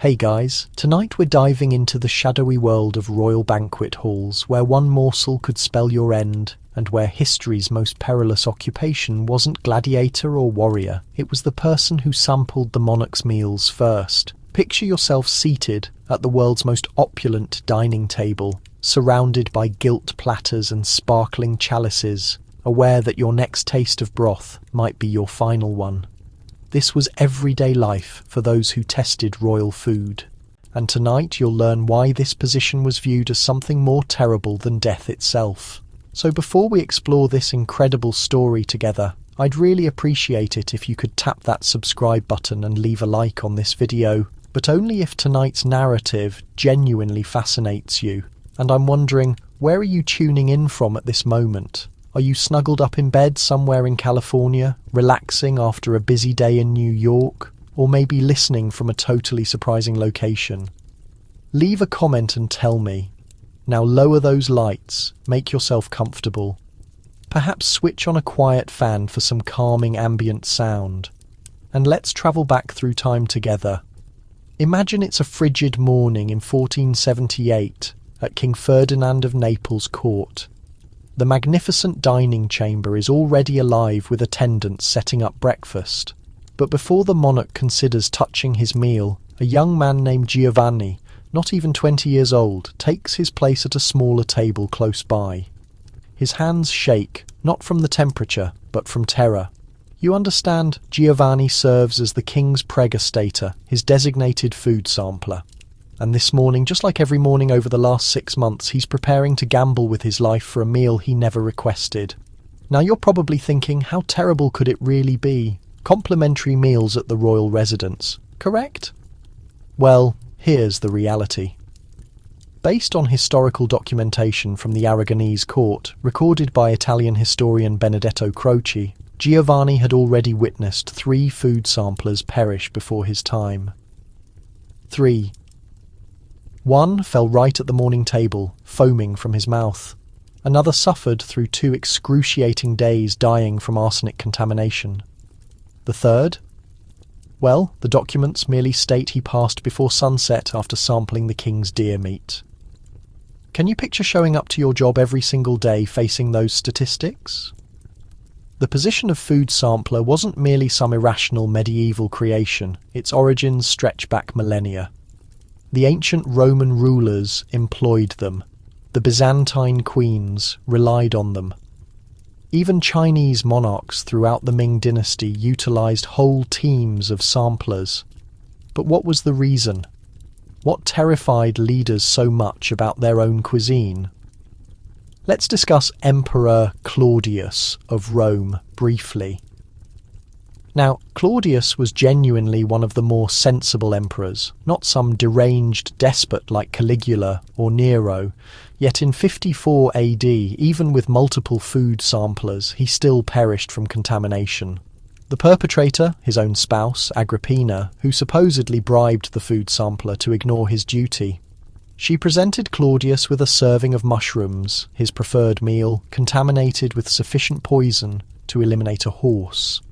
Hey guys, tonight we're diving into the shadowy world of royal banquet halls where one morsel could spell your end and where history's most perilous occupation wasn't gladiator or warrior, it was the person who sampled the monarch's meals first. Picture yourself seated at the world's most opulent dining table, surrounded by gilt platters and sparkling chalices, aware that your next taste of broth might be your final one. This was everyday life for those who tested royal food. And tonight you'll learn why this position was viewed as something more terrible than death itself. So before we explore this incredible story together, I'd really appreciate it if you could tap that subscribe button and leave a like on this video, but only if tonight's narrative genuinely fascinates you. And I'm wondering, where are you tuning in from at this moment? Are you snuggled up in bed somewhere in California, relaxing after a busy day in New York, or maybe listening from a totally surprising location? Leave a comment and tell me. Now lower those lights, make yourself comfortable. Perhaps switch on a quiet fan for some calming ambient sound. And let's travel back through time together. Imagine it's a frigid morning in 1478 at King Ferdinand of Naples' court. The magnificent dining chamber is already alive with attendants setting up breakfast. But before the monarch considers touching his meal, a young man named Giovanni, not even 20 years old, takes his place at a smaller table close by. His hands shake, not from the temperature, but from terror. You understand, Giovanni serves as the king's pregustator, his designated food sampler. And this morning, just like every morning over the last 6 months, he's preparing to gamble with his life for a meal he never requested. Now you're probably thinking, how terrible could it really be? Complimentary meals at the royal residence, correct? Well, here's the reality. Based on historical documentation from the Aragonese court, recorded by Italian historian Benedetto Croce, Giovanni had already witnessed 3 food samplers perish before his time. 3. One fell right at the morning table, foaming from his mouth. Another suffered through 2 excruciating days dying from arsenic contamination. The third? Well, the documents merely state he passed before sunset after sampling the king's deer meat. Can you picture showing up to your job every single day facing those statistics? The position of food sampler wasn't merely some irrational medieval creation, its origins stretch back millennia. The ancient Roman rulers employed them. The Byzantine queens relied on them. Even Chinese monarchs throughout the Ming dynasty utilized whole teams of samplers. But what was the reason? What terrified leaders so much about their own cuisine? Let's discuss Emperor Claudius of Rome briefly. Now, Claudius was genuinely one of the more sensible emperors, not some deranged despot like Caligula or Nero. Yet in 54 AD, even with multiple food samplers, he still perished from contamination. The perpetrator, his own spouse, Agrippina, who supposedly bribed the food sampler to ignore his duty. She presented Claudius with a serving of mushrooms, his preferred meal, contaminated with sufficient poison to eliminate a horse.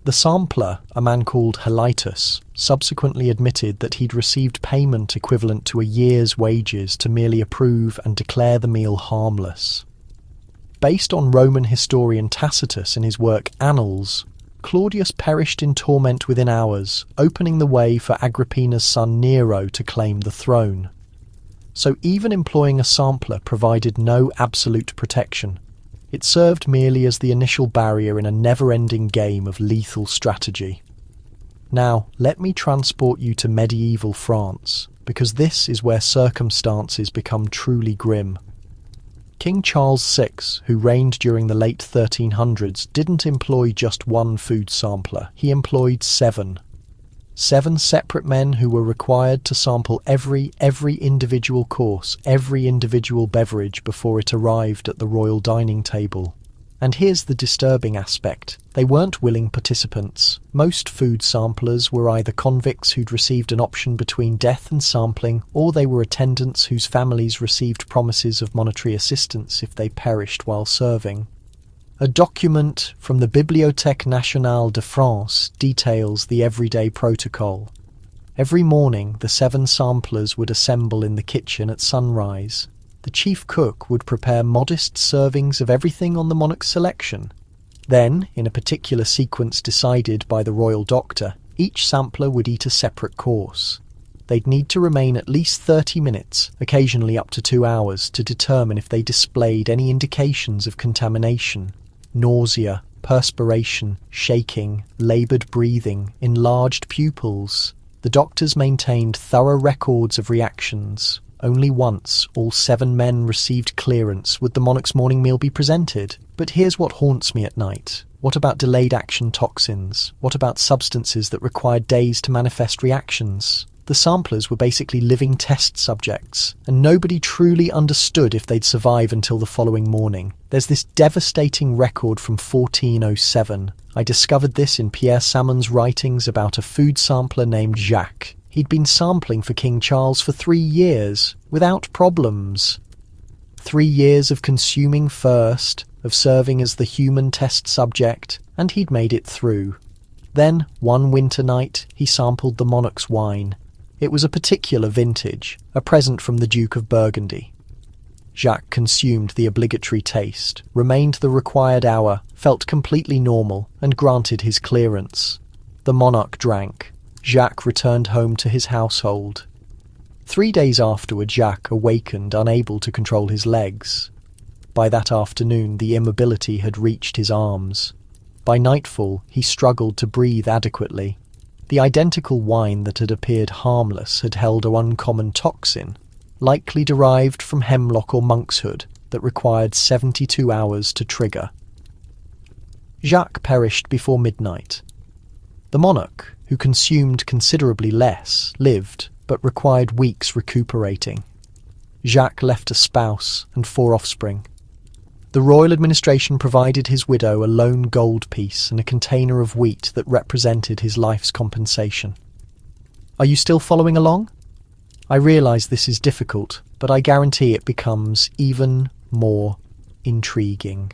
The sampler, a man called Helitus, subsequently admitted that he'd received payment equivalent to a year's wages to merely approve and declare the meal harmless. Based on Roman historian Tacitus in his work Annals, Claudius perished in torment within hours, opening the way for Agrippina's son Nero to claim the throne. So even employing a sampler provided no absolute protection. It served merely as the initial barrier in a never-ending game of lethal strategy. Now, let me transport you to medieval France, because this is where circumstances become truly grim. King Charles VI, who reigned during the late 1300s, didn't employ just one food sampler, he employed 7. 7 separate men who were required to sample every individual course, every individual beverage before it arrived at the royal dining table. And here's the disturbing aspect. They weren't willing participants. Most food samplers were either convicts who'd received an option between death and sampling, or they were attendants whose families received promises of monetary assistance if they perished while serving. A document from the Bibliothèque Nationale de France details the everyday protocol. Every morning, the 7 samplers would assemble in the kitchen at sunrise. The chief cook would prepare modest servings of everything on the monarch's selection. Then, in a particular sequence decided by the royal doctor, each sampler would eat a separate course. They'd need to remain at least 30 minutes, occasionally up to 2 hours, to determine if they displayed any indications of contamination. Nausea, perspiration, shaking, laboured breathing, enlarged pupils. The doctors maintained thorough records of reactions. Only once, all 7 men received clearance, would the monarch's morning meal be presented. But here's what haunts me at night. What about delayed action toxins? What about substances that required days to manifest reactions? The samplers were basically living test subjects, and nobody truly understood if they'd survive until the following morning. There's this devastating record from 1407. I discovered this in Pierre Samon's writings about a food sampler named Jacques. He'd been sampling for King Charles for 3 years, without problems. 3 years of consuming first, of serving as the human test subject, and he'd made it through. Then, one winter night, he sampled the monarch's wine. It was a particular vintage, a present from the Duke of Burgundy. Jacques consumed the obligatory taste, remained the required hour, felt completely normal, and granted his clearance. The monarch drank. Jacques returned home to his household. 3 days afterward, Jacques awakened, unable to control his legs. By that afternoon, the immobility had reached his arms. By nightfall, he struggled to breathe adequately. The identical wine that had appeared harmless had held an uncommon toxin, likely derived from hemlock or monkshood, that required 72 hours to trigger. Jacques perished before midnight. The monarch, who consumed considerably less, lived, but required weeks recuperating. Jacques left a spouse and 4 offspring. The royal administration provided his widow a lone gold piece and a container of wheat that represented his life's compensation. Are you still following along? I realise this is difficult, but I guarantee it becomes even more intriguing.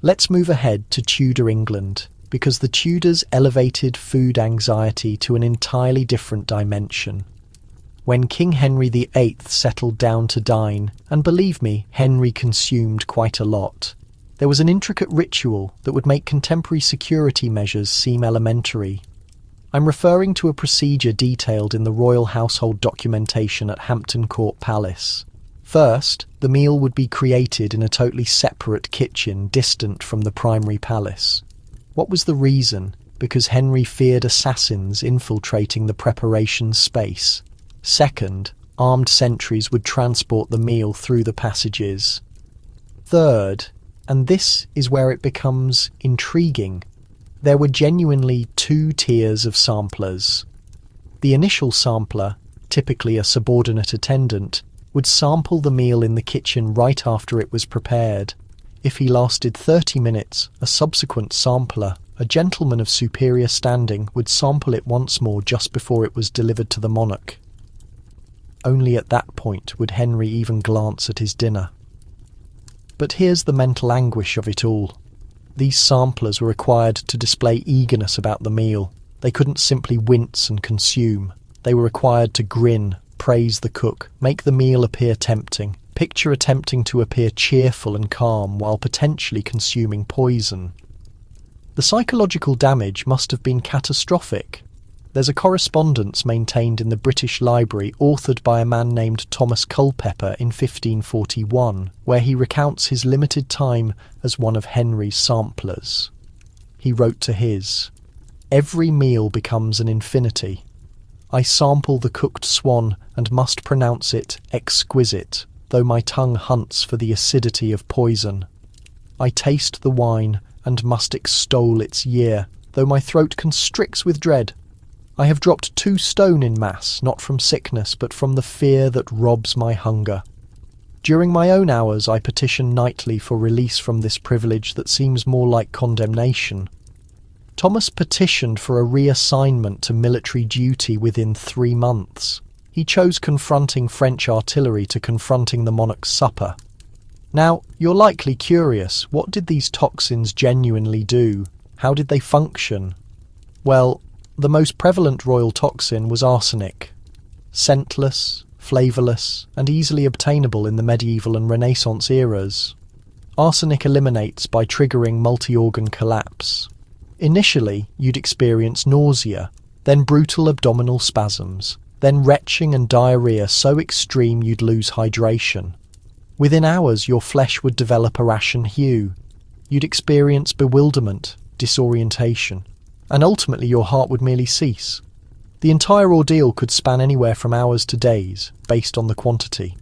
Let's move ahead to Tudor England, because the Tudors elevated food anxiety to an entirely different dimension. When King Henry VIII settled down to dine, and believe me, Henry consumed quite a lot, there was an intricate ritual that would make contemporary security measures seem elementary. I'm referring to a procedure detailed in the royal household documentation at Hampton Court Palace. First, the meal would be created in a totally separate kitchen distant from the primary palace. What was the reason? Because Henry feared assassins infiltrating the preparation space. Second, armed sentries would transport the meal through the passages. Third, and this is where it becomes intriguing, there were genuinely 2 tiers of samplers. The initial sampler, typically a subordinate attendant, would sample the meal in the kitchen right after it was prepared. If he lasted 30 minutes, a subsequent sampler, a gentleman of superior standing, would sample it once more just before it was delivered to the monarch. Only at that point would Henry even glance at his dinner. But here's the mental anguish of it all. These samplers were required to display eagerness about the meal. They couldn't simply wince and consume. They were required to grin, praise the cook, make the meal appear tempting, picture attempting to appear cheerful and calm while potentially consuming poison. The psychological damage must have been catastrophic. There's a correspondence maintained in the British Library authored by a man named Thomas Culpeper in 1541, where he recounts his limited time as one of Henry's samplers. He wrote to his, "Every meal becomes an infinity. I sample the cooked swan and must pronounce it exquisite, though my tongue hunts for the acidity of poison. I taste the wine and must extol its year, though my throat constricts with dread. I have dropped 2 stone in mass, not from sickness, but from the fear that robs my hunger. During my own hours I petition nightly for release from this privilege that seems more like condemnation." Thomas petitioned for a reassignment to military duty within 3 months. He chose confronting French artillery to confronting the monarch's supper. Now, you're likely curious, what did these toxins genuinely do? How did they function? Well, The most prevalent royal toxin was arsenic. Scentless, flavourless, and easily obtainable in the medieval and Renaissance eras. Arsenic eliminates by triggering multi-organ collapse. Initially, you'd experience nausea, then brutal abdominal spasms, then retching and diarrhea so extreme you'd lose hydration. Within hours, your flesh would develop a ashen hue. You'd experience bewilderment, disorientation, and ultimately your heart would merely cease. The entire ordeal could span anywhere from hours to days, based on the quantity.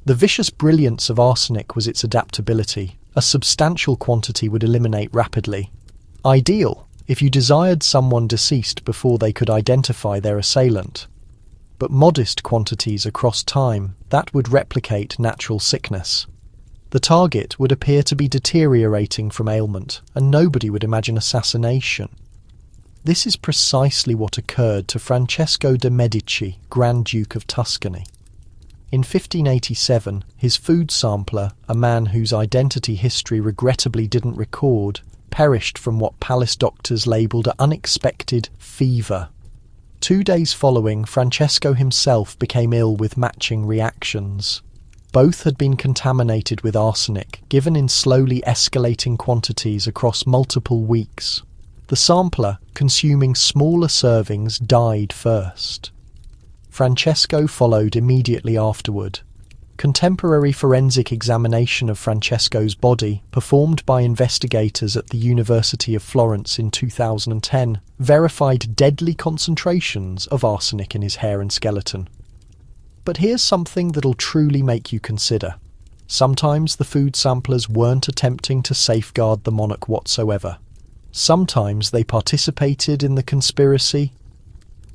The vicious brilliance of arsenic was its adaptability. A substantial quantity would eliminate rapidly. Ideal if you desired someone deceased before they could identify their assailant. But modest quantities across time, that would replicate natural sickness. The target would appear to be deteriorating from ailment, and nobody would imagine assassination. This is precisely what occurred to Francesco de' Medici, Grand Duke of Tuscany. In 1587, his food sampler, a man whose identity history regrettably didn't record, perished from what palace doctors labelled an unexpected fever. 2 days following, Francesco himself became ill with matching reactions. Both had been contaminated with arsenic, given in slowly escalating quantities across multiple weeks. The sampler, consuming smaller servings, died first. Francesco followed immediately afterward. Contemporary forensic examination of Francesco's body, performed by investigators at the University of Florence in 2010, verified deadly concentrations of arsenic in his hair and skeleton. But here's something that'll truly make you consider. Sometimes the food samplers weren't attempting to safeguard the monarch whatsoever. Sometimes they participated in the conspiracy.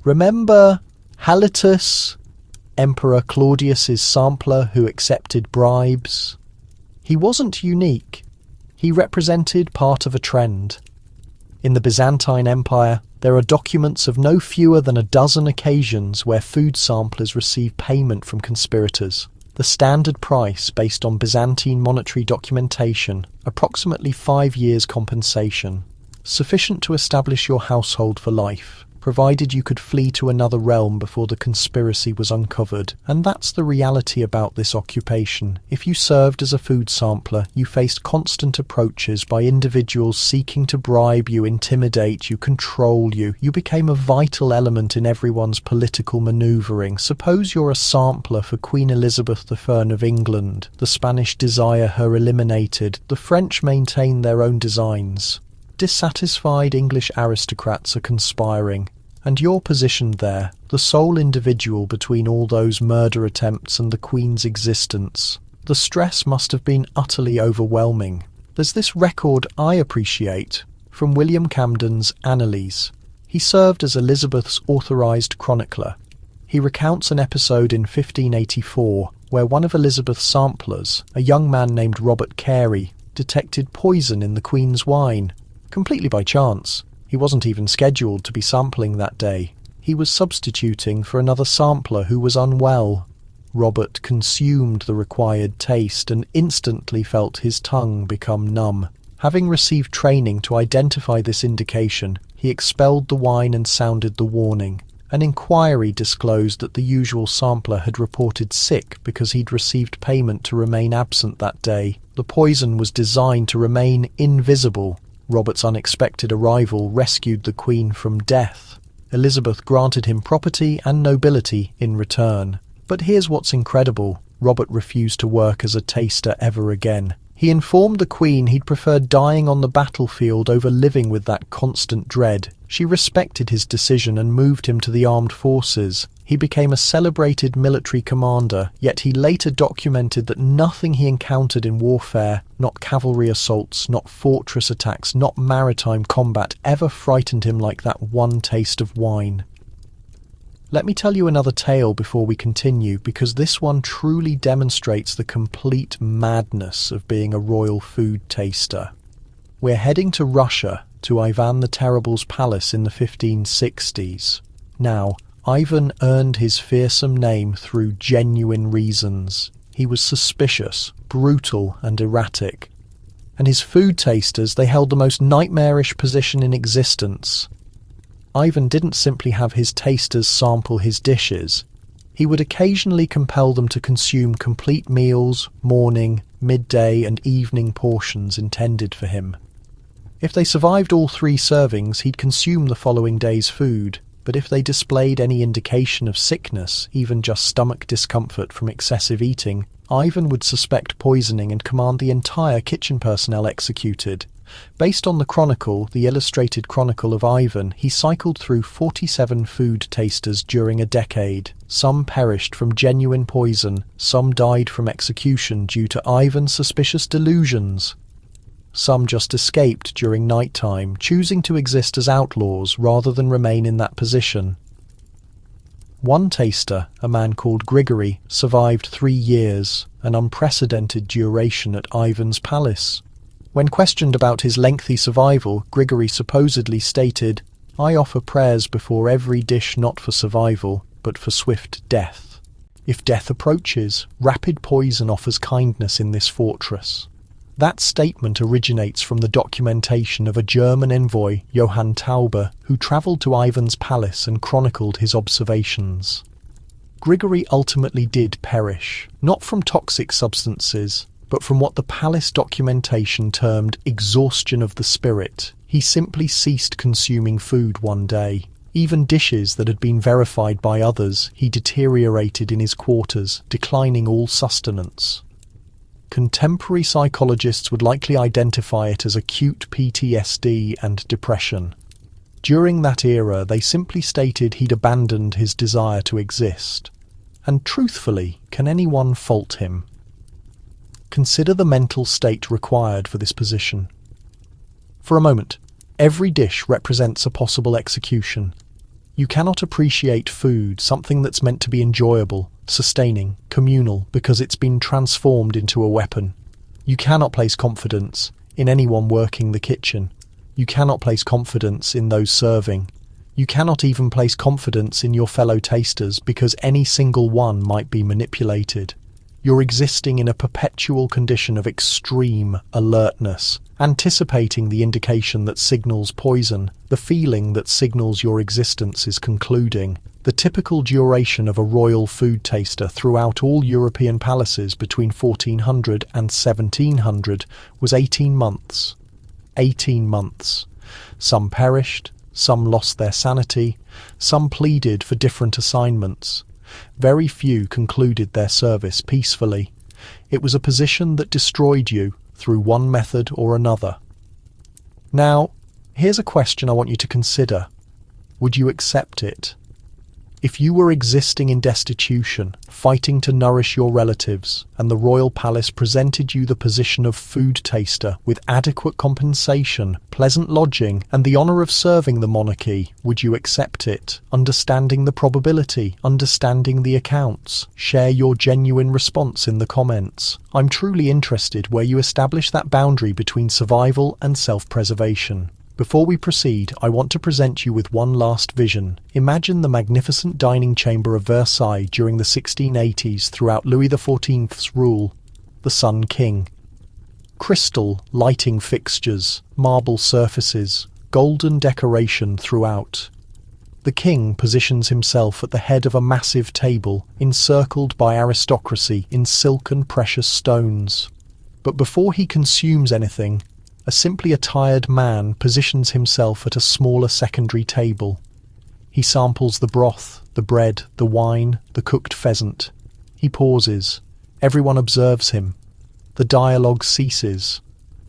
Remember Halitus, Emperor Claudius's sampler who accepted bribes? He wasn't unique. He represented part of a trend. In the Byzantine Empire, there are documents of no fewer than a dozen occasions where food samplers received payment from conspirators. The standard price, based on Byzantine monetary documentation, approximately 5 years' compensation. Sufficient to establish your household for life, provided you could flee to another realm before the conspiracy was uncovered. And that's the reality about this occupation. If you served as a food sampler, you faced constant approaches by individuals seeking to bribe you, intimidate you, control you. You became a vital element in everyone's political manoeuvring. Suppose you're a sampler for Queen Elizabeth I of England. The Spanish desire her eliminated. The French maintain their own designs. Dissatisfied English aristocrats are conspiring, and you're positioned there, the sole individual between all those murder attempts and the Queen's existence. The stress must have been utterly overwhelming. There's this record I appreciate from William Camden's Annales. He served as Elizabeth's authorised chronicler. He recounts an episode in 1584 where one of Elizabeth's samplers, a young man named Robert Carey, detected poison in the Queen's wine. Completely by chance. He wasn't even scheduled to be sampling that day. He was substituting for another sampler who was unwell. Robert consumed the required taste and instantly felt his tongue become numb. Having received training to identify this indication, he expelled the wine and sounded the warning. An inquiry disclosed that the usual sampler had reported sick because he'd received payment to remain absent that day. The poison was designed to remain invisible. Robert's unexpected arrival rescued the Queen from death. Elizabeth granted him property and nobility in return. But here's what's incredible. Robert refused to work as a taster ever again. He informed the Queen he'd prefer dying on the battlefield over living with that constant dread. She respected his decision and moved him to the armed forces. He became a celebrated military commander, yet he later documented that nothing he encountered in warfare, not cavalry assaults, not fortress attacks, not maritime combat, ever frightened him like that one taste of wine. Let me tell you another tale before we continue, because this one truly demonstrates the complete madness of being a royal food taster. We're heading to Russia, to Ivan the Terrible's palace in the 1560s. Now, Ivan earned his fearsome name through genuine reasons. He was suspicious, brutal, and erratic. And his food tasters, they held the most nightmarish position in existence. Ivan didn't simply have his tasters sample his dishes. He would occasionally compel them to consume complete meals, morning, midday, and evening portions intended for him. If they survived all 3 servings, he'd consume the following day's food, but if they displayed any indication of sickness, even just stomach discomfort from excessive eating, Ivan would suspect poisoning and command the entire kitchen personnel executed. Based on the chronicle, the illustrated chronicle of Ivan, he cycled through 47 food tasters during a decade. Some perished from genuine poison, some died from execution due to Ivan's suspicious delusions. Some just escaped during nighttime, choosing to exist as outlaws rather than remain in that position. One taster, a man called Grigory, survived 3 years, an unprecedented duration at Ivan's palace. When questioned about his lengthy survival, Grigory supposedly stated, "I offer prayers before every dish not for survival, but for swift death. If death approaches, rapid poison offers kindness in this fortress." That statement originates from the documentation of a German envoy, Johann Tauber, who travelled to Ivan's palace and chronicled his observations. Grigory ultimately did perish, not from toxic substances, but from what the palace documentation termed exhaustion of the spirit. He simply ceased consuming food one day. Even dishes that had been verified by others, he deteriorated in his quarters, declining all sustenance. Contemporary psychologists would likely identify it as acute PTSD and depression. During that era, they simply stated he'd abandoned his desire to exist. And truthfully, can anyone fault him? Consider the mental state required for this position. For a moment, every dish represents a possible execution. You cannot appreciate food, something that's meant to be enjoyable, sustaining, communal, because it's been transformed into a weapon. You cannot place confidence in anyone working the kitchen. You cannot place confidence in those serving. You cannot even place confidence in your fellow tasters because any single one might be manipulated. You're existing in a perpetual condition of extreme alertness, anticipating the indication that signals poison, the feeling that signals your existence is concluding. The typical duration of a royal food taster throughout all European palaces between 1400 and 1700 was 18 months. 18 months. Some perished, some lost their sanity, some pleaded for different assignments. Very few concluded their service peacefully. It was a position that destroyed you through one method or another. Now, here's a question I want you to consider. Would you accept it? If you were existing in destitution, fighting to nourish your relatives, and the royal palace presented you the position of food taster with adequate compensation, pleasant lodging, and the honour of serving the monarchy, would you accept it? Understanding the probability, understanding the accounts. Share your genuine response in the comments. I'm truly interested where you establish that boundary between survival and self-preservation. Before we proceed, I want to present you with one last vision. Imagine the magnificent dining chamber of Versailles during the 1680s throughout Louis XIV's rule, the Sun King. Crystal lighting fixtures, marble surfaces, golden decoration throughout. The king positions himself at the head of a massive table, encircled by aristocracy in silk and precious stones. But before he consumes anything, a simply attired man positions himself at a smaller secondary table. He samples the broth, the bread, the wine, the cooked pheasant. He pauses. Everyone observes him. The dialogue ceases.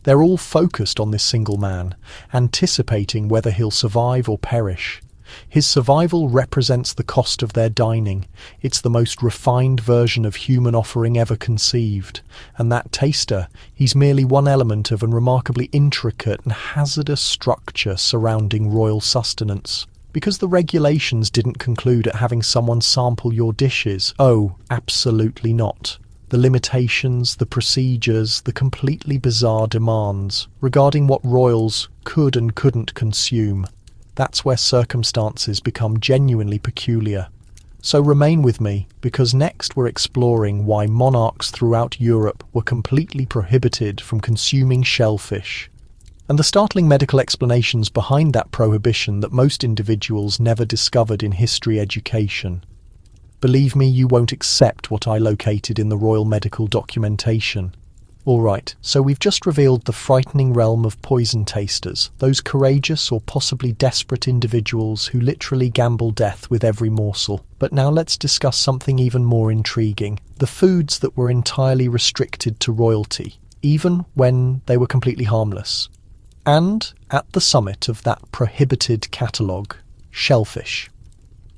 They're all focused on this single man, anticipating whether he'll survive or perish. His survival represents the cost of their dining. It's the most refined version of human offering ever conceived. And that taster, he's merely one element of a remarkably intricate and hazardous structure surrounding royal sustenance. Because the regulations didn't conclude at having someone sample your dishes. Oh, absolutely not. The limitations, the procedures, the completely bizarre demands regarding what royals could and couldn't consume. That's where circumstances become genuinely peculiar. So remain with me, because next we're exploring why monarchs throughout Europe were completely prohibited from consuming shellfish. and the startling medical explanations behind that prohibition that most individuals never discovered in history education. Believe me, you won't accept what I located in the royal medical documentation. Alright, so we've just revealed the frightening realm of poison tasters, those courageous or possibly desperate individuals who literally gamble death with every morsel. But now let's discuss something even more intriguing, the foods that were entirely restricted to royalty, even when they were completely harmless. And at the summit of that prohibited catalogue, shellfish.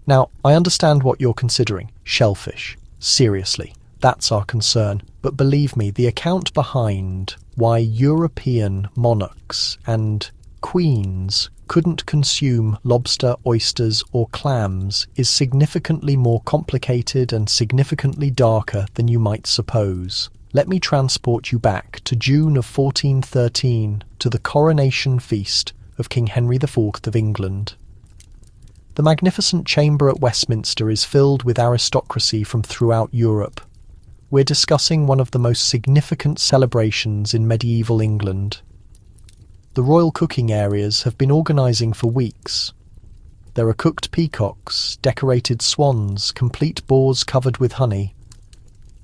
Now, I understand what you're considering, shellfish. Seriously, that's our concern. But believe me, the account behind why European monarchs and queens couldn't consume lobster, oysters, or clams is significantly more complicated and significantly darker than you might suppose. Let me transport you back to June of 1413 to the coronation feast of King Henry IV of England. The magnificent chamber at Westminster is filled with aristocracy from throughout Europe. We're discussing one of the most significant celebrations in medieval England. The royal cooking areas have been organising for weeks. There are cooked peacocks, decorated swans, complete boars covered with honey.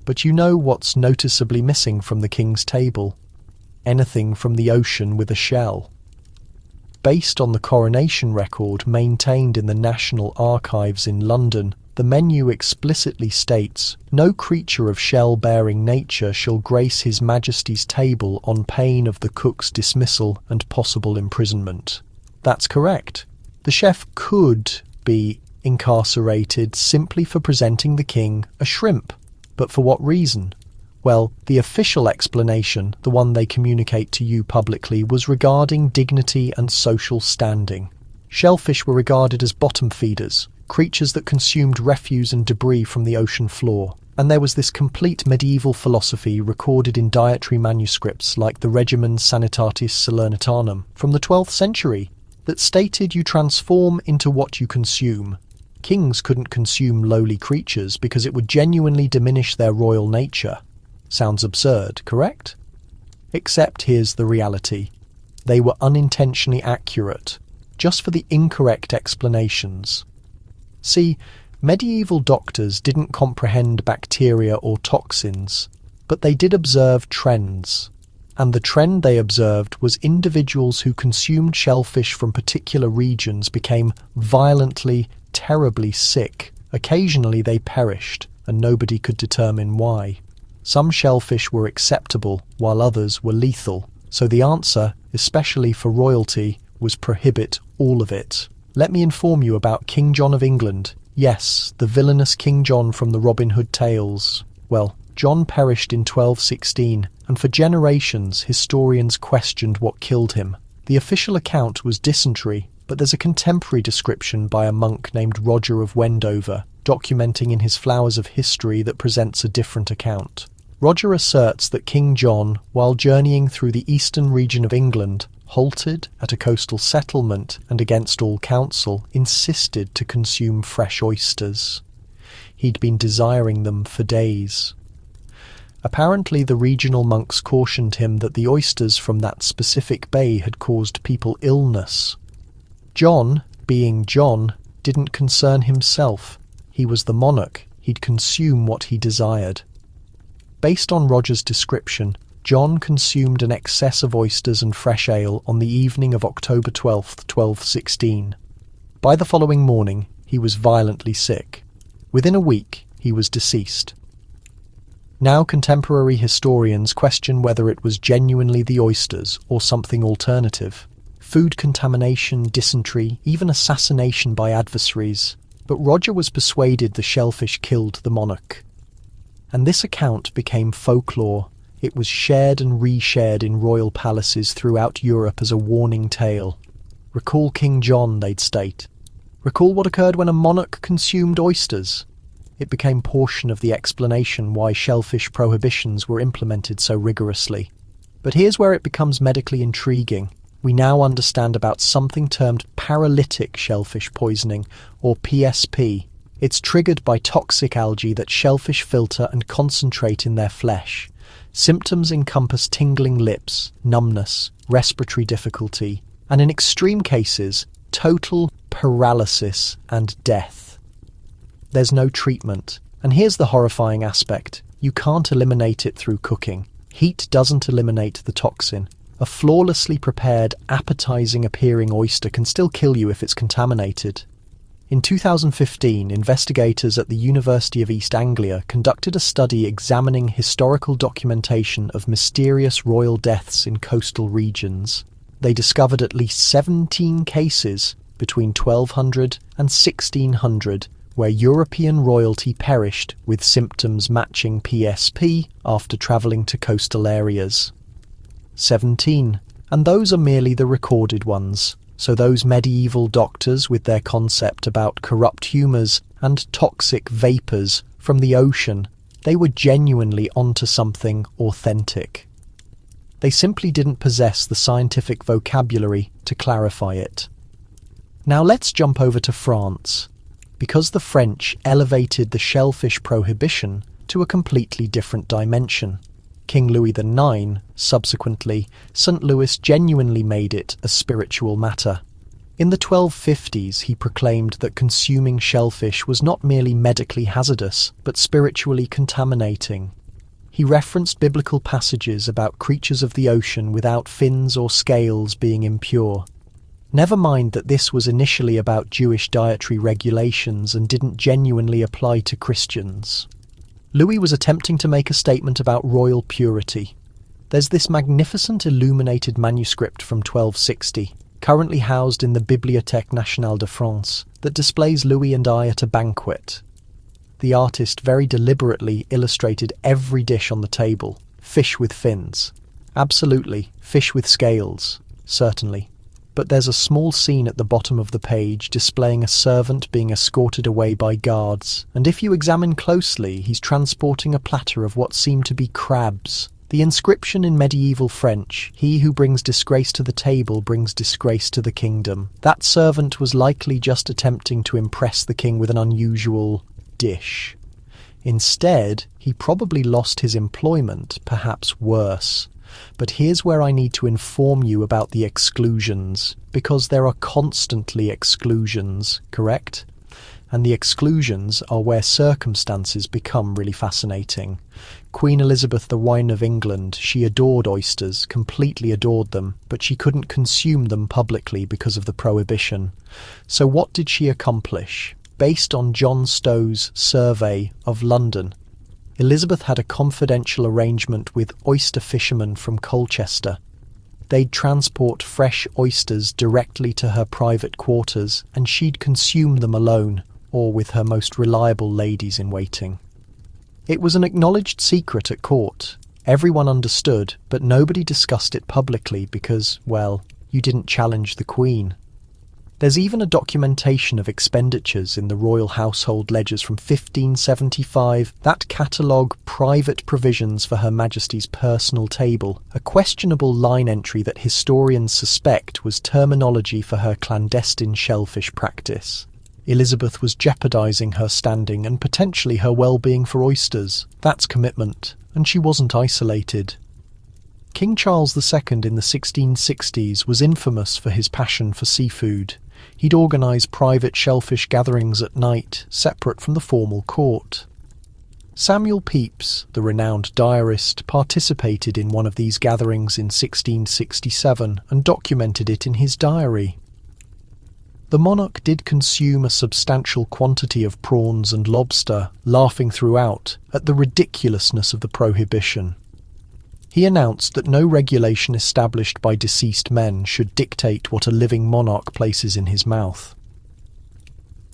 But you know what's noticeably missing from the king's table? Anything from the ocean with a shell. Based on the coronation record maintained in the National Archives in London, the menu explicitly states, "No creature of shell-bearing nature shall grace His Majesty's table on pain of the cook's dismissal and possible imprisonment." That's correct. The chef could be incarcerated simply for presenting the king a shrimp. But for what reason? Well, the official explanation, the one they communicate to you publicly, was regarding dignity and social standing. Shellfish were regarded as bottom feeders, creatures that consumed refuse and debris from the ocean floor. And there was this complete medieval philosophy recorded in dietary manuscripts like the Regimen Sanitatis Salernitanum from the 12th century that stated you transform into what you consume. Kings couldn't consume lowly creatures because it would genuinely diminish their royal nature. Sounds absurd, correct? Except here's the reality. They were unintentionally accurate, just for the incorrect explanations. See, medieval doctors didn't comprehend bacteria or toxins, but they did observe trends. And the trend they observed was individuals who consumed shellfish from particular regions became violently, terribly sick. Occasionally they perished, and nobody could determine why. Some shellfish were acceptable, while others were lethal. So the answer, especially for royalty, was prohibit all of it. Let me inform you about King John of England. Yes, the villainous King John from the Robin Hood tales. Well, John perished in 1216, and for generations historians questioned what killed him. The official account was dysentery, but there's a contemporary description by a monk named Roger of Wendover, documenting in his Flowers of History that presents a different account. Roger asserts that King John, while journeying through the eastern region of England, halted at a coastal settlement and against all counsel insisted to consume fresh oysters. He'd been desiring them for days. Apparently the regional monks cautioned him that the oysters from that specific bay had caused people illness. John, being John, didn't concern himself. He was the monarch. He'd consume what he desired. Based on Roger's description, John consumed an excess of oysters and fresh ale on the evening of October 12th, 1216. By the following morning, he was violently sick. Within a week, he was deceased. Now contemporary historians question whether it was genuinely the oysters or something alternative. Food contamination, dysentery, even assassination by adversaries. But Roger was persuaded the shellfish killed the monarch. And this account became folklore. It was shared and reshared in royal palaces throughout Europe as a warning tale. Recall King John, they'd state. Recall what occurred when a monarch consumed oysters. It became portion of the explanation why shellfish prohibitions were implemented so rigorously. But here's where it becomes medically intriguing. We now understand about something termed paralytic shellfish poisoning, or PSP. It's triggered by toxic algae that shellfish filter and concentrate in their flesh. Symptoms encompass tingling lips, numbness, respiratory difficulty, and in extreme cases, total paralysis and death. There's no treatment, and here's the horrifying aspect. You can't eliminate it through cooking. Heat doesn't eliminate the toxin. A flawlessly prepared, appetizing-appearing oyster can still kill you if it's contaminated. In 2015, investigators at the University of East Anglia conducted a study examining historical documentation of mysterious royal deaths in coastal regions. They discovered at least 17 cases between 1200 and 1600 where European royalty perished with symptoms matching PSP after travelling to coastal areas. 17, and those are merely the recorded ones. So those medieval doctors with their concept about corrupt humours and toxic vapours from the ocean, they were genuinely onto something authentic. They simply didn't possess the scientific vocabulary to clarify it. Now let's jump over to France, because the French elevated the shellfish prohibition to a completely different dimension. King Louis IX, subsequently, St. Louis genuinely made it a spiritual matter. In the 1250s, he proclaimed that consuming shellfish was not merely medically hazardous, but spiritually contaminating. He referenced biblical passages about creatures of the ocean without fins or scales being impure. Never mind that this was initially about Jewish dietary regulations and didn't genuinely apply to Christians. Louis was attempting to make a statement about royal purity. There's this magnificent illuminated manuscript from 1260, currently housed in the Bibliothèque Nationale de France, that displays Louis and I at a banquet. The artist very deliberately illustrated every dish on the table. Fish with fins. Absolutely, fish with scales. Certainly. But there's a small scene at the bottom of the page displaying a servant being escorted away by guards, and if you examine closely, he's transporting a platter of what seem to be crabs. The inscription in medieval French, "He who brings disgrace to the table brings disgrace to the kingdom." That servant was likely just attempting to impress the king with an unusual dish. Instead, he probably lost his employment, perhaps worse. But here's where I need to inform you about the exclusions, because there are constantly exclusions, correct? And the exclusions are where circumstances become really fascinating. Queen Elizabeth, the Wine of England, she adored oysters, completely adored them, but she couldn't consume them publicly because of the prohibition. So what did she accomplish? Based on John Stow's survey of London, Elizabeth had a confidential arrangement with oyster fishermen from Colchester. They'd transport fresh oysters directly to her private quarters, and she'd consume them alone, or with her most reliable ladies-in-waiting. It was an acknowledged secret at court. Everyone understood, but nobody discussed it publicly because, well, you didn't challenge the Queen. There's even a documentation of expenditures in the royal household ledgers from 1575 that catalogue private provisions for Her Majesty's personal table, a questionable line entry that historians suspect was terminology for her clandestine shellfish practice. Elizabeth was jeopardising her standing and potentially her well-being for oysters. That's commitment, and she wasn't isolated. King Charles II in the 1660s was infamous for his passion for seafood. He'd organise private shellfish gatherings at night, separate from the formal court. Samuel Pepys, the renowned diarist, participated in one of these gatherings in 1667 and documented it in his diary. The monarch did consume a substantial quantity of prawns and lobster, laughing throughout at the ridiculousness of the prohibition. He announced that no regulation established by deceased men should dictate what a living monarch places in his mouth.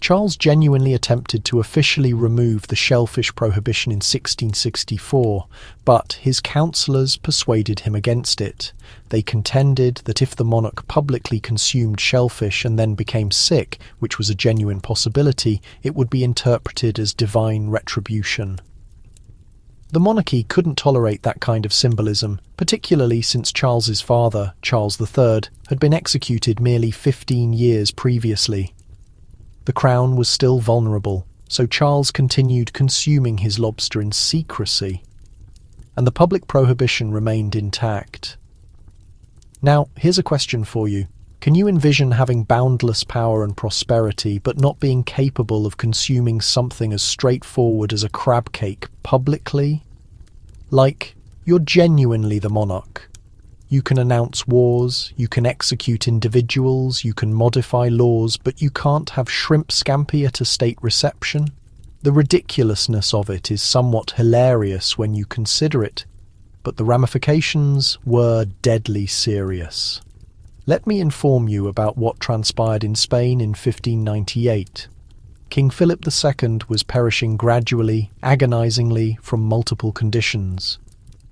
Charles genuinely attempted to officially remove the shellfish prohibition in 1664, but his counsellors persuaded him against it. They contended that if the monarch publicly consumed shellfish and then became sick, which was a genuine possibility, it would be interpreted as divine retribution. The monarchy couldn't tolerate that kind of symbolism, particularly since Charles's father, Charles III, had been executed merely 15 years previously. The crown was still vulnerable, so Charles continued consuming his lobster in secrecy. and the public prohibition remained intact. Now, here's a question for you. Can you envision having boundless power and prosperity, but not being capable of consuming something as straightforward as a crab cake publicly? Like, you're genuinely the monarch. You can announce wars, you can execute individuals, you can modify laws, but you can't have shrimp scampi at a state reception? The ridiculousness of it is somewhat hilarious when you consider it, but the ramifications were deadly serious. Let me inform you about what transpired in Spain in 1598. King Philip II was perishing gradually, agonizingly, from multiple conditions.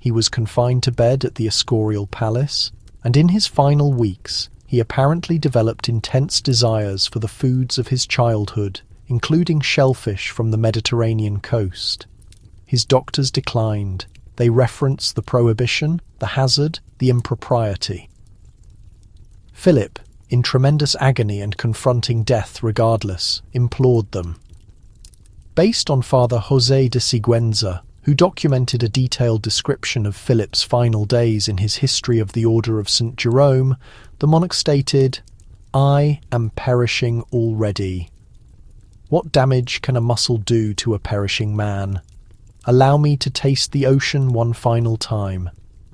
He was confined to bed at the Escorial Palace, and in his final weeks, he apparently developed intense desires for the foods of his childhood, including shellfish from the Mediterranean coast. His doctors declined. They referenced the prohibition, the hazard, the impropriety. Philip, in tremendous agony and confronting death regardless, implored them. Based on Father José de Sigüenza, who documented a detailed description of Philip's final days in his History of the Order of St. Jerome, the monarch stated, "I am perishing already. What damage can a mussel do to a perishing man? Allow me to taste the ocean one final time."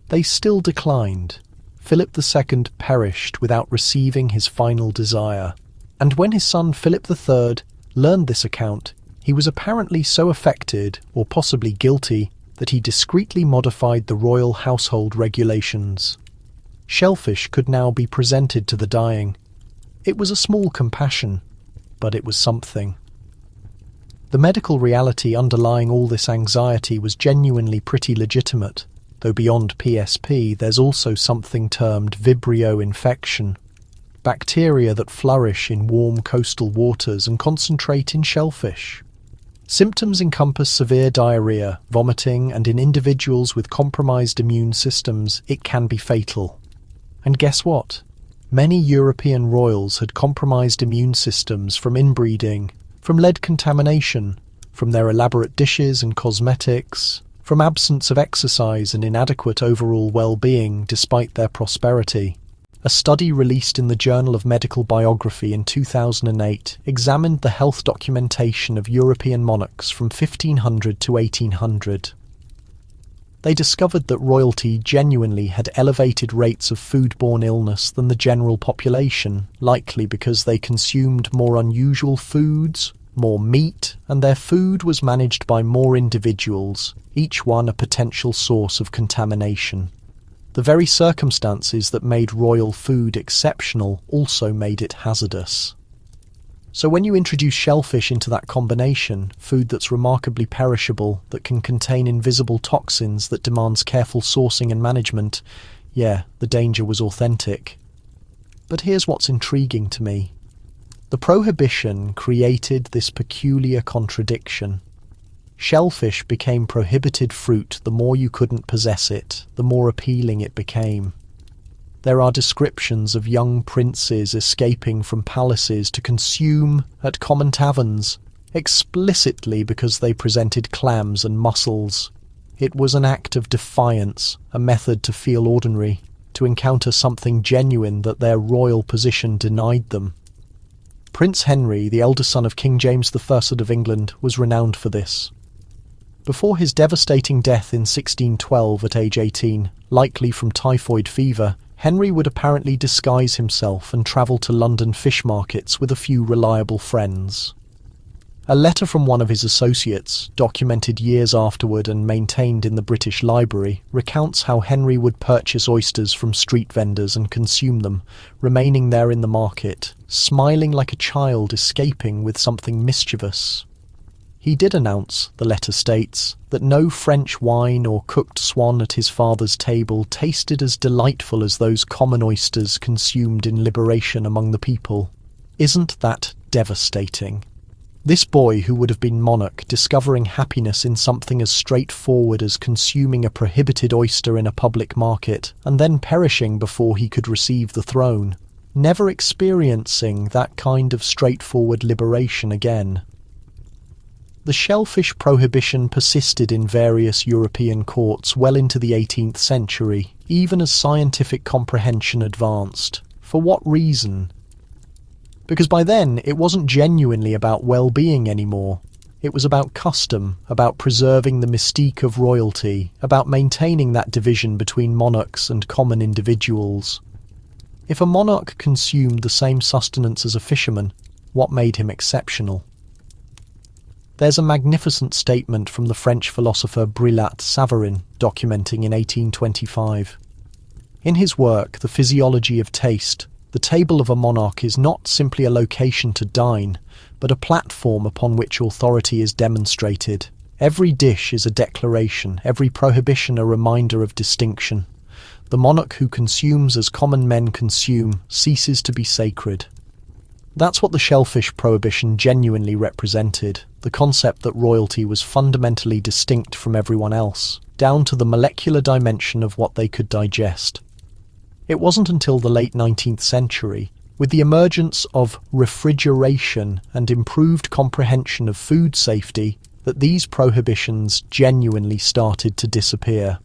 They still declined. Philip II perished without receiving his final desire. And when his son Philip III learned this account, he was apparently so affected, or possibly guilty, that he discreetly modified the royal household regulations. Shellfish could now be presented to the dying. It was a small compassion, but it was something. The medical reality underlying all this anxiety was genuinely pretty legitimate, though beyond PSP there's also something termed Vibrio infection, bacteria that flourish in warm coastal waters and concentrate in shellfish. Symptoms encompass severe diarrhea, vomiting, and in individuals with compromised immune systems, it can be fatal. And guess what? Many European royals had compromised immune systems from inbreeding, from lead contamination, from their elaborate dishes and cosmetics, from absence of exercise and inadequate overall well-being despite their prosperity. A study released in the Journal of Medical Biography in 2008 examined the health documentation of European monarchs from 1500 to 1800. They discovered that royalty genuinely had elevated rates of foodborne illness than the general population, likely because they consumed more unusual foods, more meat, and their food was managed by more individuals, each one a potential source of contamination. The very circumstances that made royal food exceptional also made it hazardous. So when you introduce shellfish into that combination, food that's remarkably perishable, that can contain invisible toxins, that demands careful sourcing and management, yeah, the danger was authentic. But here's what's intriguing to me. The prohibition created this peculiar contradiction. Shellfish became prohibited fruit the more you couldn't possess it, the more appealing it became. There are descriptions of young princes escaping from palaces to consume at common taverns, explicitly because they presented clams and mussels. It was an act of defiance, a method to feel ordinary, to encounter something genuine that their royal position denied them. Prince Henry, the elder son of King James I of England, was renowned for this. Before his devastating death in 1612 at age 18, likely from typhoid fever, Henry would apparently disguise himself and travel to London fish markets with a few reliable friends. A letter from one of his associates, documented years afterward and maintained in the British Library, recounts how Henry would purchase oysters from street vendors and consume them, remaining there in the market, smiling like a child escaping with something mischievous. He did announce, the letter states, that no French wine or cooked swan at his father's table tasted as delightful as those common oysters consumed in liberation among the people. Isn't that devastating? This boy who would have been monarch, discovering happiness in something as straightforward as consuming a prohibited oyster in a public market, and then perishing before he could receive the throne, never experiencing that kind of straightforward liberation again. The shellfish prohibition persisted in various European courts well into the 18th century, even as scientific comprehension advanced. For what reason? Because by then, it wasn't genuinely about well-being anymore. It was about custom, about preserving the mystique of royalty, about maintaining that division between monarchs and common individuals. If a monarch consumed the same sustenance as a fisherman, what made him exceptional? There's a magnificent statement from the French philosopher Brillat-Savarin, documenting in 1825. In his work, The Physiology of Taste, the table of a monarch is not simply a location to dine, but a platform upon which authority is demonstrated. Every dish is a declaration, every prohibition a reminder of distinction. The monarch who consumes as common men consume ceases to be sacred. That's what the shellfish prohibition genuinely represented, the concept that royalty was fundamentally distinct from everyone else, down to the molecular dimension of what they could digest. It wasn't until the late 19th century, with the emergence of refrigeration and improved comprehension of food safety, that these prohibitions genuinely started to disappear.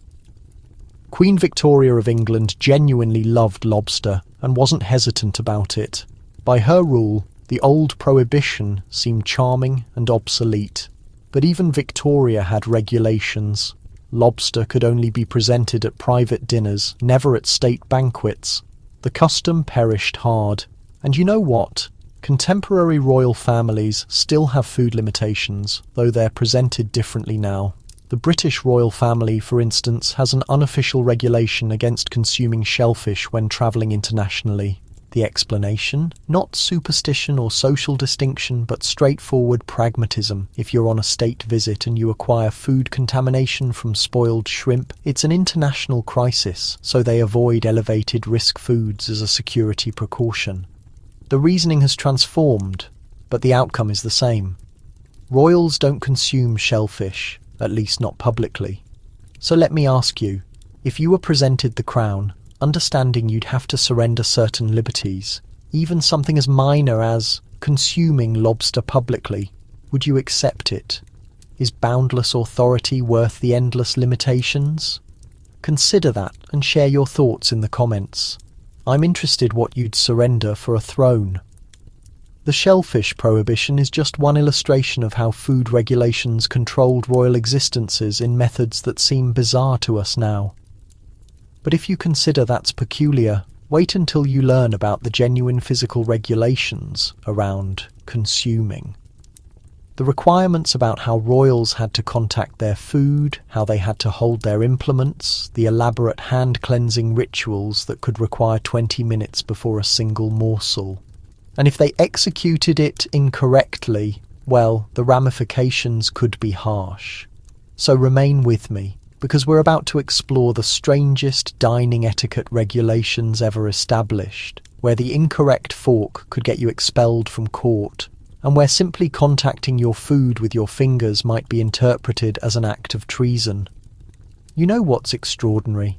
Queen Victoria of England genuinely loved lobster and wasn't hesitant about it. By her rule, the old prohibition seemed charming and obsolete. But even Victoria had regulations. Lobster could only be presented at private dinners, never at state banquets. The custom perished hard. And you know what? Contemporary royal families still have food limitations, though they're presented differently now. The British royal family, for instance, has an unofficial regulation against consuming shellfish when travelling internationally. The explanation? Not superstition or social distinction, but straightforward pragmatism. If you're on a state visit and you acquire food contamination from spoiled shrimp, it's an international crisis, so they avoid elevated risk foods as a security precaution. The reasoning has transformed, but the outcome is the same. Royals don't consume shellfish, at least not publicly. So let me ask you, if you were presented the crown, understanding you'd have to surrender certain liberties, even something as minor as consuming lobster publicly, would you accept it? Is boundless authority worth the endless limitations? Consider that and share your thoughts in the comments. I'm interested what you'd surrender for a throne. The shellfish prohibition is just one illustration of how food regulations controlled royal existences in methods that seem bizarre to us now. But if you consider that's peculiar, wait until you learn about the genuine physical regulations around consuming. The requirements about how royals had to contact their food, how they had to hold their implements, the elaborate hand-cleansing rituals that could require 20 minutes before a single morsel. And if they executed it incorrectly, well, the ramifications could be harsh. So remain with me, because we're about to explore the strangest dining etiquette regulations ever established, where the incorrect fork could get you expelled from court, and where simply contacting your food with your fingers might be interpreted as an act of treason. You know what's extraordinary?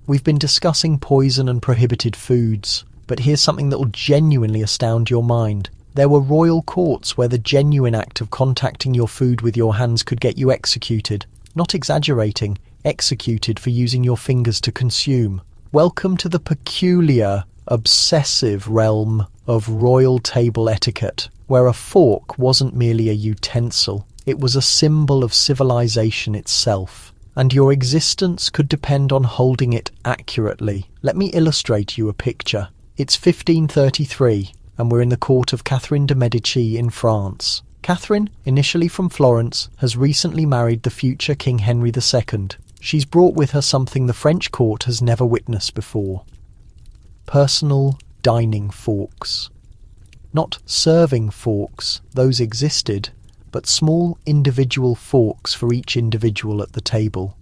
We've been discussing poison and prohibited foods, but here's something that will genuinely astound your mind. There were royal courts where the genuine act of contacting your food with your hands could get you executed. Not exaggerating, executed for using your fingers to consume. Welcome to the peculiar, obsessive realm of royal table etiquette, where a fork wasn't merely a utensil, it was a symbol of civilization itself, and your existence could depend on holding it accurately. Let me illustrate you a picture. It's 1533, and we're in the court of Catherine de' Medici in France. Catherine, initially from Florence, has recently married the future King Henry II. She's brought with her something the French court has never witnessed before. Personal dining forks. Not serving forks, those existed, but small individual forks for each individual at the table.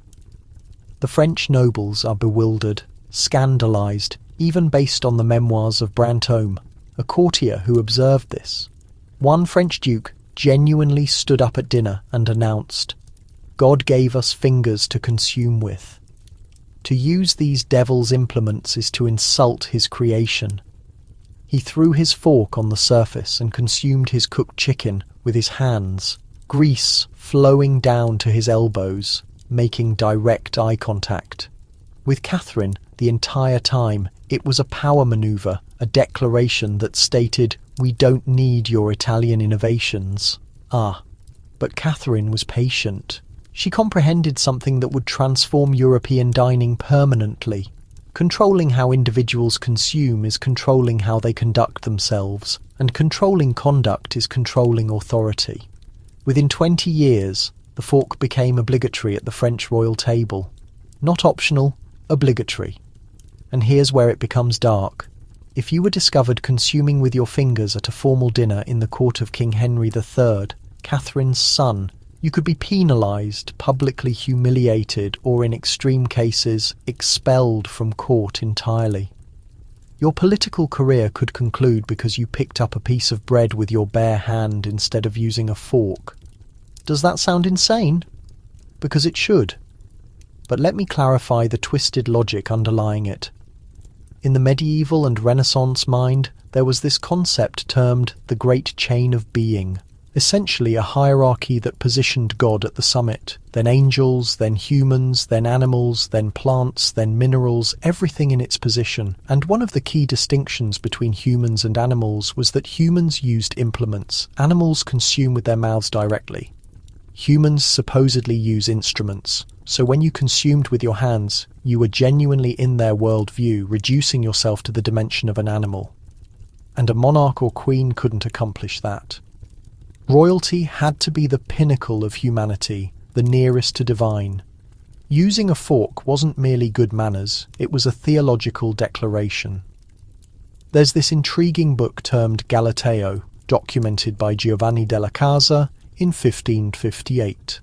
The French nobles are bewildered, scandalised, even based on the memoirs of Brantôme, a courtier who observed this. One French duke genuinely stood up at dinner and announced, "God gave us fingers to consume with. To use these devil's implements is to insult his creation." He threw his fork on the surface and consumed his cooked chicken with his hands, grease flowing down to his elbows, making direct eye contact. With Catherine, the entire time, it was a power maneuver, a declaration that stated, "We don't need your Italian innovations." But Catherine was patient. She comprehended something that would transform European dining permanently. Controlling how individuals consume is controlling how they conduct themselves, and controlling conduct is controlling authority. Within 20 years, the fork became obligatory at the French royal table. Not optional, obligatory. And here's where it becomes dark. If you were discovered consuming with your fingers at a formal dinner in the court of King Henry III, Catherine's son, you could be penalised, publicly humiliated, or in extreme cases, expelled from court entirely. Your political career could conclude because you picked up a piece of bread with your bare hand instead of using a fork. Does that sound insane? Because it should. But let me clarify the twisted logic underlying it. In the medieval and Renaissance mind, there was this concept termed the Great Chain of Being. Essentially a hierarchy that positioned God at the summit, then angels, then humans, then animals, then plants, then minerals, everything in its position. And one of the key distinctions between humans and animals was that humans used implements. Animals consume with their mouths directly. Humans supposedly use instruments. So when you consumed with your hands, you were genuinely in their worldview, reducing yourself to the dimension of an animal. And a monarch or queen couldn't accomplish that. Royalty had to be the pinnacle of humanity, the nearest to divine. Using a fork wasn't merely good manners, it was a theological declaration. There's this intriguing book termed Galateo, documented by Giovanni della Casa in 1558.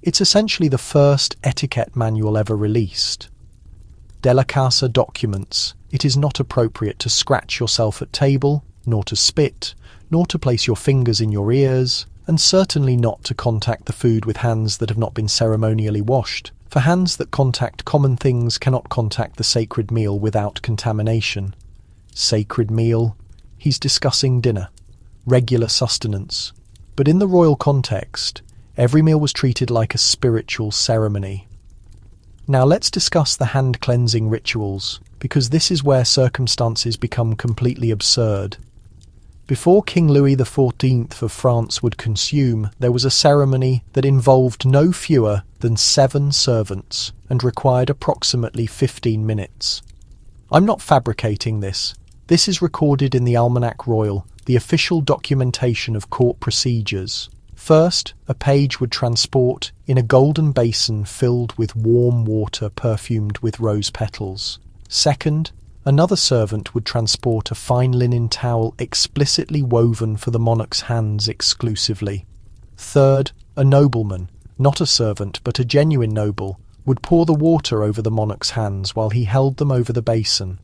It's essentially the first etiquette manual ever released. Della Casa documents, it is not appropriate to scratch yourself at table, nor to spit, nor to place your fingers in your ears, and certainly not to contact the food with hands that have not been ceremonially washed, for hands that contact common things cannot contact the sacred meal without contamination. Sacred meal? He's discussing dinner, regular sustenance. But in the royal context, every meal was treated like a spiritual ceremony. Now let's discuss the hand cleansing rituals, because this is where circumstances become completely absurd. Before King Louis XIV of France would consume, there was a ceremony that involved no fewer than 7 servants and required approximately 15 minutes. I'm not fabricating this. This is recorded in the Almanac Royal, the official documentation of court procedures. First, a page would transport in a golden basin filled with warm water perfumed with rose petals. Second, another servant would transport a fine linen towel explicitly woven for the monarch's hands exclusively. Third, a nobleman, not a servant but a genuine noble, would pour the water over the monarch's hands while he held them over the basin.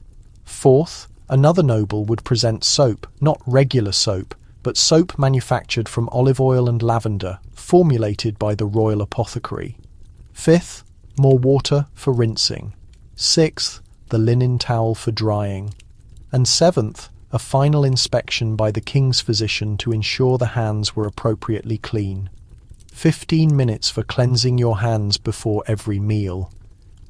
Fourth, another noble would present soap, not regular soap, but soap manufactured from olive oil and lavender, formulated by the royal apothecary. Fifth, more water for rinsing. Sixth, the linen towel for drying. And seventh, a final inspection by the king's physician to ensure the hands were appropriately clean. 15 minutes for cleansing your hands before every meal.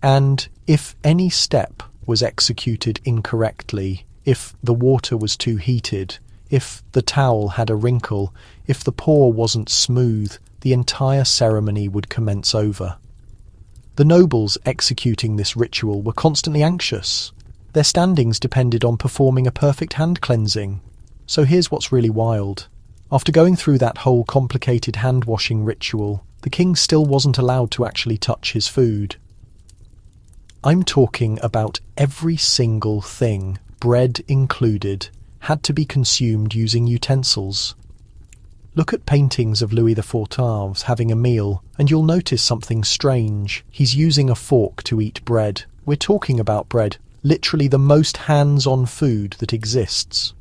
And if any step was executed incorrectly, if the water was too heated, if the towel had a wrinkle, if the pour wasn't smooth, the entire ceremony would commence over. The nobles executing this ritual were constantly anxious. Their standings depended on performing a perfect hand cleansing. So here's what's really wild. After going through that whole complicated hand-washing ritual, the king still wasn't allowed to actually touch his food. I'm talking about every single thing, bread included, had to be consumed using utensils. Look at paintings of Louis XIV having a meal, and you'll notice something strange. He's using a fork to eat bread. We're talking about bread, literally the most hands-on food that exists.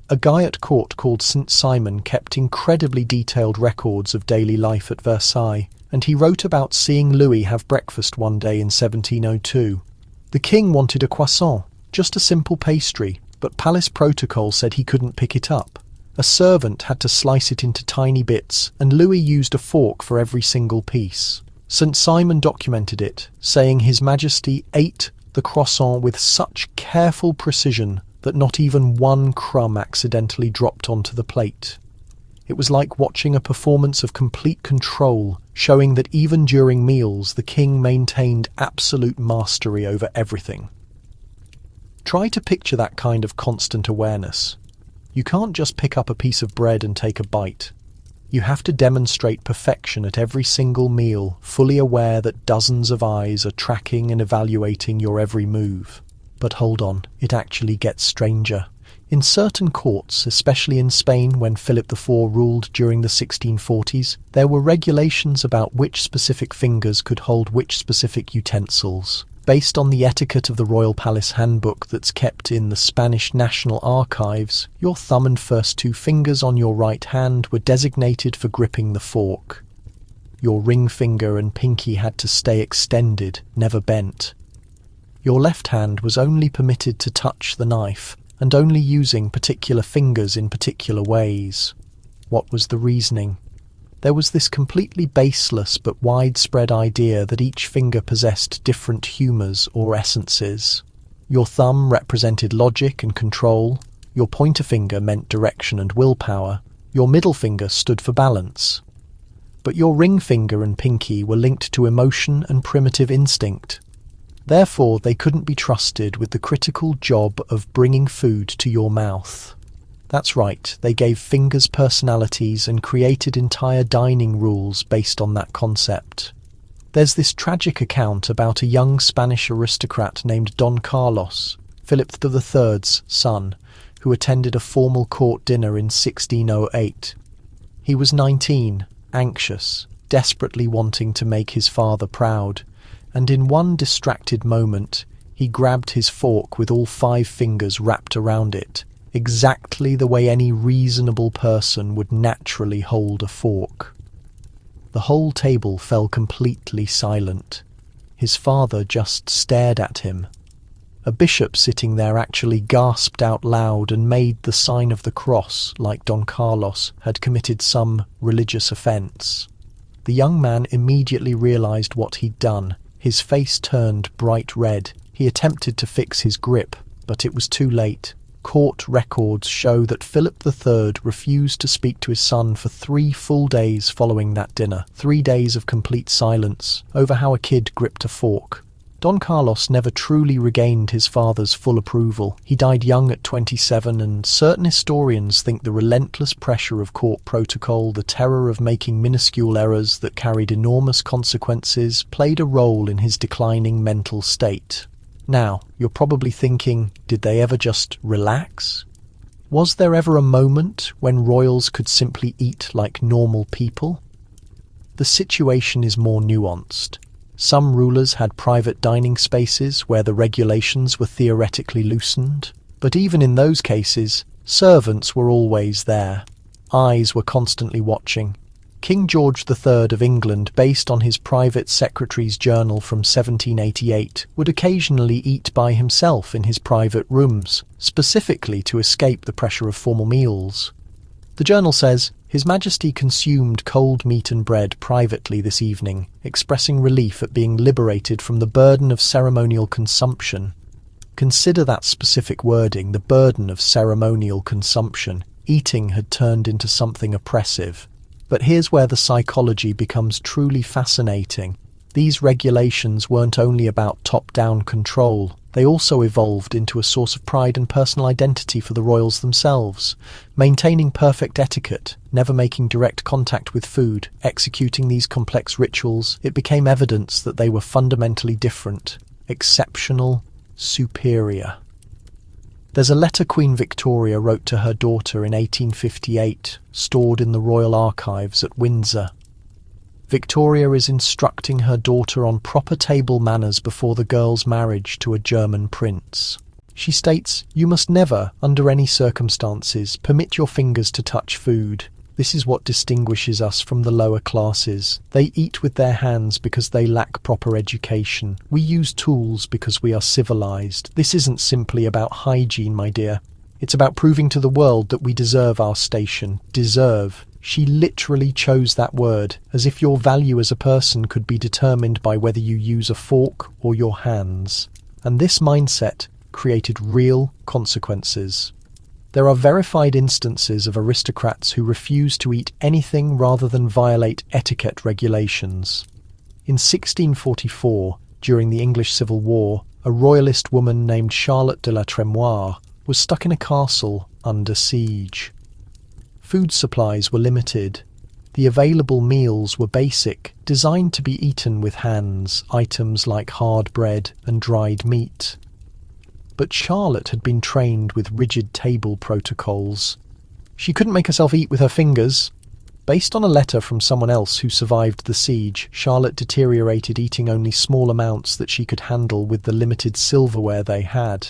A guy at court called St. Simon kept incredibly detailed records of daily life at Versailles, and he wrote about seeing Louis have breakfast one day in 1702. The king wanted a croissant, just a simple pastry, but palace protocol said he couldn't pick it up. A servant had to slice it into tiny bits, and Louis used a fork for every single piece. St. Simon documented it, saying His Majesty ate the croissant with such careful precision that not even one crumb accidentally dropped onto the plate. It was like watching a performance of complete control, showing that even during meals the king maintained absolute mastery over everything. Try to picture that kind of constant awareness. You can't just pick up a piece of bread and take a bite. You have to demonstrate perfection at every single meal, fully aware that dozens of eyes are tracking and evaluating your every move. But hold on, it actually gets stranger. In certain courts, especially in Spain when Philip IV ruled during the 1640s, there were regulations about which specific fingers could hold which specific utensils. Based on the etiquette of the Royal Palace Handbook that's kept in the Spanish National Archives, your thumb and first two fingers on your right hand were designated for gripping the fork. Your ring finger and pinky had to stay extended, never bent. Your left hand was only permitted to touch the knife, and only using particular fingers in particular ways. What was the reasoning? There was this completely baseless but widespread idea that each finger possessed different humours or essences. Your thumb represented logic and control, your pointer finger meant direction and willpower, your middle finger stood for balance. But your ring finger and pinky were linked to emotion and primitive instinct. Therefore, they couldn't be trusted with the critical job of bringing food to your mouth. That's right, they gave fingers personalities and created entire dining rules based on that concept. There's this tragic account about a young Spanish aristocrat named Don Carlos, Philip III's son, who attended a formal court dinner in 1608. He was 19, anxious, desperately wanting to make his father proud, and in one distracted moment, he grabbed his fork with all 5 fingers wrapped around it, exactly the way any reasonable person would naturally hold a fork. The whole table fell completely silent. His father just stared at him. A bishop sitting there actually gasped out loud and made the sign of the cross, like Don Carlos had committed some religious offence. The young man immediately realised what he'd done. His face turned bright red. He attempted to fix his grip, but it was too late. Court records show that Philip III refused to speak to his son for 3 full days following that dinner, 3 days of complete silence over how a kid gripped a fork. Don Carlos never truly regained his father's full approval. He died young at 27, and certain historians think the relentless pressure of court protocol, the terror of making minuscule errors that carried enormous consequences, played a role in his declining mental state. Now, you're probably thinking, did they ever just relax? Was there ever a moment when royals could simply eat like normal people? The situation is more nuanced. Some rulers had private dining spaces where the regulations were theoretically loosened, but even in those cases, servants were always there. Eyes were constantly watching. King George III of England, based on his private secretary's journal from 1788, would occasionally eat by himself in his private rooms, specifically to escape the pressure of formal meals. The journal says, His Majesty consumed cold meat and bread privately this evening, expressing relief at being liberated from the burden of ceremonial consumption. Consider that specific wording, the burden of ceremonial consumption. Eating had turned into something oppressive. But here's where the psychology becomes truly fascinating. These regulations weren't only about top-down control, they also evolved into a source of pride and personal identity for the royals themselves. Maintaining perfect etiquette, never making direct contact with food, executing these complex rituals, it became evidence that they were fundamentally different, exceptional, superior. There's a letter Queen Victoria wrote to her daughter in 1858, stored in the Royal Archives at Windsor. Victoria is instructing her daughter on proper table manners before the girl's marriage to a German prince. She states, "You must never, under any circumstances, permit your fingers to touch food. This is what distinguishes us from the lower classes. They eat with their hands because they lack proper education. We use tools because we are civilized. This isn't simply about hygiene, my dear. It's about proving to the world that we deserve our station. Deserve. She literally chose that word, as if your value as a person could be determined by whether you use a fork or your hands. And this mindset created real consequences. There are verified instances of aristocrats who refuse to eat anything rather than violate etiquette regulations. In 1644, during the English Civil War, a royalist woman named Charlotte de la Trémoille was stuck in a castle under siege. Food supplies were limited. The available meals were basic, designed to be eaten with hands, items like hard bread and dried meat. But Charlotte had been trained with rigid table protocols. She couldn't make herself eat with her fingers. Based on a letter from someone else who survived the siege, Charlotte deteriorated, eating only small amounts that she could handle with the limited silverware they had.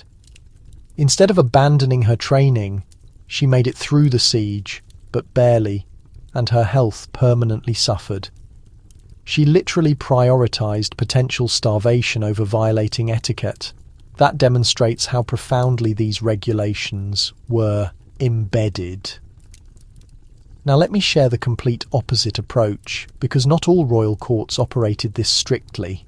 Instead of abandoning her training, she made it through the siege, but barely, and her health permanently suffered. She literally prioritized potential starvation over violating etiquette. That demonstrates how profoundly these regulations were embedded. Now let me share the complete opposite approach, because not all royal courts operated this strictly.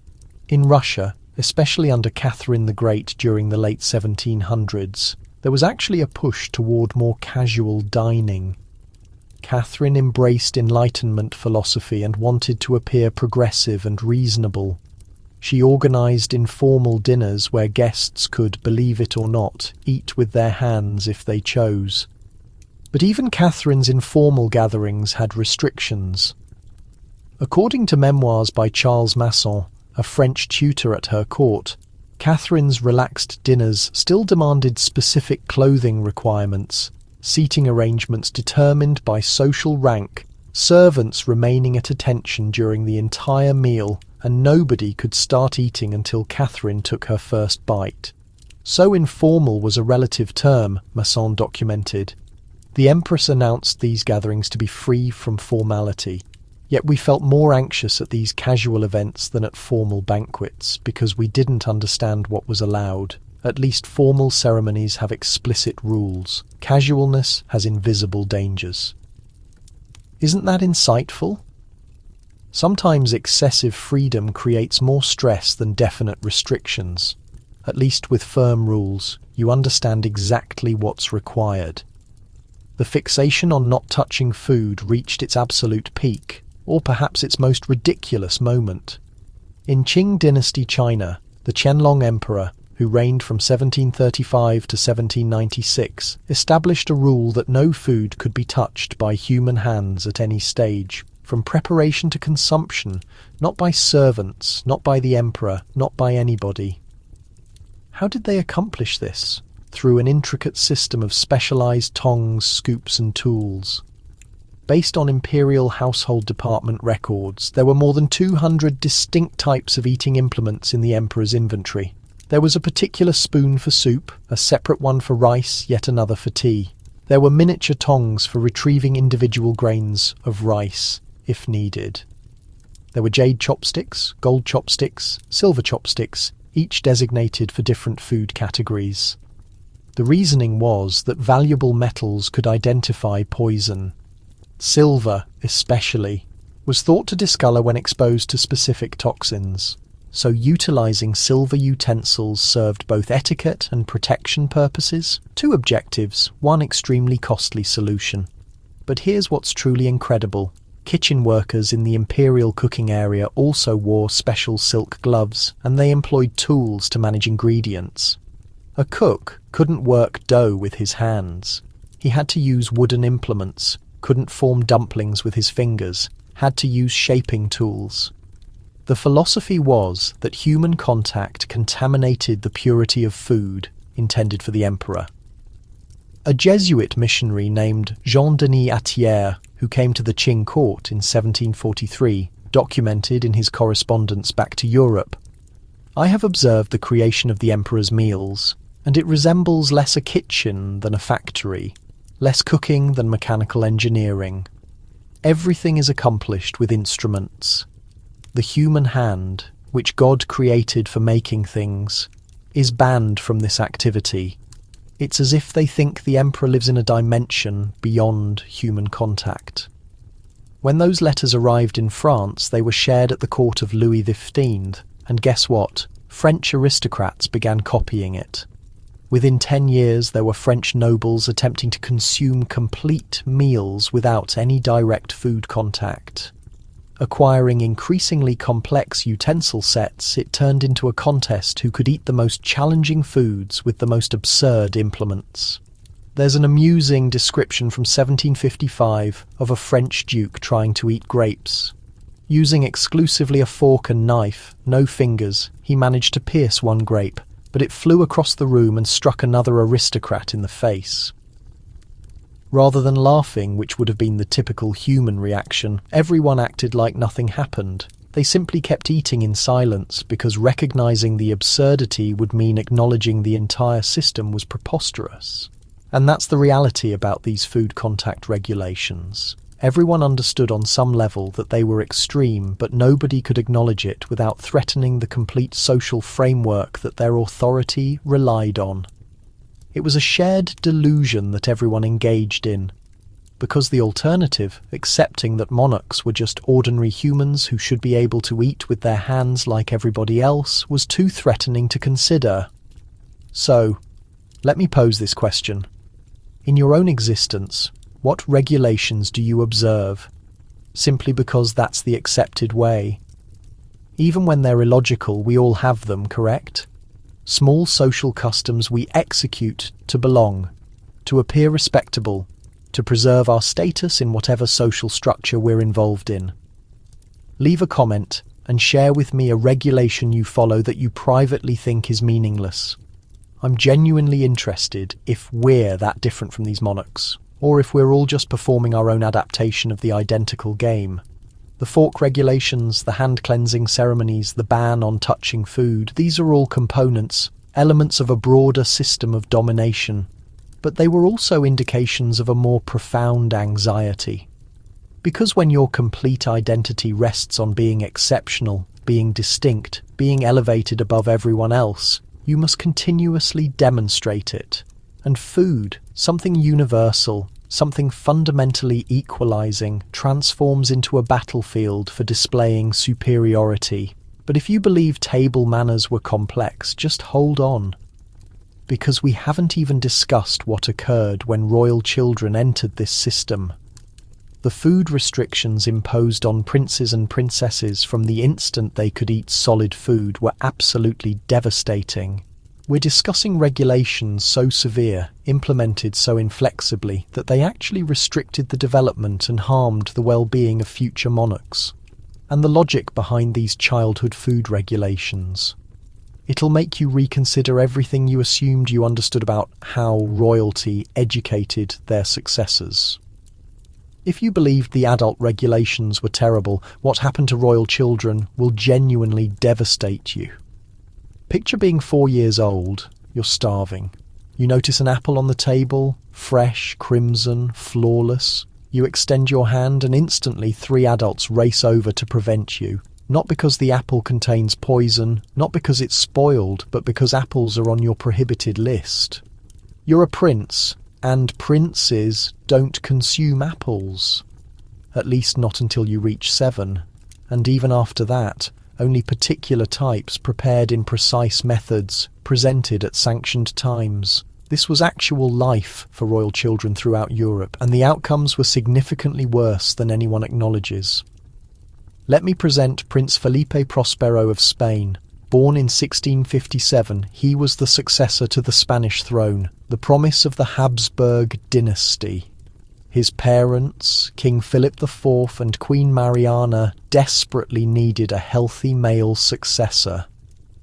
In Russia, especially under Catherine the Great during the late 1700s, there was actually a push toward more casual dining. Catherine embraced Enlightenment philosophy and wanted to appear progressive and reasonable. She organised informal dinners where guests could, believe it or not, eat with their hands if they chose. But even Catherine's informal gatherings had restrictions. According to memoirs by Charles Masson, a French tutor at her court, Catherine's relaxed dinners still demanded specific clothing requirements, seating arrangements determined by social rank, servants remaining at attention during the entire meal, and nobody could start eating until Catherine took her first bite. So informal was a relative term, Masson documented. The Empress announced these gatherings to be free from formality. Yet we felt more anxious at these casual events than at formal banquets, because we didn't understand what was allowed. At least formal ceremonies have explicit rules. Casualness has invisible dangers. Isn't that insightful? Sometimes excessive freedom creates more stress than definite restrictions. At least with firm rules, you understand exactly what's required. The fixation on not touching food reached its absolute peak, or perhaps its most ridiculous moment. In Qing dynasty China, the Qianlong Emperor, who reigned from 1735 to 1796, established a rule that no food could be touched by human hands at any stage, from preparation to consumption, not by servants, not by the emperor, not by anybody. How did they accomplish this? Through an intricate system of specialized tongs, scoops and tools. Based on Imperial Household Department records, there were more than 200 distinct types of eating implements in the emperor's inventory. There was a particular spoon for soup, a separate one for rice, yet another for tea. There were miniature tongs for retrieving individual grains of rice, if needed. There were jade chopsticks, gold chopsticks, silver chopsticks, each designated for different food categories. The reasoning was that valuable metals could identify poison. Silver, especially, was thought to discolor when exposed to specific toxins, so utilizing silver utensils served both etiquette and protection purposes. Two objectives, one extremely costly solution. But here's what's truly incredible. Kitchen workers in the imperial cooking area also wore special silk gloves, and they employed tools to manage ingredients. A cook couldn't work dough with his hands. He had to use wooden implements, couldn't form dumplings with his fingers, had to use shaping tools. The philosophy was that human contact contaminated the purity of food intended for the emperor. A Jesuit missionary named Jean-Denis Attière, who came to the Qing court in 1743, documented in his correspondence back to Europe, "I have observed the creation of the emperor's meals, and it resembles less a kitchen than a factory, less cooking than mechanical engineering. Everything is accomplished with instruments. The human hand, which God created for making things, is banned from this activity. It's as if they think the emperor lives in a dimension beyond human contact. When those letters arrived in France, they were shared at the court of Louis XV, and guess what? French aristocrats began copying it. Within 10 years, there were French nobles attempting to consume complete meals without any direct food contact. Acquiring increasingly complex utensil sets, it turned into a contest who could eat the most challenging foods with the most absurd implements. There's an amusing description from 1755 of a French duke trying to eat grapes. Using exclusively a fork and knife, no fingers, he managed to pierce one grape, but it flew across the room and struck another aristocrat in the face. Rather than laughing, which would have been the typical human reaction, everyone acted like nothing happened. They simply kept eating in silence because recognizing the absurdity would mean acknowledging the entire system was preposterous. And that's the reality about these food contact regulations. Everyone understood on some level that they were extreme, but nobody could acknowledge it without threatening the complete social framework that their authority relied on. It was a shared delusion that everyone engaged in, because the alternative, accepting that monarchs were just ordinary humans who should be able to eat with their hands like everybody else, was too threatening to consider. So, let me pose this question. In your own existence, what regulations do you observe, simply because that's the accepted way? Even when they're illogical, we all have them, correct? Small social customs we execute to belong, to appear respectable, to preserve our status in whatever social structure we're involved in. Leave a comment and share with me a regulation you follow that you privately think is meaningless. I'm genuinely interested if we're that different from these monarchs, or if we're all just performing our own adaptation of the identical game. The fork regulations, the hand cleansing ceremonies, the ban on touching food, these are all components, elements of a broader system of domination. But they were also indications of a more profound anxiety. Because when your complete identity rests on being exceptional, being distinct, being elevated above everyone else, you must continuously demonstrate it. And food, something universal, something fundamentally equalizing, transforms into a battlefield for displaying superiority. But if you believe table manners were complex, just hold on. Because we haven't even discussed what occurred when royal children entered this system. The food restrictions imposed on princes and princesses from the instant they could eat solid food were absolutely devastating. We're discussing regulations so severe, implemented so inflexibly, that they actually restricted the development and harmed the well-being of future monarchs. And the logic behind these childhood food regulations. It'll make you reconsider everything you assumed you understood about how royalty educated their successors. If you believed the adult regulations were terrible, what happened to royal children will genuinely devastate you. Picture being 4 years old, you're starving. You notice an apple on the table, fresh, crimson, flawless. You extend your hand and instantly 3 adults race over to prevent you. Not because the apple contains poison, not because it's spoiled, but because apples are on your prohibited list. You're a prince, and princes don't consume apples. At least not until you reach 7. And even after that, only particular types prepared in precise methods, presented at sanctioned times. This was actual life for royal children throughout Europe, and the outcomes were significantly worse than anyone acknowledges. Let me present Prince Felipe Prospero of Spain. Born in 1657, he was the successor to the Spanish throne, the promise of the Habsburg dynasty. His parents, King Philip IV and Queen Mariana, desperately needed a healthy male successor.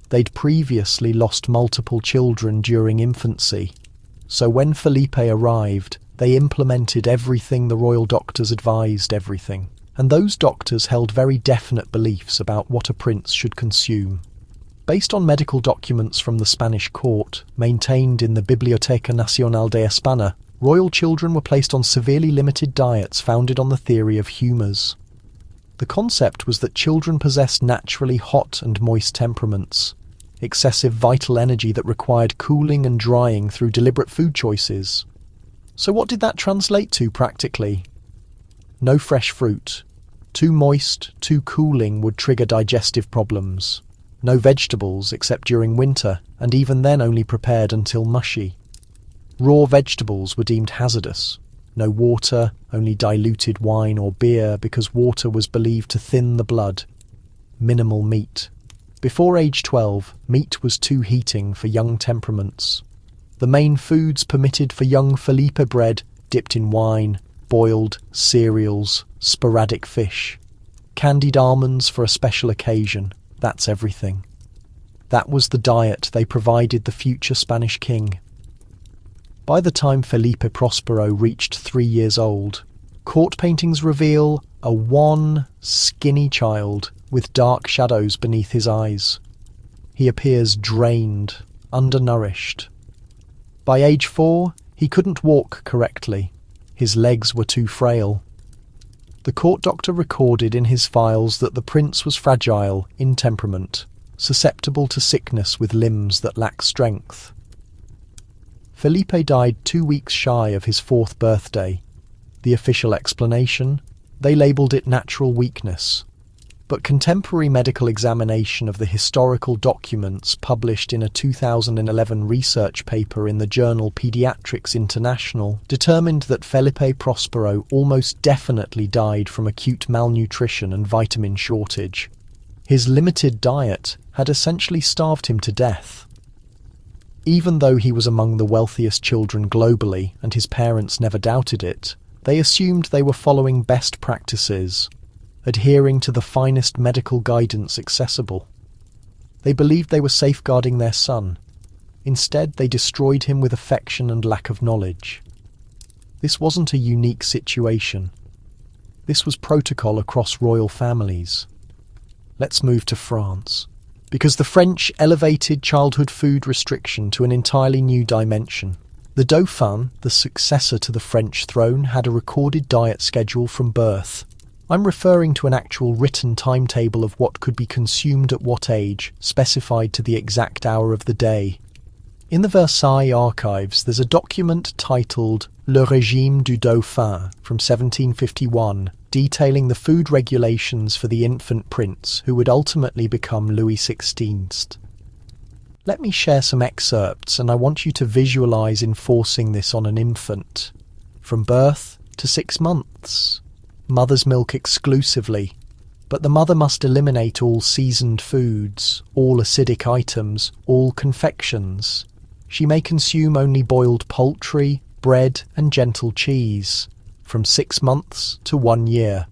They'd previously lost multiple children during infancy, so when Felipe arrived, they implemented everything the royal doctors advised everything. And those doctors held very definite beliefs about what a prince should consume. Based on medical documents from the Spanish court, maintained in the Biblioteca Nacional de España, royal children were placed on severely limited diets founded on the theory of humours. The concept was that children possessed naturally hot and moist temperaments. excessive vital energy that required cooling and drying through deliberate food choices. So what did that translate to practically? No fresh fruit. Too moist, too cooling would trigger digestive problems. No vegetables except during winter, and even then only prepared until mushy. Raw vegetables were deemed hazardous. No water, only diluted wine or beer because water was believed to thin the blood. Minimal meat. Before age 12, meat was too heating for young temperaments. The main foods permitted for young Felipe: bread dipped in wine, boiled, cereals, sporadic fish. Candied almonds for a special occasion. That's everything. That was the diet they provided the future Spanish king. By the time Felipe Prospero reached 3 years old, court paintings reveal a wan, skinny child with dark shadows beneath his eyes. He appears drained, undernourished. By age 4, he couldn't walk correctly. His legs were too frail. The court doctor recorded in his files that the prince was fragile in temperament, susceptible to sickness with limbs that lack strength. Felipe died 2 weeks shy of his 4th birthday. The official explanation? They labelled it natural weakness. But contemporary medical examination of the historical documents published in a 2011 research paper in the journal Pediatrics International determined that Felipe Prospero almost definitely died from acute malnutrition and vitamin shortage. His limited diet had essentially starved him to death. Even though he was among the wealthiest children globally, and his parents never doubted it, they assumed they were following best practices, adhering to the finest medical guidance accessible. They believed they were safeguarding their son. Instead, they destroyed him with affection and lack of knowledge. This wasn't a unique situation. This was protocol across royal families. Let's move to France, because the French elevated childhood food restriction to an entirely new dimension. The Dauphin, the successor to the French throne, had a recorded diet schedule from birth. I'm referring to an actual written timetable of what could be consumed at what age, specified to the exact hour of the day. In the Versailles archives, there's a document titled Le Régime du Dauphin from 1751, detailing the food regulations for the infant prince who would ultimately become Louis XVI. Let me share some excerpts, and I want you to visualize enforcing this on an infant. From birth to 6 months. Mother's milk exclusively, but the mother must eliminate all seasoned foods, all acidic items, all confections. She may consume only boiled poultry, bread and gentle cheese. From 6 months to 1 year.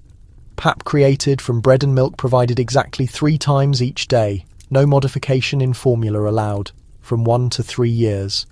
Pap created from bread and milk provided exactly 3 times each day. No modification in formula allowed. From 1 to 3 years.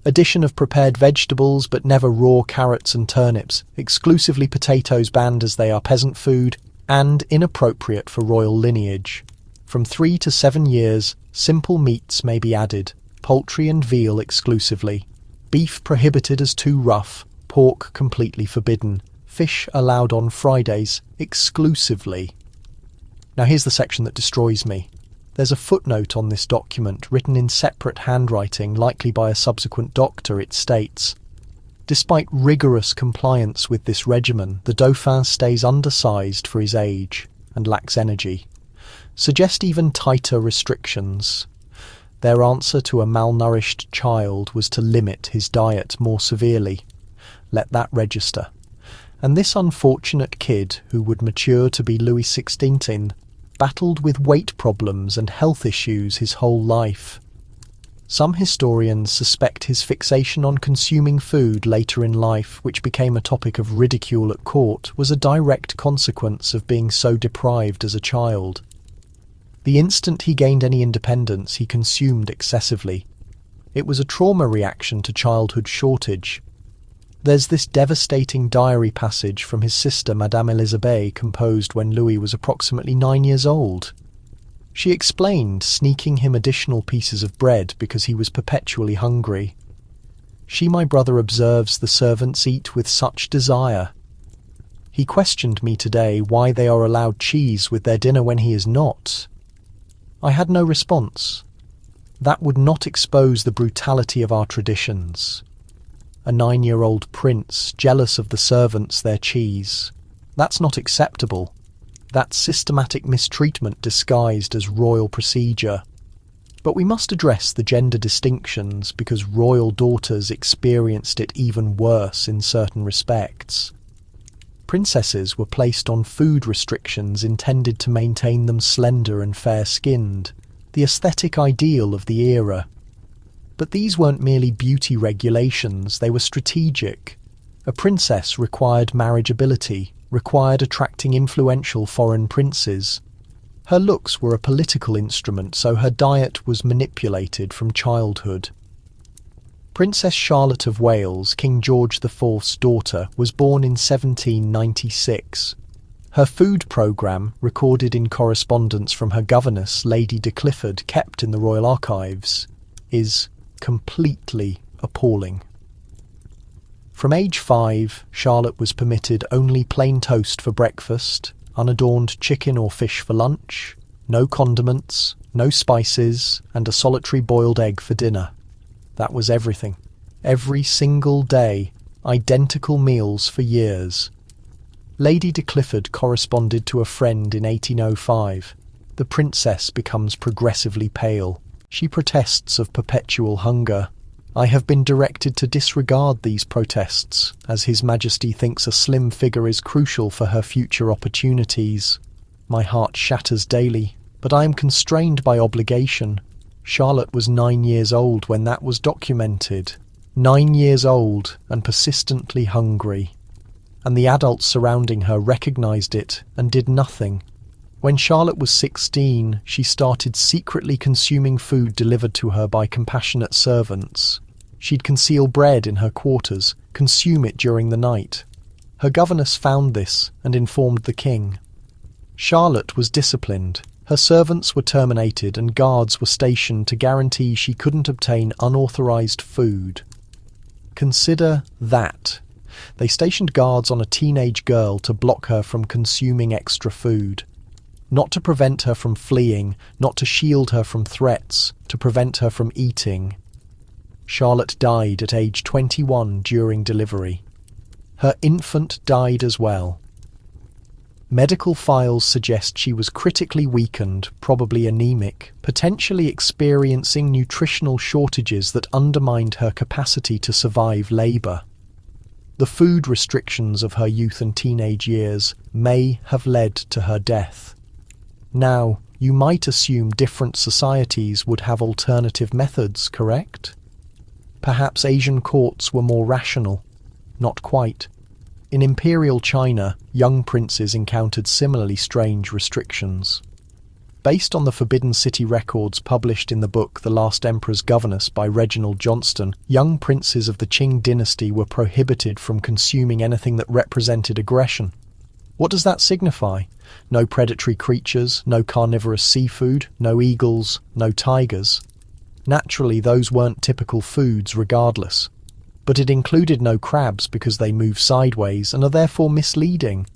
Addition of prepared vegetables but never raw carrots and turnips, exclusively potatoes banned as they are peasant food and inappropriate for royal lineage. From 3 to 7 years, simple meats may be added, poultry and veal exclusively. Beef prohibited as too rough, pork completely forbidden. Fish allowed on Fridays, exclusively. Now here's the section that destroys me. There's a footnote on this document, written in separate handwriting, likely by a subsequent doctor. It states, despite rigorous compliance with this regimen, the Dauphin stays undersized for his age and lacks energy. Suggest even tighter restrictions. Their answer to a malnourished child was to limit his diet more severely. Let that register. And this unfortunate kid, who would mature to be Louis XVI, battled with weight problems and health issues his whole life. Some historians suspect his fixation on consuming food later in life, which became a topic of ridicule at court, was a direct consequence of being so deprived as a child. The instant he gained any independence, he consumed excessively. It was a trauma reaction to childhood shortage. There's this devastating diary passage from his sister Madame Elisabeth, composed when Louis was approximately 9 years old. She explained sneaking him additional pieces of bread because he was perpetually hungry. She, my brother, observes the servants eat with such desire. He questioned me today why they are allowed cheese with their dinner when he is not. I had no response. That would not expose the brutality of our traditions. A 9-year-old prince jealous of the servants their cheese. That's not acceptable. That's systematic mistreatment disguised as royal procedure. But we must address the gender distinctions because royal daughters experienced it even worse in certain respects. Princesses were placed on food restrictions intended to maintain them slender and fair-skinned, the aesthetic ideal of the era. But these weren't merely beauty regulations, they were strategic. A princess required marriageability, required attracting influential foreign princes. Her looks were a political instrument, so her diet was manipulated from childhood. Princess Charlotte of Wales, King George IV's daughter, was born in 1796. Her food programme, recorded in correspondence from her governess, Lady de Clifford, kept in the Royal Archives, is completely appalling. From age 5, Charlotte was permitted only plain toast for breakfast, unadorned chicken or fish for lunch, no condiments, no spices, and a solitary boiled egg for dinner. That was everything. Every single day, identical meals for years. Lady de Clifford corresponded to a friend in 1805. The princess becomes progressively pale. She protests of perpetual hunger. I have been directed to disregard these protests, as His Majesty thinks a slim figure is crucial for her future opportunities. My heart shatters daily, but I am constrained by obligation. Charlotte was 9 years old when that was documented. 9 years old and persistently hungry. And the adults surrounding her recognised it and did nothing. When Charlotte was 16, she started secretly consuming food delivered to her by compassionate servants. She'd conceal bread in her quarters, consume it during the night. Her governess found this and informed the king. Charlotte was disciplined. Her servants were terminated and guards were stationed to guarantee she couldn't obtain unauthorised food. Consider that. They stationed guards on a teenage girl to block her from consuming extra food. Not to prevent her from fleeing, not to shield her from threats, to prevent her from eating. Charlotte died at age 21 during delivery. Her infant died as well. Medical files suggest she was critically weakened, probably anemic, potentially experiencing nutritional shortages that undermined her capacity to survive labour. The food restrictions of her youth and teenage years may have led to her death. Now, you might assume different societies would have alternative methods, correct? Perhaps Asian courts were more rational. Not quite. In imperial China, young princes encountered similarly strange restrictions. Based on the Forbidden City records published in the book The Last Emperor's Governess by Reginald Johnston, young princes of the Qing dynasty were prohibited from consuming anything that represented aggression. What does that signify? No predatory creatures, no carnivorous seafood, no eagles, no tigers. Naturally, those weren't typical foods regardless. But it included no crabs because they move sideways and are therefore misleading.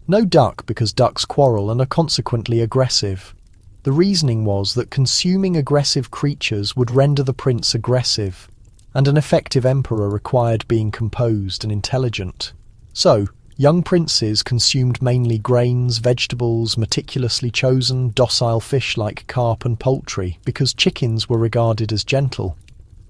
No duck because ducks quarrel and are consequently aggressive. The reasoning was that consuming aggressive creatures would render the prince aggressive, and an effective emperor required being composed and intelligent. So, young princes consumed mainly grains, vegetables, meticulously chosen, docile fish like carp and poultry, because chickens were regarded as gentle.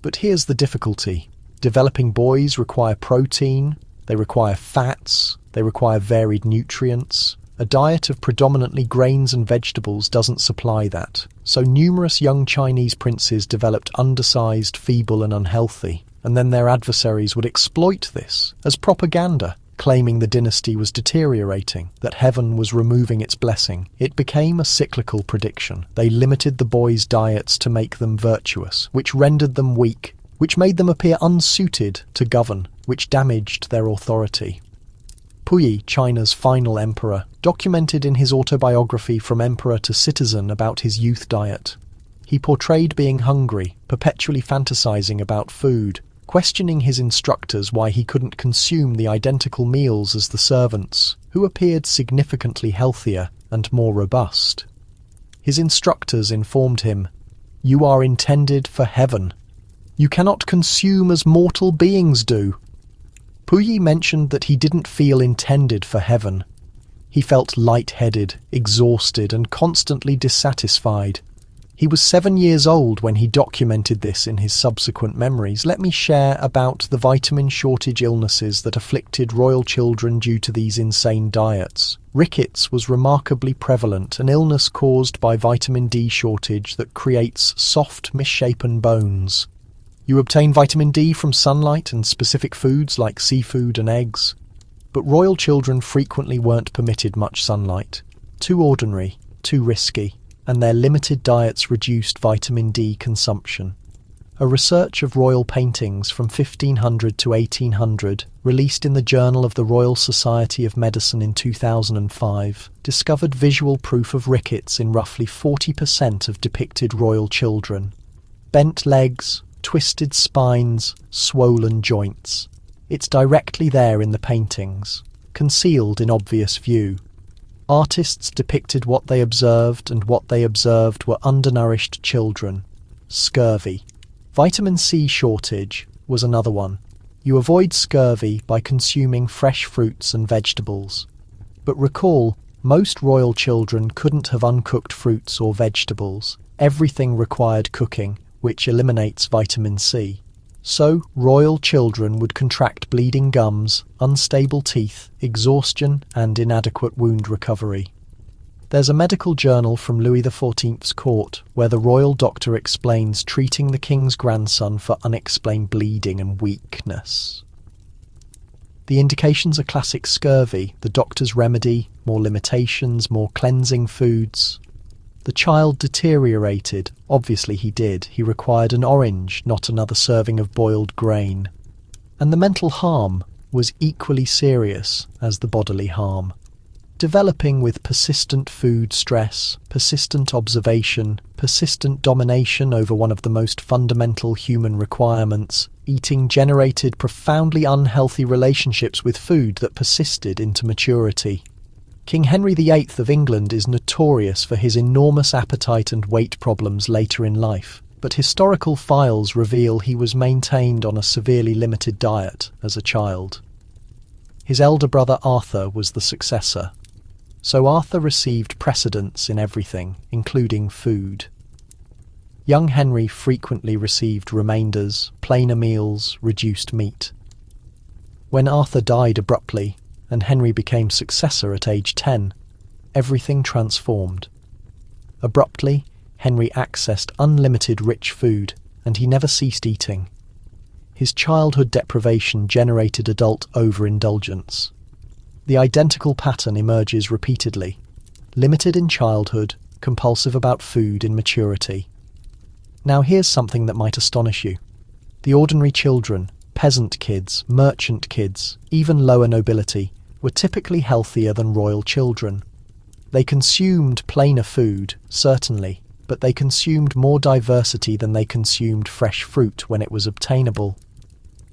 But here's the difficulty. Developing boys require protein, they require fats, they require varied nutrients. A diet of predominantly grains and vegetables doesn't supply that, so numerous young Chinese princes developed undersized, feeble and unhealthy, and then their adversaries would exploit this as propaganda, claiming the dynasty was deteriorating, that heaven was removing its blessing. It became a cyclical prediction. They limited the boys' diets to make them virtuous, which rendered them weak, which made them appear unsuited to govern, which damaged their authority. Puyi, China's final emperor, documented in his autobiography From Emperor to Citizen about his youth diet. He portrayed being hungry, perpetually fantasizing about food, questioning his instructors why he couldn't consume the identical meals as the servants, who appeared significantly healthier and more robust. His instructors informed him, You are intended for heaven. You cannot consume as mortal beings do." Puyi mentioned that he didn't feel intended for heaven. He felt lightheaded, exhausted, and constantly dissatisfied. He was 7 years old when he documented this in his subsequent memories. Let me share about the vitamin shortage illnesses that afflicted royal children due to these insane diets. Rickets was remarkably prevalent, an illness caused by vitamin D shortage that creates soft, misshapen bones. You obtain vitamin D from sunlight and specific foods like seafood and eggs. But royal children frequently weren't permitted much sunlight. Too ordinary, too risky, and their limited diets reduced vitamin D consumption. A research of royal paintings from 1500 to 1800, released in the Journal of the Royal Society of Medicine in 2005, discovered visual proof of rickets in roughly 40% of depicted royal children. Bent legs, twisted spines, swollen joints. It's directly there in the paintings, concealed in obvious view. Artists depicted what they observed, and what they observed were undernourished children. Scurvy. Vitamin C shortage was another one. You avoid scurvy by consuming fresh fruits and vegetables. But recall, most royal children couldn't have uncooked fruits or vegetables. Everything required cooking, which eliminates vitamin C. So, royal children would contract bleeding gums, unstable teeth, exhaustion, and inadequate wound recovery. There's a medical journal from Louis XIV's court where the royal doctor explains treating the king's grandson for unexplained bleeding and weakness. The indications are classic scurvy, the doctor's remedy, more limitations, more cleansing foods. The child deteriorated. Obviously he did. He required an orange, not another serving of boiled grain. And the mental harm was equally serious as the bodily harm. Developing with persistent food stress, persistent observation, persistent domination over one of the most fundamental human requirements, eating generated profoundly unhealthy relationships with food that persisted into maturity. King Henry VIII of England is notorious for his enormous appetite and weight problems later in life, but historical files reveal he was maintained on a severely limited diet as a child. His elder brother Arthur was the successor, so Arthur received precedence in everything, including food. Young Henry frequently received remainders, plainer meals, reduced meat. When Arthur died abruptly, and Henry became successor at age 10, everything transformed. Abruptly, Henry accessed unlimited rich food, and he never ceased eating. His childhood deprivation generated adult overindulgence. The identical pattern emerges repeatedly. Limited in childhood, compulsive about food in maturity. Now here's something that might astonish you. The ordinary children, peasant kids, merchant kids, even lower nobility, were typically healthier than royal children. They consumed plainer food, certainly, but they consumed more diversity than they consumed fresh fruit when it was obtainable.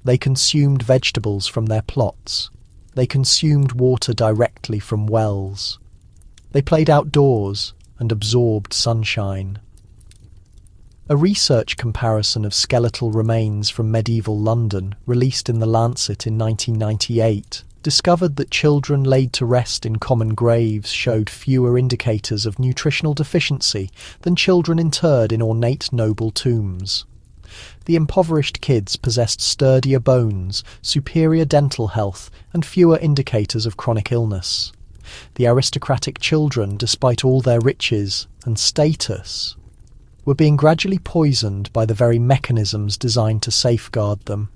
They consumed vegetables from their plots. They consumed water directly from wells. They played outdoors and absorbed sunshine. A research comparison of skeletal remains from medieval London, released in The Lancet in 1998, discovered that children laid to rest in common graves showed fewer indicators of nutritional deficiency than children interred in ornate noble tombs. The impoverished kids possessed sturdier bones, superior dental health, and fewer indicators of chronic illness. The aristocratic children, despite all their riches and status, were being gradually poisoned by the very mechanisms designed to safeguard them.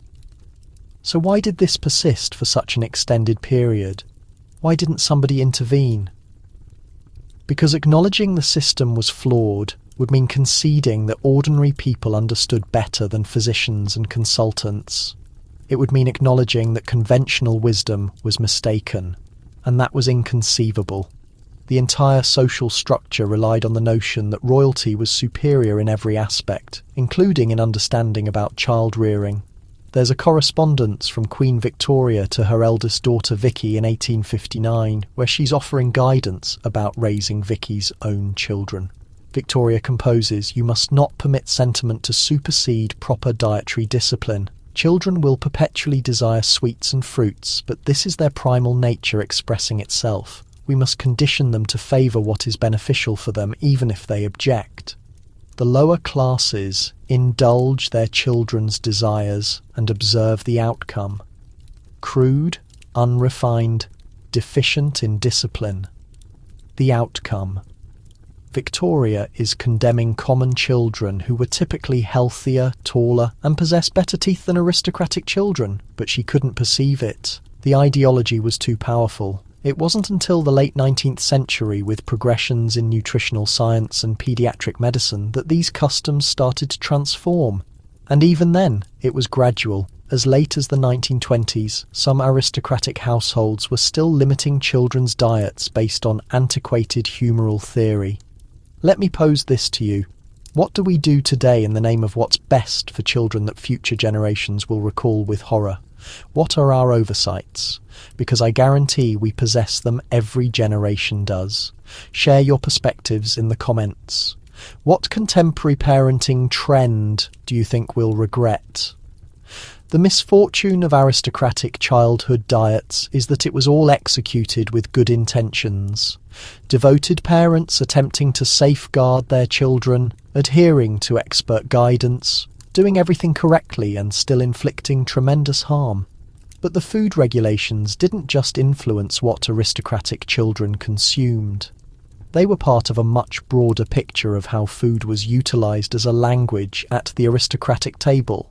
So why did this persist for such an extended period? Why didn't somebody intervene? Because acknowledging the system was flawed would mean conceding that ordinary people understood better than physicians and consultants. It would mean acknowledging that conventional wisdom was mistaken, and that was inconceivable. The entire social structure relied on the notion that royalty was superior in every aspect, including in understanding about child rearing. There's a correspondence from Queen Victoria to her eldest daughter Vicky in 1859, where she's offering guidance about raising Vicky's own children. Victoria composes, "You must not permit sentiment to supersede proper dietary discipline. Children will perpetually desire sweets and fruits, but this is their primal nature expressing itself. We must condition them to favour what is beneficial for them, even if they object. The lower classes indulge their children's desires and observe the outcome. Crude, unrefined, deficient in discipline. The outcome." Victoria is condemning common children who were typically healthier, taller, and possessed better teeth than aristocratic children, but she couldn't perceive it. The ideology was too powerful. It wasn't until the late 19th century, with progressions in nutritional science and paediatric medicine, that these customs started to transform. And even then, it was gradual. As late as the 1920s, some aristocratic households were still limiting children's diets based on antiquated humoral theory. Let me pose this to you. What do we do today in the name of what's best for children that future generations will recall with horror? What are our oversights? Because I guarantee we possess them, every generation does. Share your perspectives in the comments. What contemporary parenting trend do you think we'll regret? The misfortune of aristocratic childhood diets is that it was all executed with good intentions. Devoted parents attempting to safeguard their children, adhering to expert guidance, doing everything correctly and still inflicting tremendous harm. But the food regulations didn't just influence what aristocratic children consumed. They were part of a much broader picture of how food was utilised as a language at the aristocratic table.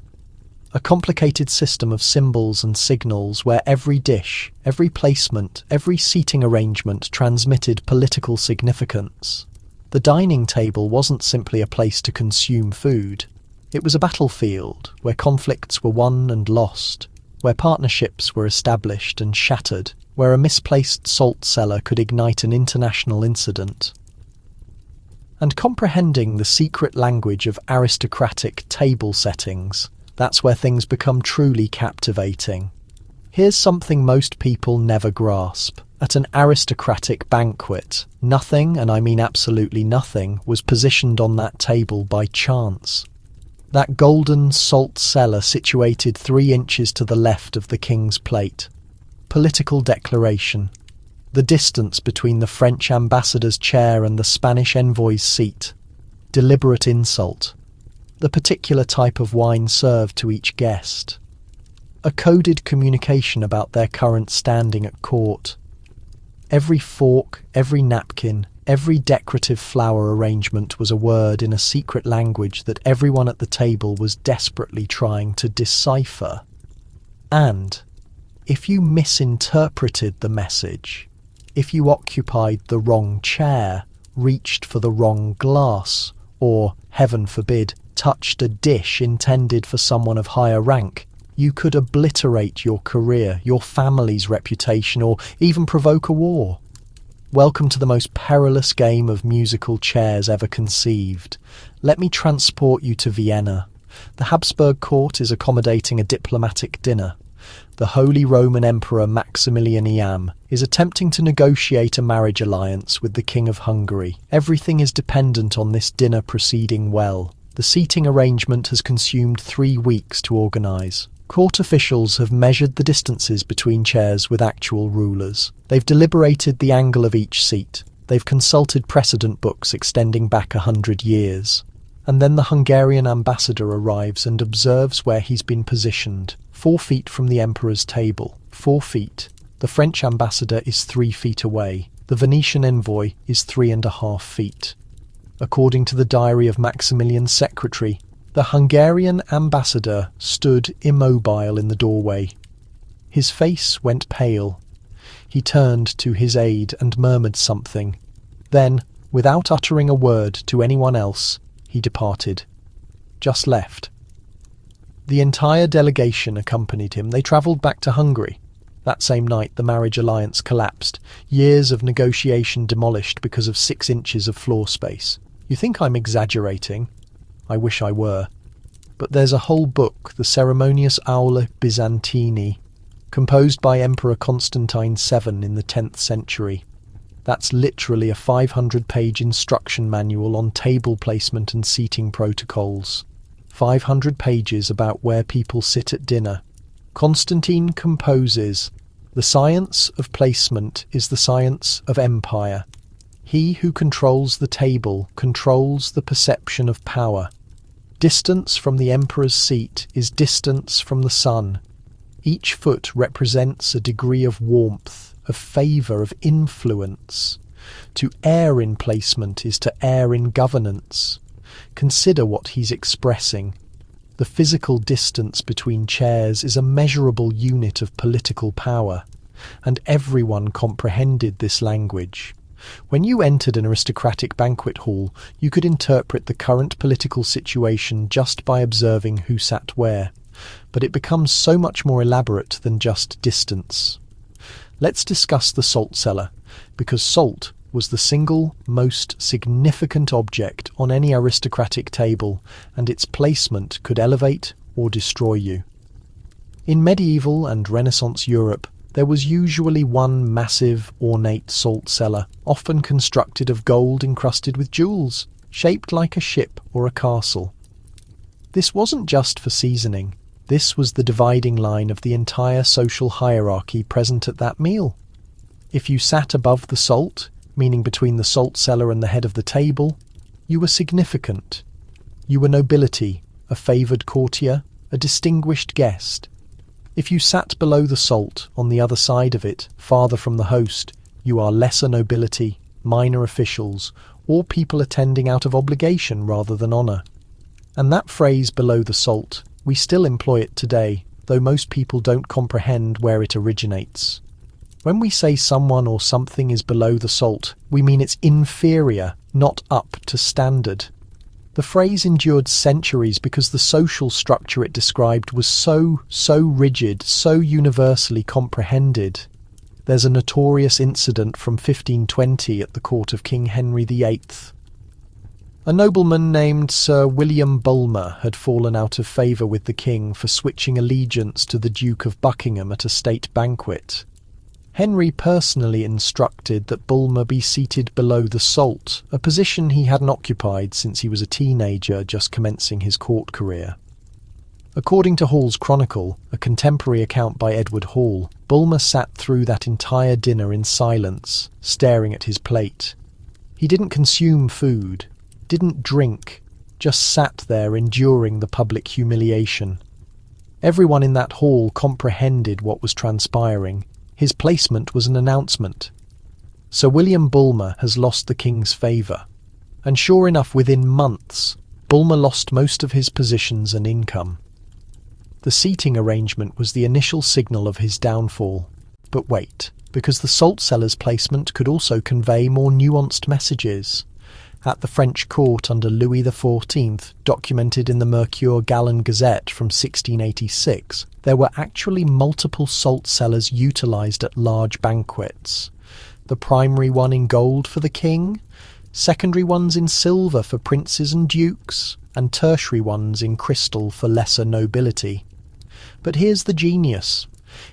A complicated system of symbols and signals where every dish, every placement, every seating arrangement transmitted political significance. The dining table wasn't simply a place to consume food. It was a battlefield where conflicts were won and lost, where partnerships were established and shattered, where a misplaced salt cellar could ignite an international incident. And comprehending the secret language of aristocratic table settings, that's where things become truly captivating. Here's something most people never grasp. At an aristocratic banquet, nothing, and I mean absolutely nothing, was positioned on that table by chance. That golden salt cellar situated 3 inches to the left of the king's plate. Political declaration. The distance between the French ambassador's chair and the Spanish envoy's seat. Deliberate insult. The particular type of wine served to each guest. A coded communication about their current standing at court. Every fork, every napkin, every decorative flower arrangement was a word in a secret language that everyone at the table was desperately trying to decipher. And if you misinterpreted the message, if you occupied the wrong chair, reached for the wrong glass, or, heaven forbid, touched a dish intended for someone of higher rank, you could obliterate your career, your family's reputation, or even provoke a war. Welcome to the most perilous game of musical chairs ever conceived. Let me transport you to Vienna. The Habsburg court is accommodating a diplomatic dinner. The Holy Roman Emperor Maximilian I is attempting to negotiate a marriage alliance with the King of Hungary. Everything is dependent on this dinner proceeding well. The seating arrangement has consumed 3 weeks to organise. Court officials have measured the distances between chairs with actual rulers. They've deliberated the angle of each seat. They've consulted precedent books extending back 100 years. And then the Hungarian ambassador arrives and observes where he's been positioned. 4 feet from the emperor's table. 4 feet. The French ambassador is 3 feet away. The Venetian envoy is 3.5 feet. According to the diary of Maximilian's secretary, the Hungarian ambassador stood immobile in the doorway. His face went pale. He turned to his aide and murmured something. Then, without uttering a word to anyone else, he departed. Just left. The entire delegation accompanied him. They travelled back to Hungary. That same night, the marriage alliance collapsed. Years of negotiation demolished because of 6 inches of floor space. You think I'm exaggerating? I wish I were. But there's a whole book, the Ceremonious Aule Byzantini, composed by Emperor Constantine VII in the 10th century. That's literally a 500-page instruction manual on table placement and seating protocols. 500 pages about where people sit at dinner. Constantine composes, "The science of placement is the science of empire. He who controls the table controls the perception of power. Distance from the emperor's seat is distance from the sun. Each foot represents a degree of warmth, of favour, of influence. To err in placement is to err in governance. Consider what he's expressing. The physical distance between chairs is a measurable unit of political power, and everyone comprehended this language. When you entered an aristocratic banquet hall, you could interpret the current political situation just by observing who sat where, but it becomes so much more elaborate than just distance. Let's discuss the salt cellar, because salt was the single most significant object on any aristocratic table, and its placement could elevate or destroy you. In medieval and Renaissance Europe, there was usually one massive, ornate salt cellar, often constructed of gold encrusted with jewels, shaped like a ship or a castle. This wasn't just for seasoning. This was the dividing line of the entire social hierarchy present at that meal. If you sat above the salt, meaning between the salt cellar and the head of the table, you were significant. You were nobility, a favoured courtier, a distinguished guest. If you sat below the salt, on the other side of it, farther from the host, you are lesser nobility, minor officials, or people attending out of obligation rather than honour. And that phrase, below the salt, we still employ it today, though most people don't comprehend where it originates. When we say someone or something is below the salt, we mean it's inferior, not up to standard. The phrase endured centuries because the social structure it described was so rigid, so universally comprehended. There's a notorious incident from 1520 at the court of King Henry VIII. A nobleman named Sir William Bulmer had fallen out of favour with the king for switching allegiance to the Duke of Buckingham at a state banquet. Henry personally instructed that Bulmer be seated below the salt, a position he hadn't occupied since he was a teenager just commencing his court career. According to Hall's Chronicle, a contemporary account by Edward Hall, Bulmer sat through that entire dinner in silence, staring at his plate. He didn't consume food, didn't drink, just sat there enduring the public humiliation. Everyone in that hall comprehended what was transpiring. His placement was an announcement. Sir William Bulmer has lost the king's favour. And sure enough, within months, Bulmer lost most of his positions and income. The seating arrangement was the initial signal of his downfall. But wait, because the salt cellar's placement could also convey more nuanced messages. At the French court under Louis XIV, documented in the Mercure Gallen Gazette from 1686, there were actually multiple salt cellars utilised at large banquets. The primary one in gold for the king, secondary ones in silver for princes and dukes, and tertiary ones in crystal for lesser nobility. But here's the genius.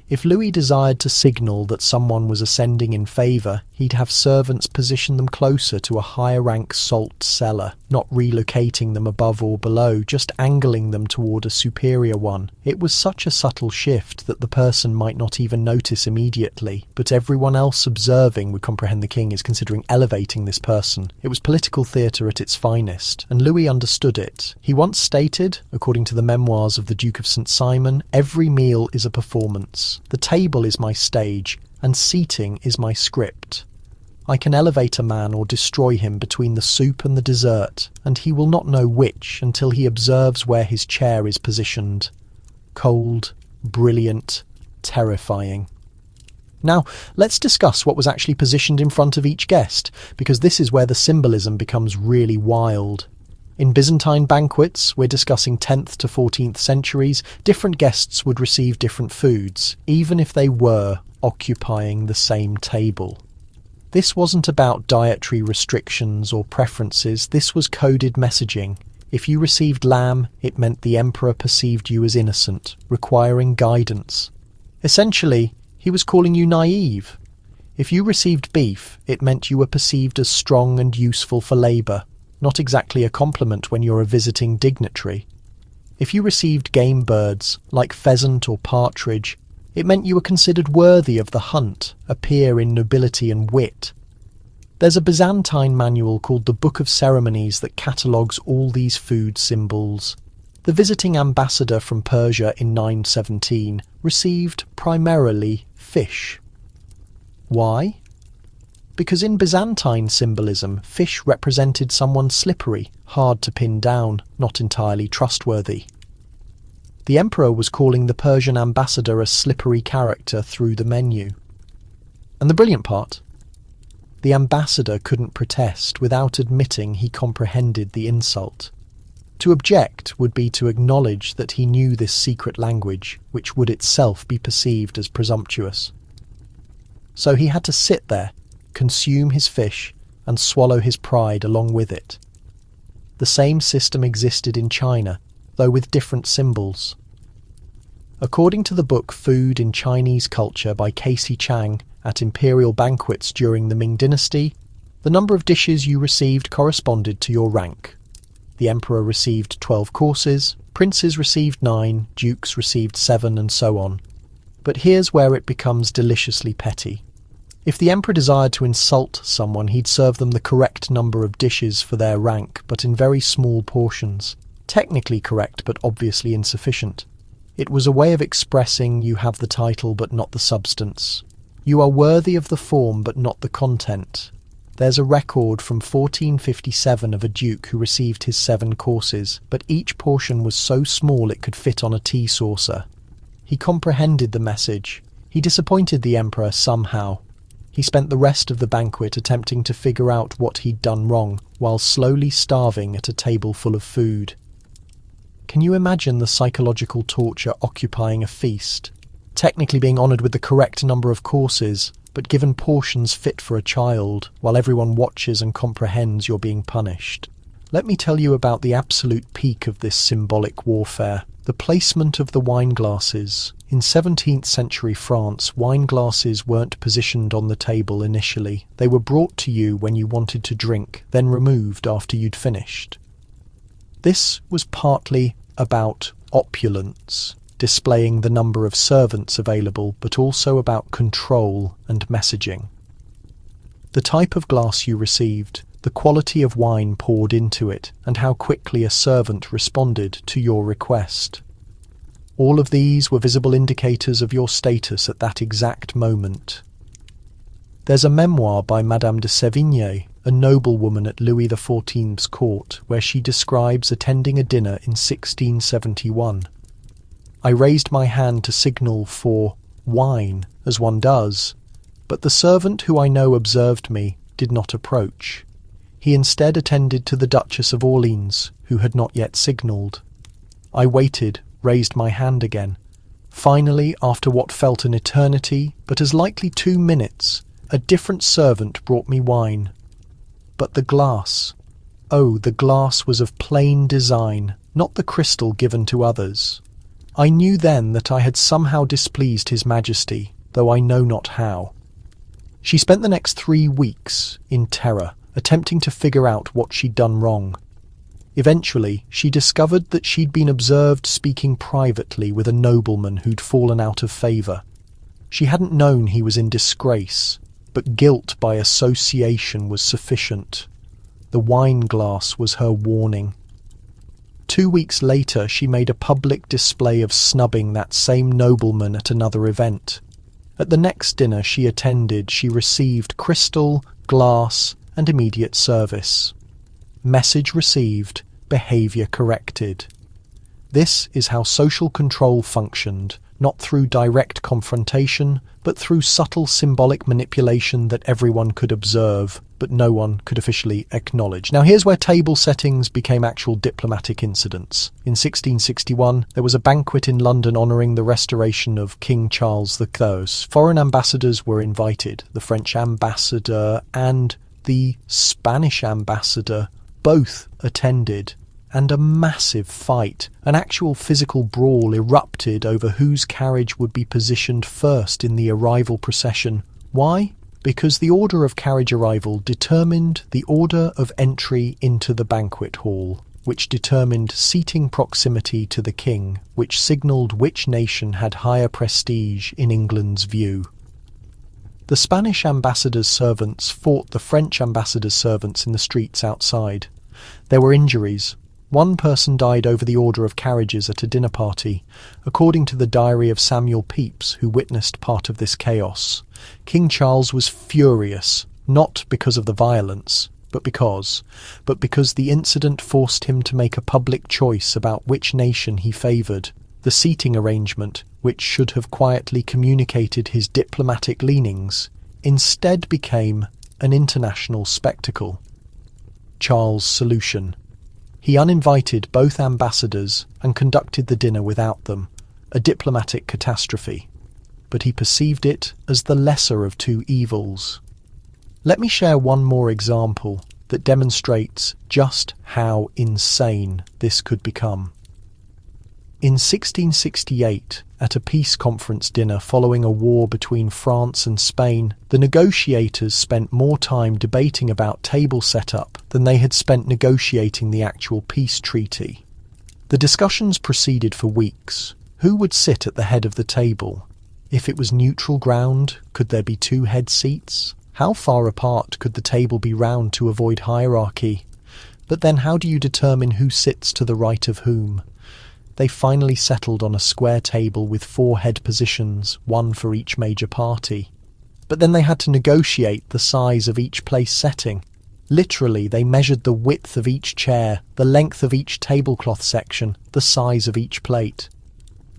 If Louis desired to signal that someone was ascending in favour, he'd have servants position them closer to a higher rank salt cellar, not relocating them above or below, just angling them toward a superior one. It was such a subtle shift that the person might not even notice immediately, but everyone else observing would comprehend the king is considering elevating this person. It was political theatre at its finest, and Louis understood it. He once stated, according to the memoirs of the Duke of St. Simon, "Every meal is a performance. The table is my stage, and seating is my script. I can elevate a man or destroy him between the soup and the dessert, and he will not know which until he observes where his chair is positioned. Cold, brilliant, terrifying." Now, let's discuss what was actually positioned in front of each guest, because this is where the symbolism becomes really wild. In Byzantine banquets, we're discussing 10th to 14th centuries, different guests would receive different foods, even if they were occupying the same table. This wasn't about dietary restrictions or preferences, this was coded messaging. If you received lamb, it meant the emperor perceived you as innocent, requiring guidance. Essentially, he was calling you naive. If you received beef, it meant you were perceived as strong and useful for labour, not exactly a compliment when you're a visiting dignitary. If you received game birds, like pheasant or partridge, it meant you were considered worthy of the hunt, a peer in nobility and wit. There's a Byzantine manual called the Book of Ceremonies that catalogues all these food symbols. The visiting ambassador from Persia in 917 received primarily fish. Why? Because in Byzantine symbolism, fish represented someone slippery, hard to pin down, not entirely trustworthy. The emperor was calling the Persian ambassador a slippery character through the menu. And the brilliant part? The ambassador couldn't protest without admitting he comprehended the insult. To object would be to acknowledge that he knew this secret language, which would itself be perceived as presumptuous. So he had to sit there, consume his fish, and swallow his pride along with it. The same system existed in China, though with different symbols. According to the book Food in Chinese Culture by Casey Chang, at imperial banquets during the Ming Dynasty, the number of dishes you received corresponded to your rank. The emperor received 12 courses, princes received 9, dukes received 7, and so on. But here's where it becomes deliciously petty. If the emperor desired to insult someone, he'd serve them the correct number of dishes for their rank, but in very small portions. Technically correct, but obviously insufficient. It was a way of expressing you have the title but not the substance. You are worthy of the form but not the content. There's a record from 1457 of a duke who received his 7 courses, but each portion was so small it could fit on a tea saucer. He comprehended the message. He disappointed the emperor somehow. He spent the rest of the banquet attempting to figure out what he'd done wrong, while slowly starving at a table full of food. Can you imagine the psychological torture occupying a feast? Technically being honoured with the correct number of courses, but given portions fit for a child, while everyone watches and comprehends you're being punished. Let me tell you about the absolute peak of this symbolic warfare, the placement of the wine glasses. In 17th century France, wine glasses weren't positioned on the table initially. They were brought to you when you wanted to drink, then removed after you'd finished. This was partly about opulence, displaying the number of servants available, but also about control and messaging. The type of glass you received, the quality of wine poured into it, and how quickly a servant responded to your request. All of these were visible indicators of your status at that exact moment. There's a memoir by Madame de Sévigné, a noblewoman at Louis XIV's court, where she describes attending a dinner in 1671. I raised my hand to signal for wine, as one does, but the servant who I know observed me did not approach. He instead attended to the Duchess of Orleans, who had not yet signalled. I waited, raised my hand again. Finally, after what felt an eternity, but as likely 2 minutes, a different servant brought me wine. But the glass. Oh, the glass was of plain design, not the crystal given to others. I knew then that I had somehow displeased His Majesty, though I know not how. She spent the next 3 weeks in terror, attempting to figure out what she'd done wrong. Eventually, she discovered that she'd been observed speaking privately with a nobleman who'd fallen out of favour. She hadn't known he was in disgrace, but guilt by association was sufficient. The wine glass was her warning. 2 weeks later, she made a public display of snubbing that same nobleman at another event. At the next dinner she attended, she received crystal, glass, and immediate service. Message received, behaviour corrected. This is how social control functioned, not through direct confrontation, but through subtle symbolic manipulation that everyone could observe, but no one could officially acknowledge. Now here's where table settings became actual diplomatic incidents. In 1661, there was a banquet in London honouring the restoration of King Charles III. Foreign ambassadors were invited. The French ambassador and the Spanish ambassador both attended. And a massive fight, an actual physical brawl, erupted over whose carriage would be positioned first in the arrival procession. Why? Because the order of carriage arrival determined the order of entry into the banquet hall, which determined seating proximity to the king, which signalled which nation had higher prestige in England's view. The Spanish ambassador's servants fought the French ambassador's servants in the streets outside. There were injuries. One person died over the order of carriages at a dinner party, according to the diary of Samuel Pepys, who witnessed part of this chaos. King Charles was furious, not because of the violence, but because the incident forced him to make a public choice about which nation he favoured. The seating arrangement, which should have quietly communicated his diplomatic leanings, instead became an international spectacle. Charles' solution. He uninvited both ambassadors and conducted the dinner without them, a diplomatic catastrophe. But he perceived it as the lesser of two evils. Let me share one more example that demonstrates just how insane this could become. In 1668, at a peace conference dinner following a war between France and Spain, the negotiators spent more time debating about table setup than they had spent negotiating the actual peace treaty. The discussions proceeded for weeks. Who would sit at the head of the table? If it was neutral ground, could there be two head seats? How far apart could the table be round to avoid hierarchy? But then how do you determine who sits to the right of whom? They finally settled on a square table with 4 head positions, one for each major party. But then they had to negotiate the size of each place setting. Literally, they measured the width of each chair, the length of each tablecloth section, the size of each plate.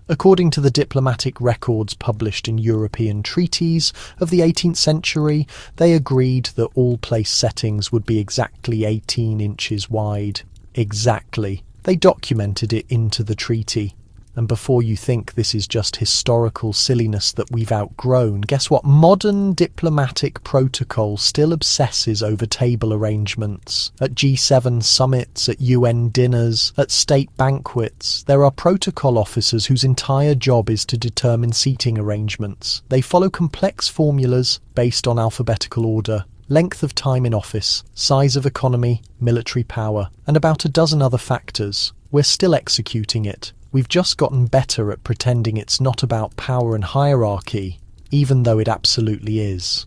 According to the diplomatic records published in European treaties of the 18th century, they agreed that all place settings would be exactly 18 inches wide. Exactly. They documented it into the treaty. And before you think this is just historical silliness that we've outgrown, guess what? Modern diplomatic protocol still obsesses over table arrangements. At G7 summits, at UN dinners, at state banquets, there are protocol officers whose entire job is to determine seating arrangements. They follow complex formulas based on alphabetical order, length of time in office, size of economy, military power, and about a dozen other factors. We're still executing it. We've just gotten better at pretending it's not about power and hierarchy, even though it absolutely is.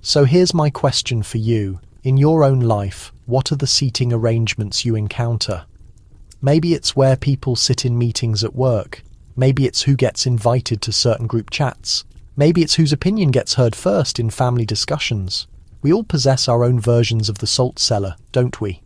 So here's my question for you. In your own life, what are the seating arrangements you encounter? Maybe it's where people sit in meetings at work. Maybe it's who gets invited to certain group chats. Maybe it's whose opinion gets heard first in family discussions. We all possess our own versions of the salt cellar, don't we?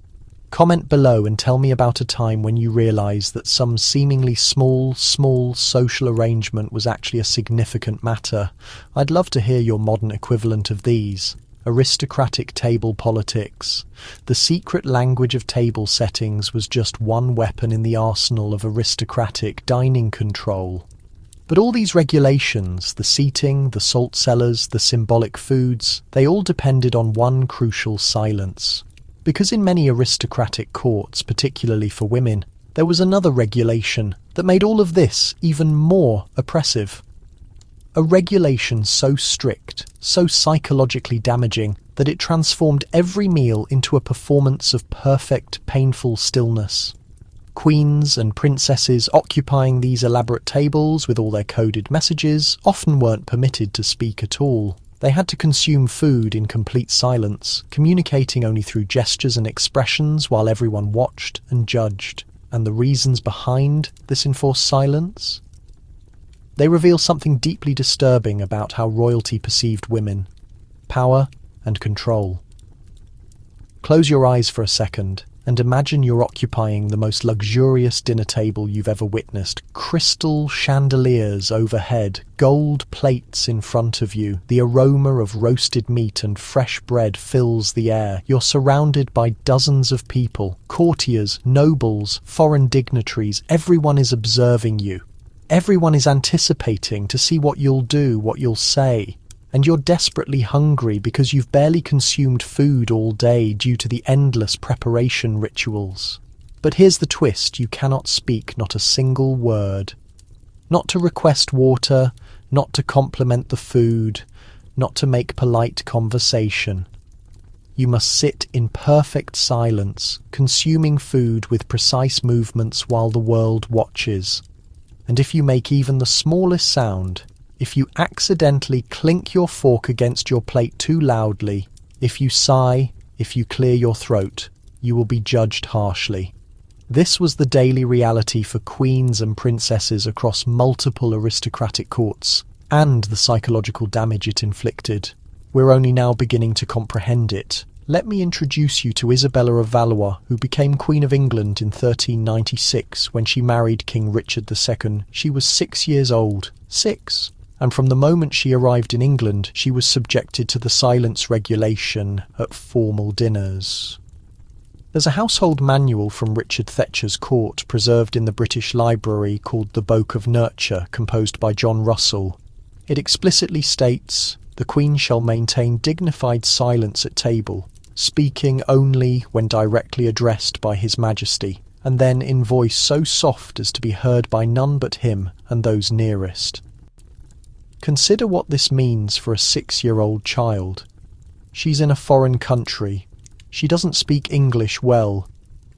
Comment below and tell me about a time when you realised that some seemingly small social arrangement was actually a significant matter. I'd love to hear your modern equivalent of these. Aristocratic table politics. The secret language of table settings was just one weapon in the arsenal of aristocratic dining control. But all these regulations, the seating, the salt cellars, the symbolic foods, they all depended on one crucial silence. Because in many aristocratic courts, particularly for women, there was another regulation that made all of this even more oppressive. A regulation so strict, so psychologically damaging, that it transformed every meal into a performance of perfect, painful stillness. Queens and princesses occupying these elaborate tables with all their coded messages often weren't permitted to speak at all. They had to consume food in complete silence, communicating only through gestures and expressions while everyone watched and judged. And the reasons behind this enforced silence? They reveal something deeply disturbing about how royalty perceived women: power and control. Close your eyes for a second and imagine you're occupying the most luxurious dinner table you've ever witnessed. Crystal chandeliers overhead, gold plates in front of you. The aroma of roasted meat and fresh bread fills the air. You're surrounded by dozens of people, courtiers, nobles, foreign dignitaries. Everyone is observing you. Everyone is anticipating to see what you'll do, what you'll say. And you're desperately hungry because you've barely consumed food all day due to the endless preparation rituals. But here's the twist: you cannot speak not a single word. Not to request water, not to compliment the food, not to make polite conversation. You must sit in perfect silence, consuming food with precise movements while the world watches. And if you make even the smallest sound, if you accidentally clink your fork against your plate too loudly, if you sigh, if you clear your throat, you will be judged harshly. This was the daily reality for queens and princesses across multiple aristocratic courts, and the psychological damage it inflicted. We're only now beginning to comprehend it. Let me introduce you to Isabella of Valois, who became Queen of England in 1396 when she married King Richard II. She was 6 years old. 6. And from the moment she arrived in England, she was subjected to the silence regulation at formal dinners. There's a household manual from Richard Thatcher's court preserved in the British Library called The Boke of Nurture, composed by John Russell. It explicitly states, "The Queen shall maintain dignified silence at table, speaking only when directly addressed by His Majesty, and then in voice so soft as to be heard by none but him and those nearest." Consider what this means for a 6-year-old child. She's in a foreign country. She doesn't speak English well,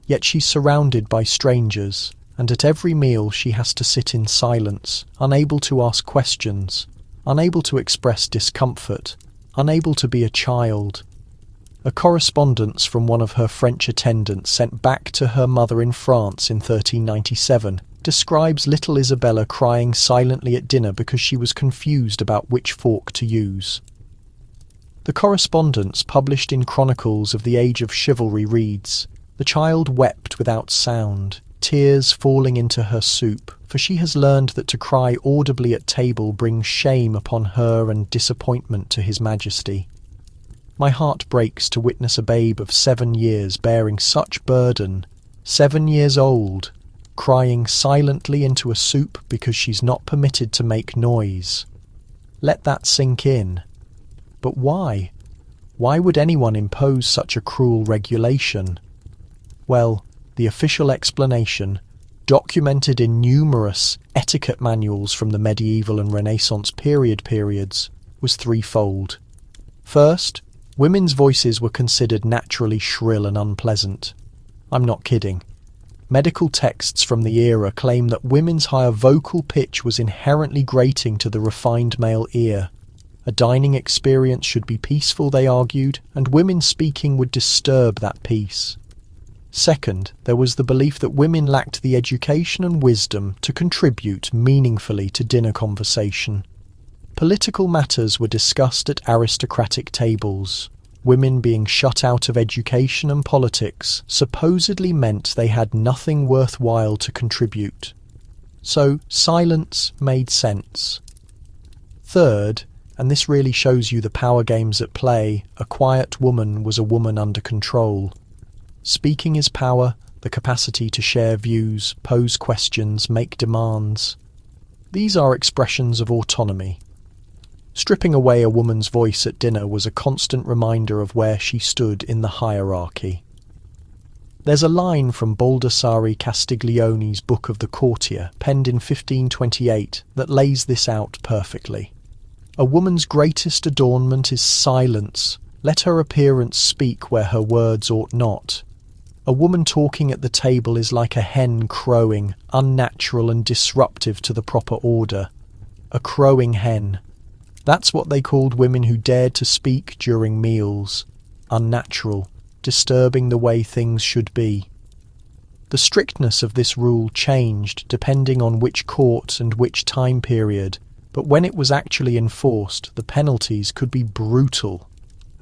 yet she's surrounded by strangers, and at every meal she has to sit in silence, unable to ask questions, unable to express discomfort, unable to be a child. A correspondence from one of her French attendants sent back to her mother in France in 1397 describes little Isabella crying silently at dinner because she was confused about which fork to use. The correspondence, published in Chronicles of the Age of Chivalry, reads, "The child wept without sound, tears falling into her soup, for she has learned that to cry audibly at table brings shame upon her and disappointment to His Majesty. My heart breaks to witness a babe of 7 years bearing such burden, 7 years old, crying silently into a soup because she's not permitted to make noise. Let that sink in. But why? Why would anyone impose such a cruel regulation? Well, the official explanation, documented in numerous etiquette manuals from the medieval and Renaissance periods, was threefold. First, women's voices were considered naturally shrill and unpleasant. I'm not kidding. Medical texts from the era claim that women's higher vocal pitch was inherently grating to the refined male ear. A dining experience should be peaceful, they argued, and women speaking would disturb that peace. Second, there was the belief that women lacked the education and wisdom to contribute meaningfully to dinner conversation. Political matters were discussed at aristocratic tables. Women being shut out of education and politics supposedly meant they had nothing worthwhile to contribute. So silence made sense. Third, and this really shows you the power games at play, a quiet woman was a woman under control. Speaking is power, the capacity to share views, pose questions, make demands. These are expressions of autonomy. Stripping away a woman's voice at dinner was a constant reminder of where she stood in the hierarchy. There's a line from Baldassare Castiglione's Book of the Courtier, penned in 1528, that lays this out perfectly. A woman's greatest adornment is silence. Let her appearance speak where her words ought not. A woman talking at the table is like a hen crowing, unnatural and disruptive to the proper order. A crowing hen. That's what they called women who dared to speak during meals. Unnatural, disturbing the way things should be. The strictness of this rule changed depending on which court and which time period, but when it was actually enforced, the penalties could be brutal.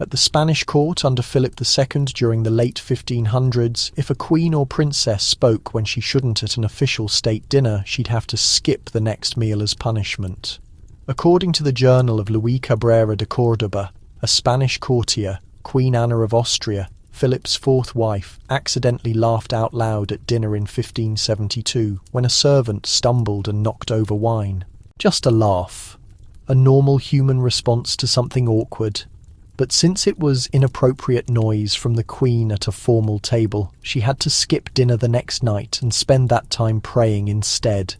At the Spanish court under Philip II during the late 1500s, if a queen or princess spoke when she shouldn't at an official state dinner, she'd have to skip the next meal as punishment. According to the journal of Luis Cabrera de Córdoba, a Spanish courtier, Queen Anna of Austria, Philip's fourth wife, accidentally laughed out loud at dinner in 1572 when a servant stumbled and knocked over wine. Just a laugh, a normal human response to something awkward. But since it was inappropriate noise from the Queen at a formal table, she had to skip dinner the next night and spend that time praying instead.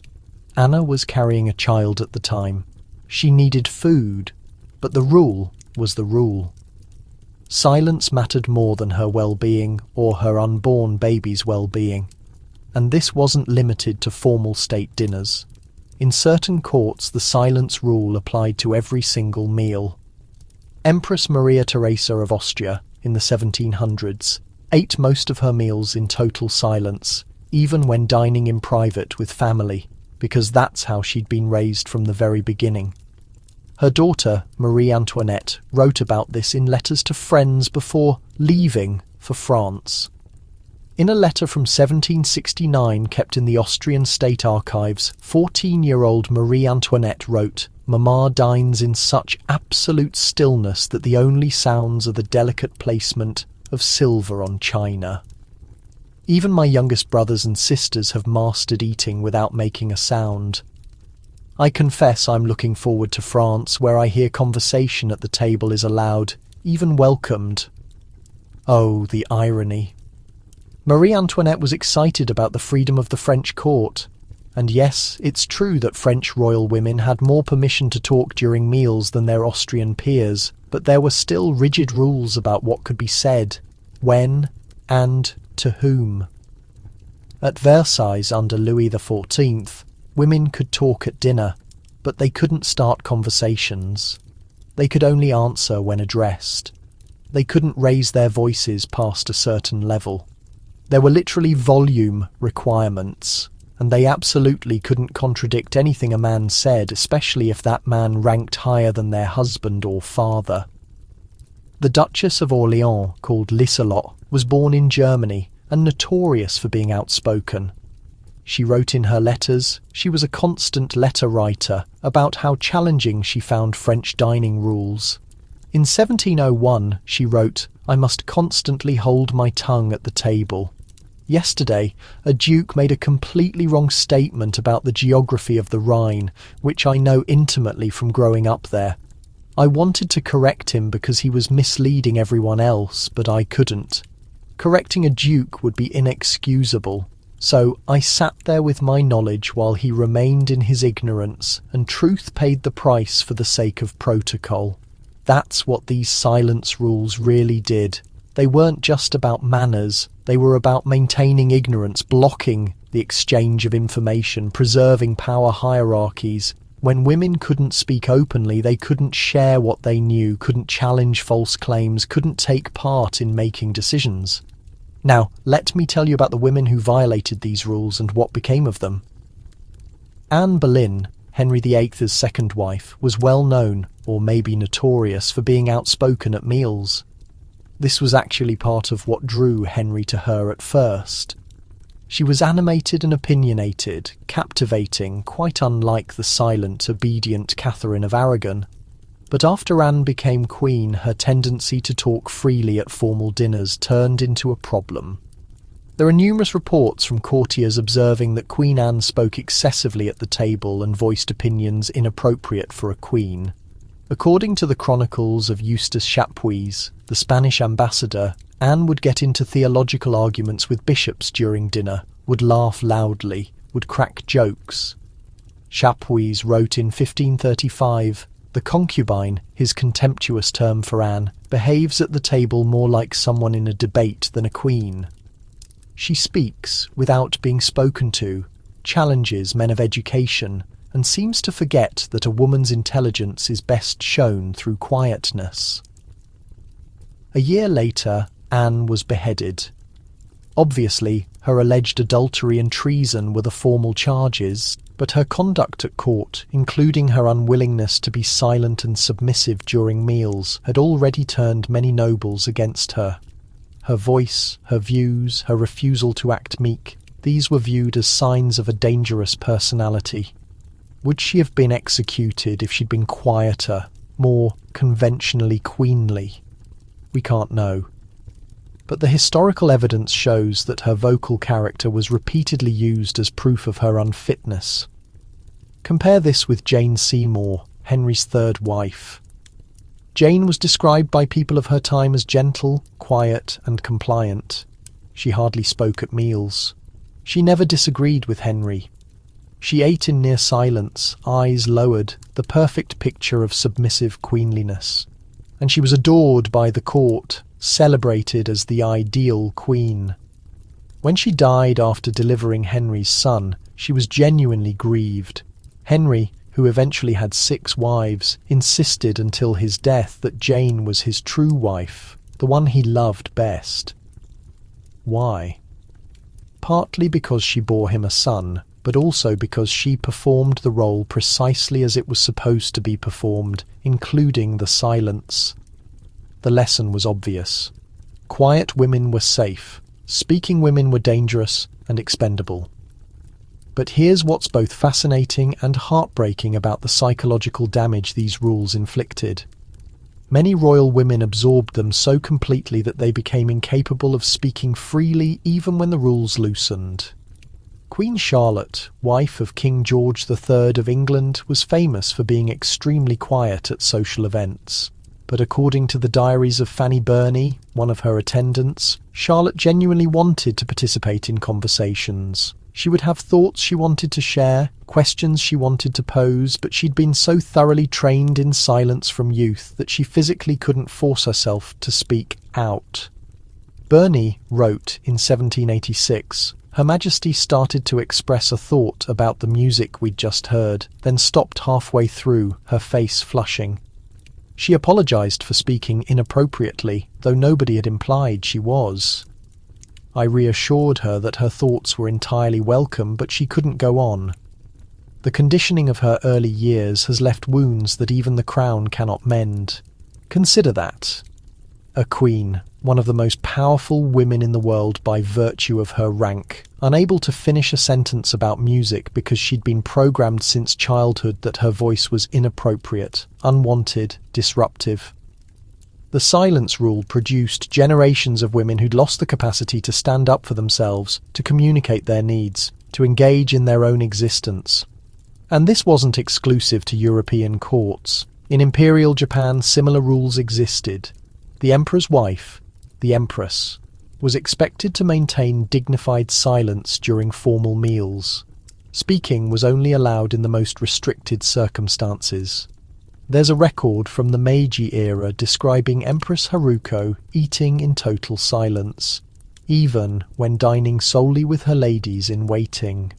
Anna was carrying a child at the time. She needed food. But the rule was the rule. Silence mattered more than her well-being or her unborn baby's well-being. And this wasn't limited to formal state dinners. In certain courts, the silence rule applied to every single meal. Empress Maria Theresa of Austria, in the 1700s, ate most of her meals in total silence, even when dining in private with family, because that's how she'd been raised from the very beginning. Her daughter, Marie Antoinette, wrote about this in letters to friends before leaving for France. In a letter from 1769 kept in the Austrian State Archives, 14-year-old Marie Antoinette wrote, "Mamma dines in such absolute stillness that the only sounds are the delicate placement of silver on china. Even my youngest brothers and sisters have mastered eating without making a sound. I confess I'm looking forward to France, where I hear conversation at the table is allowed, even welcomed." Oh, the irony. Marie Antoinette was excited about the freedom of the French court. And yes, it's true that French royal women had more permission to talk during meals than their Austrian peers, but there were still rigid rules about what could be said, when, and to whom. At Versailles under Louis XIV, women could talk at dinner, but they couldn't start conversations. They could only answer when addressed. They couldn't raise their voices past a certain level. There were literally volume requirements, and they absolutely couldn't contradict anything a man said, especially if that man ranked higher than their husband or father. The Duchess of Orléans, called Liselotte, was born in Germany and notorious for being outspoken. She wrote in her letters, she was a constant letter writer, about how challenging she found French dining rules. In 1701, she wrote, "I must constantly hold my tongue at the table. Yesterday, a duke made a completely wrong statement about the geography of the Rhine, which I know intimately from growing up there. I wanted to correct him because he was misleading everyone else, but I couldn't. Correcting a duke would be inexcusable. So I sat there with my knowledge while he remained in his ignorance, and truth paid the price for the sake of protocol." That's what these silence rules really did. They weren't just about manners, they were about maintaining ignorance, blocking the exchange of information, preserving power hierarchies. When women couldn't speak openly, they couldn't share what they knew, couldn't challenge false claims, couldn't take part in making decisions. Now, let me tell you about the women who violated these rules and what became of them. Anne Boleyn, Henry VIII's second wife, was well known, or maybe notorious, for being outspoken at meals. This was actually part of what drew Henry to her at first. She was animated and opinionated, captivating, quite unlike the silent, obedient Catherine of Aragon. But after Anne became queen, her tendency to talk freely at formal dinners turned into a problem. There are numerous reports from courtiers observing that Queen Anne spoke excessively at the table and voiced opinions inappropriate for a queen. According to the chronicles of Eustace Chapuis, the Spanish ambassador, Anne would get into theological arguments with bishops during dinner, would laugh loudly, would crack jokes. Chapuis wrote in 1535, "The concubine, his contemptuous term for Anne, behaves at the table more like someone in a debate than a queen. She speaks without being spoken to, challenges men of education, and seems to forget that a woman's intelligence is best shown through quietness." A year later, Anne was beheaded. Obviously, her alleged adultery and treason were the formal charges, but her conduct at court, including her unwillingness to be silent and submissive during meals, had already turned many nobles against her. Her voice, her views, her refusal to act meek, these were viewed as signs of a dangerous personality. Would she have been executed if she'd been quieter, more conventionally queenly? We can't know. But the historical evidence shows that her vocal character was repeatedly used as proof of her unfitness. Compare this with Jane Seymour, Henry's third wife. Jane was described by people of her time as gentle, quiet, and compliant. She hardly spoke at meals. She never disagreed with Henry. She ate in near silence, eyes lowered, the perfect picture of submissive queenliness. And she was adored by the court, celebrated as the ideal queen. When she died after delivering Henry's son, she was genuinely grieved. Henry, who eventually had 6 wives, insisted until his death that Jane was his true wife, the one he loved best. Why? Partly because she bore him a son, but also because she performed the role precisely as it was supposed to be performed, including the silence. The lesson was obvious. Quiet women were safe, speaking women were dangerous and expendable. But here's what's both fascinating and heartbreaking about the psychological damage these rules inflicted. Many royal women absorbed them so completely that they became incapable of speaking freely even when the rules loosened. Queen Charlotte, wife of King George III of England, was famous for being extremely quiet at social events. But according to the diaries of Fanny Burney, one of her attendants, Charlotte genuinely wanted to participate in conversations. She would have thoughts she wanted to share, questions she wanted to pose, but she'd been so thoroughly trained in silence from youth that she physically couldn't force herself to speak out. Burney wrote in 1786, "Her Majesty started to express a thought about the music we'd just heard, then stopped halfway through, her face flushing. She apologised for speaking inappropriately, though nobody had implied she was. I reassured her that her thoughts were entirely welcome, but she couldn't go on. The conditioning of her early years has left wounds that even the crown cannot mend. Consider that. A queen, one of the most powerful women in the world by virtue of her rank, unable to finish a sentence about music because she'd been programmed since childhood that her voice was inappropriate, unwanted, disruptive. The silence rule produced generations of women who'd lost the capacity to stand up for themselves, to communicate their needs, to engage in their own existence. And this wasn't exclusive to European courts. In Imperial Japan, similar rules existed. The emperor's wife, the empress, was expected to maintain dignified silence during formal meals. Speaking was only allowed in the most restricted circumstances. There's a record from the Meiji era describing Empress Haruko eating in total silence, even when dining solely with her ladies in waiting.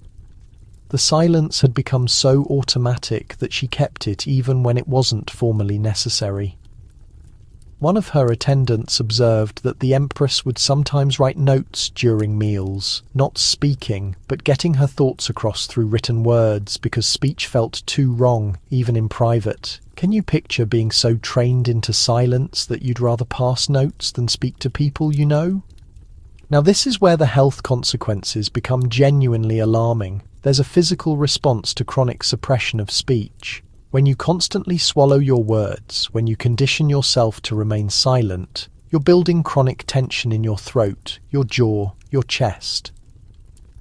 The silence had become so automatic that she kept it even when it wasn't formally necessary. One of her attendants observed that the Empress would sometimes write notes during meals, not speaking, but getting her thoughts across through written words because speech felt too wrong, even in private. Can you picture being so trained into silence that you'd rather pass notes than speak to people you know? Now this is where the health consequences become genuinely alarming. There's a physical response to chronic suppression of speech. When you constantly swallow your words, when you condition yourself to remain silent, you're building chronic tension in your throat, your jaw, your chest.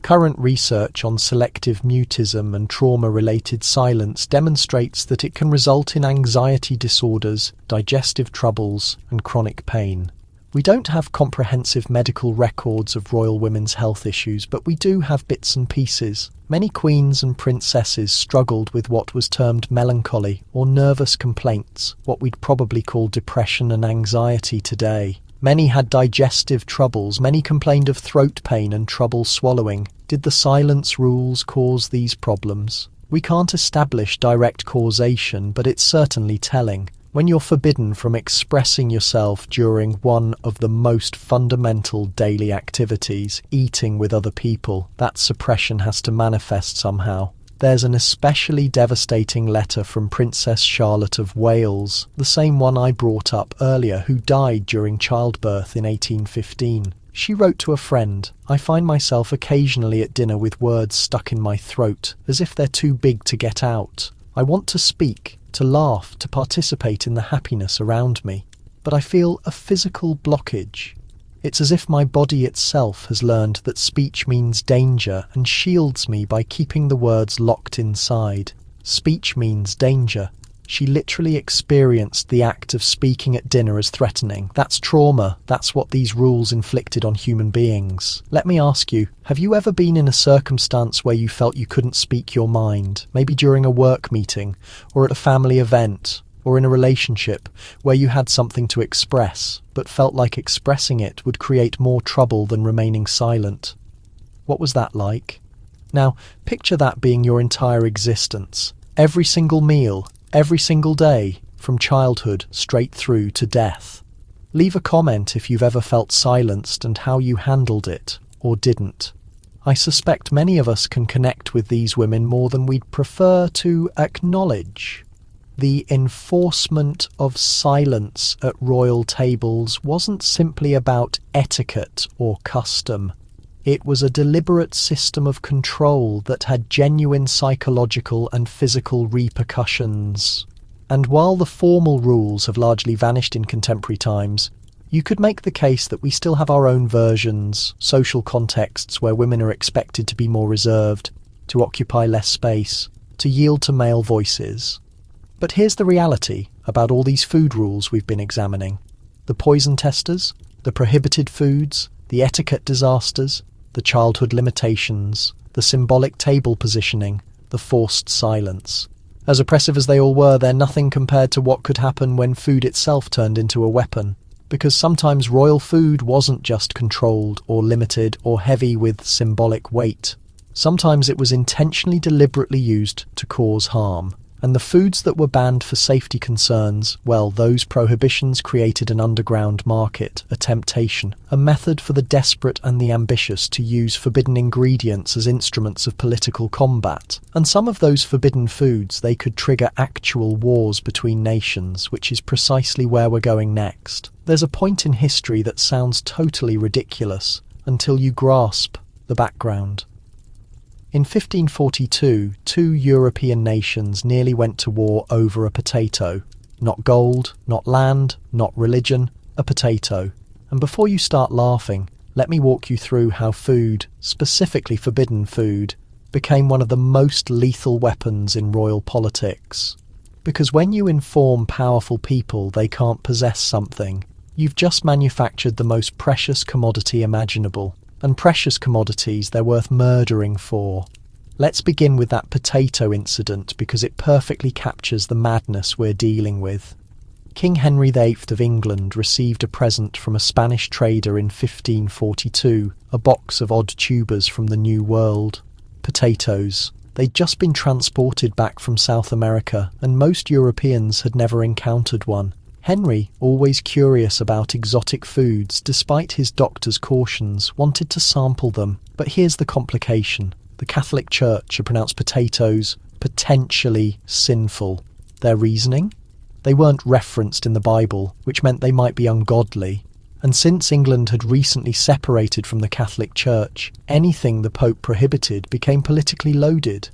Current research on selective mutism and trauma-related silence demonstrates that it can result in anxiety disorders, digestive troubles, and chronic pain. We don't have comprehensive medical records of royal women's health issues, but we do have bits and pieces. Many queens and princesses struggled with what was termed melancholy or nervous complaints, what we'd probably call depression and anxiety today. Many had digestive troubles, many complained of throat pain and trouble swallowing. Did the silence rules cause these problems? We can't establish direct causation, but it's certainly telling. When you're forbidden from expressing yourself during one of the most fundamental daily activities, eating with other people, that suppression has to manifest somehow. There's an especially devastating letter from Princess Charlotte of Wales, the same one I brought up earlier, who died during childbirth in 1815. She wrote to a friend, "I find myself occasionally at dinner with words stuck in my throat, as if they're too big to get out. I want to speak, to laugh, to participate in the happiness around me, but I feel a physical blockage. It's as if my body itself has learned that speech means danger and shields me by keeping the words locked inside. Speech means danger." She literally experienced the act of speaking at dinner as threatening. That's trauma. That's what these rules inflicted on human beings. Let me ask you, have you ever been in a circumstance where you felt you couldn't speak your mind? Maybe during a work meeting, or at a family event, or in a relationship where you had something to express, but felt like expressing it would create more trouble than remaining silent. What was that like? Now, picture that being your entire existence. Every single meal, every single day, from childhood straight through to death. Leave a comment if you've ever felt silenced and how you handled it, or didn't. I suspect many of us can connect with these women more than we'd prefer to acknowledge. The enforcement of silence at royal tables wasn't simply about etiquette or custom. It was a deliberate system of control that had genuine psychological and physical repercussions. And while the formal rules have largely vanished in contemporary times, you could make the case that we still have our own versions, social contexts where women are expected to be more reserved, to occupy less space, to yield to male voices. But here's the reality about all these food rules we've been examining. The poison testers, the prohibited foods, the etiquette disasters, the childhood limitations, the symbolic table positioning, the forced silence. As oppressive as they all were, they're nothing compared to what could happen when food itself turned into a weapon. Because sometimes royal food wasn't just controlled or limited or heavy with symbolic weight. Sometimes it was intentionally deliberately used to cause harm. And the foods that were banned for safety concerns, well, those prohibitions created an underground market, a temptation, a method for the desperate and the ambitious to use forbidden ingredients as instruments of political combat. And some of those forbidden foods, they could trigger actual wars between nations, which is precisely where we're going next. There's a point in history that sounds totally ridiculous until you grasp the background. In 1542, two European nations nearly went to war over a potato. Not gold, not land, not religion, a potato. And before you start laughing, let me walk you through how food, specifically forbidden food, became one of the most lethal weapons in royal politics. Because when you inform powerful people they can't possess something, you've just manufactured the most precious commodity imaginable. And precious commodities they're worth murdering for. Let's begin with that potato incident because it perfectly captures the madness we're dealing with. King Henry VIII of England received a present from a Spanish trader in 1542, a box of odd tubers from the New World. Potatoes. They'd just been transported back from South America, and most Europeans had never encountered one. Henry, always curious about exotic foods despite his doctor's cautions, wanted to sample them. But here's the complication. The Catholic Church had pronounced potatoes potentially sinful. Their reasoning? They weren't referenced in the Bible, which meant they might be ungodly. And since England had recently separated from the Catholic Church, anything the Pope prohibited became politically loaded.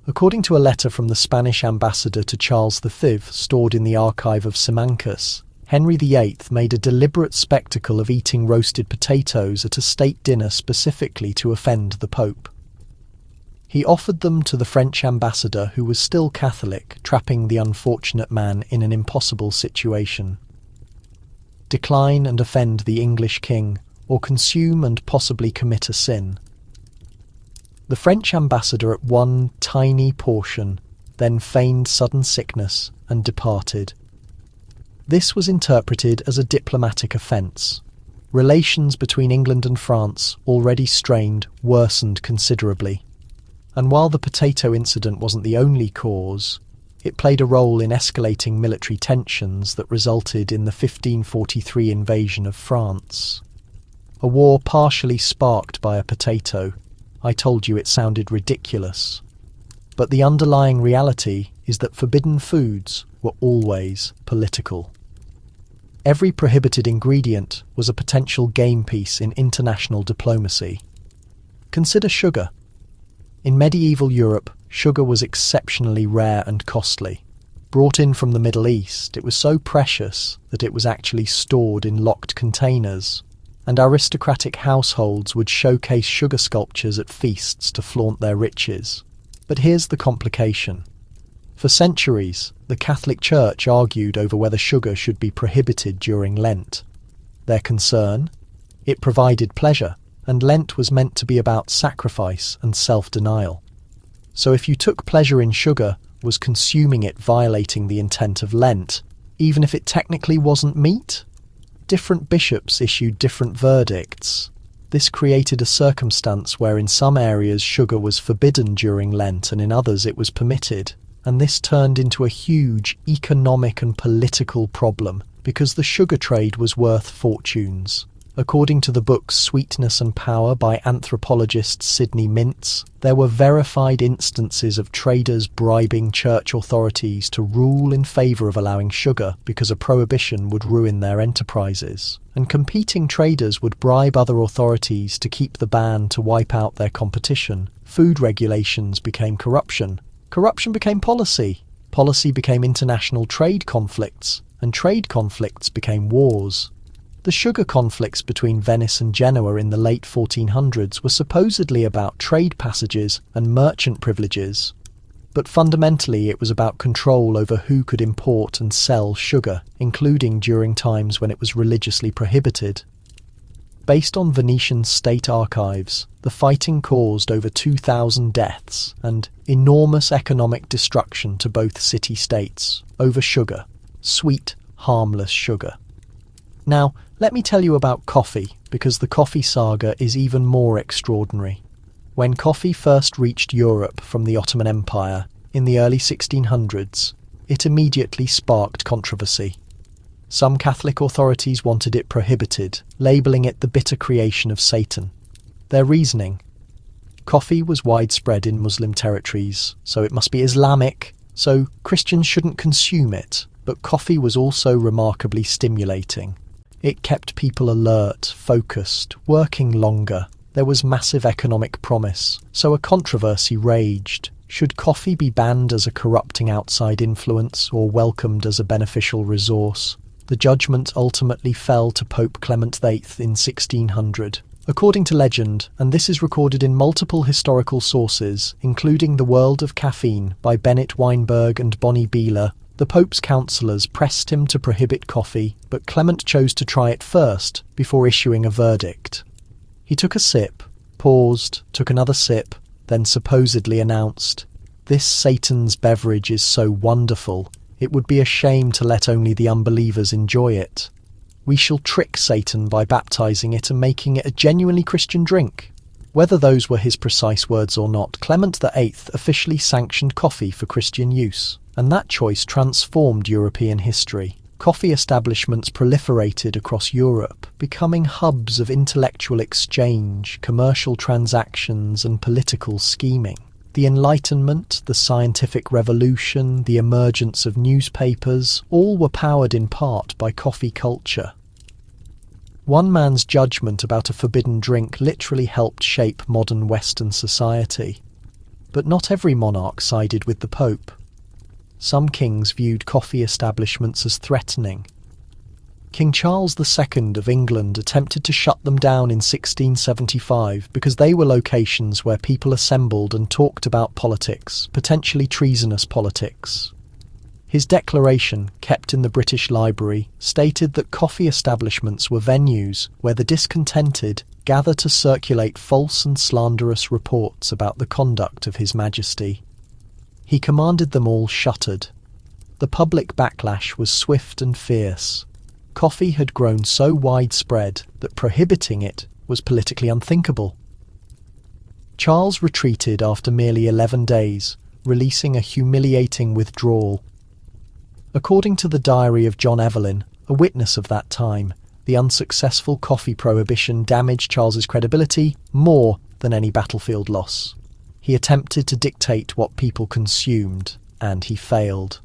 According to a letter from the Spanish ambassador to Charles V, stored in the archive of Simancas, Henry VIII made a deliberate spectacle of eating roasted potatoes at a state dinner specifically to offend the Pope. He offered them to the French ambassador, who was still Catholic, trapping the unfortunate man in an impossible situation. Decline and offend the English king, or consume and possibly commit a sin. The French ambassador ate one tiny portion, then feigned sudden sickness and departed. This was interpreted as a diplomatic offence. Relations between England and France, already strained, worsened considerably. And while the potato incident wasn't the only cause, it played a role in escalating military tensions that resulted in the 1543 invasion of France. A war partially sparked by a potato. I told you it sounded ridiculous. But the underlying reality is that forbidden foods were always political. Every prohibited ingredient was a potential game piece in international diplomacy. Consider sugar. In medieval Europe, sugar was exceptionally rare and costly. Brought in from the Middle East, it was so precious that it was actually stored in locked containers, and aristocratic households would showcase sugar sculptures at feasts to flaunt their riches. But here's the complication. For centuries, the Catholic Church argued over whether sugar should be prohibited during Lent. Their concern? It provided pleasure, and Lent was meant to be about sacrifice and self-denial. So if you took pleasure in sugar, was consuming it violating the intent of Lent, even if it technically wasn't meat? Different bishops issued different verdicts. This created a circumstance where in some areas sugar was forbidden during Lent and in others it was permitted. And this turned into a huge economic and political problem because the sugar trade was worth fortunes. According to the book Sweetness and Power by anthropologist Sidney Mintz, there were verified instances of traders bribing church authorities to rule in favour of allowing sugar because a prohibition would ruin their enterprises. And competing traders would bribe other authorities to keep the ban to wipe out their competition. Food regulations became corruption. Corruption became policy. Policy became international trade conflicts. And trade conflicts became wars. The sugar conflicts between Venice and Genoa in the late 1400s were supposedly about trade passages and merchant privileges, but fundamentally it was about control over who could import and sell sugar, including during times when it was religiously prohibited. Based on Venetian state archives, the fighting caused over 2,000 deaths and enormous economic destruction to both city-states over sugar, sweet, harmless sugar. Now, let me tell you about coffee, because the coffee saga is even more extraordinary. When coffee first reached Europe from the Ottoman Empire in the early 1600s, it immediately sparked controversy. Some Catholic authorities wanted it prohibited, labelling it the bitter creation of Satan. Their reasoning? Coffee was widespread in Muslim territories, so it must be Islamic, so Christians shouldn't consume it. But coffee was also remarkably stimulating. It kept people alert, focused, working longer. There was massive economic promise, so a controversy raged. Should coffee be banned as a corrupting outside influence or welcomed as a beneficial resource? The judgment ultimately fell to Pope Clement VIII in 1600. According to legend, and this is recorded in multiple historical sources, including The World of Caffeine by Bennett Weinberg and Bonnie Beeler, the Pope's councillors pressed him to prohibit coffee, but Clement chose to try it first, before issuing a verdict. He took a sip, paused, took another sip, then supposedly announced, "This Satan's beverage is so wonderful, it would be a shame to let only the unbelievers enjoy it. We shall trick Satan by baptizing it and making it a genuinely Christian drink." Whether those were his precise words or not, Clement VIII officially sanctioned coffee for Christian use. And that choice transformed European history. Coffee establishments proliferated across Europe, becoming hubs of intellectual exchange, commercial transactions, and political scheming. The Enlightenment, the scientific revolution, the emergence of newspapers, all were powered in part by coffee culture. One man's judgment about a forbidden drink literally helped shape modern Western society. But not every monarch sided with the Pope. Some kings viewed coffee establishments as threatening. King Charles II of England attempted to shut them down in 1675 because they were locations where people assembled and talked about politics, potentially treasonous politics. His declaration, kept in the British Library, stated that coffee establishments were venues where the discontented gather to circulate false and slanderous reports about the conduct of His Majesty. He commanded them all shuttered. The public backlash was swift and fierce. Coffee had grown so widespread that prohibiting it was politically unthinkable. Charles retreated after merely 11 days, releasing a humiliating withdrawal. According to the diary of John Evelyn, a witness of that time, the unsuccessful coffee prohibition damaged Charles's credibility more than any battlefield loss. He attempted to dictate what people consumed, and he failed.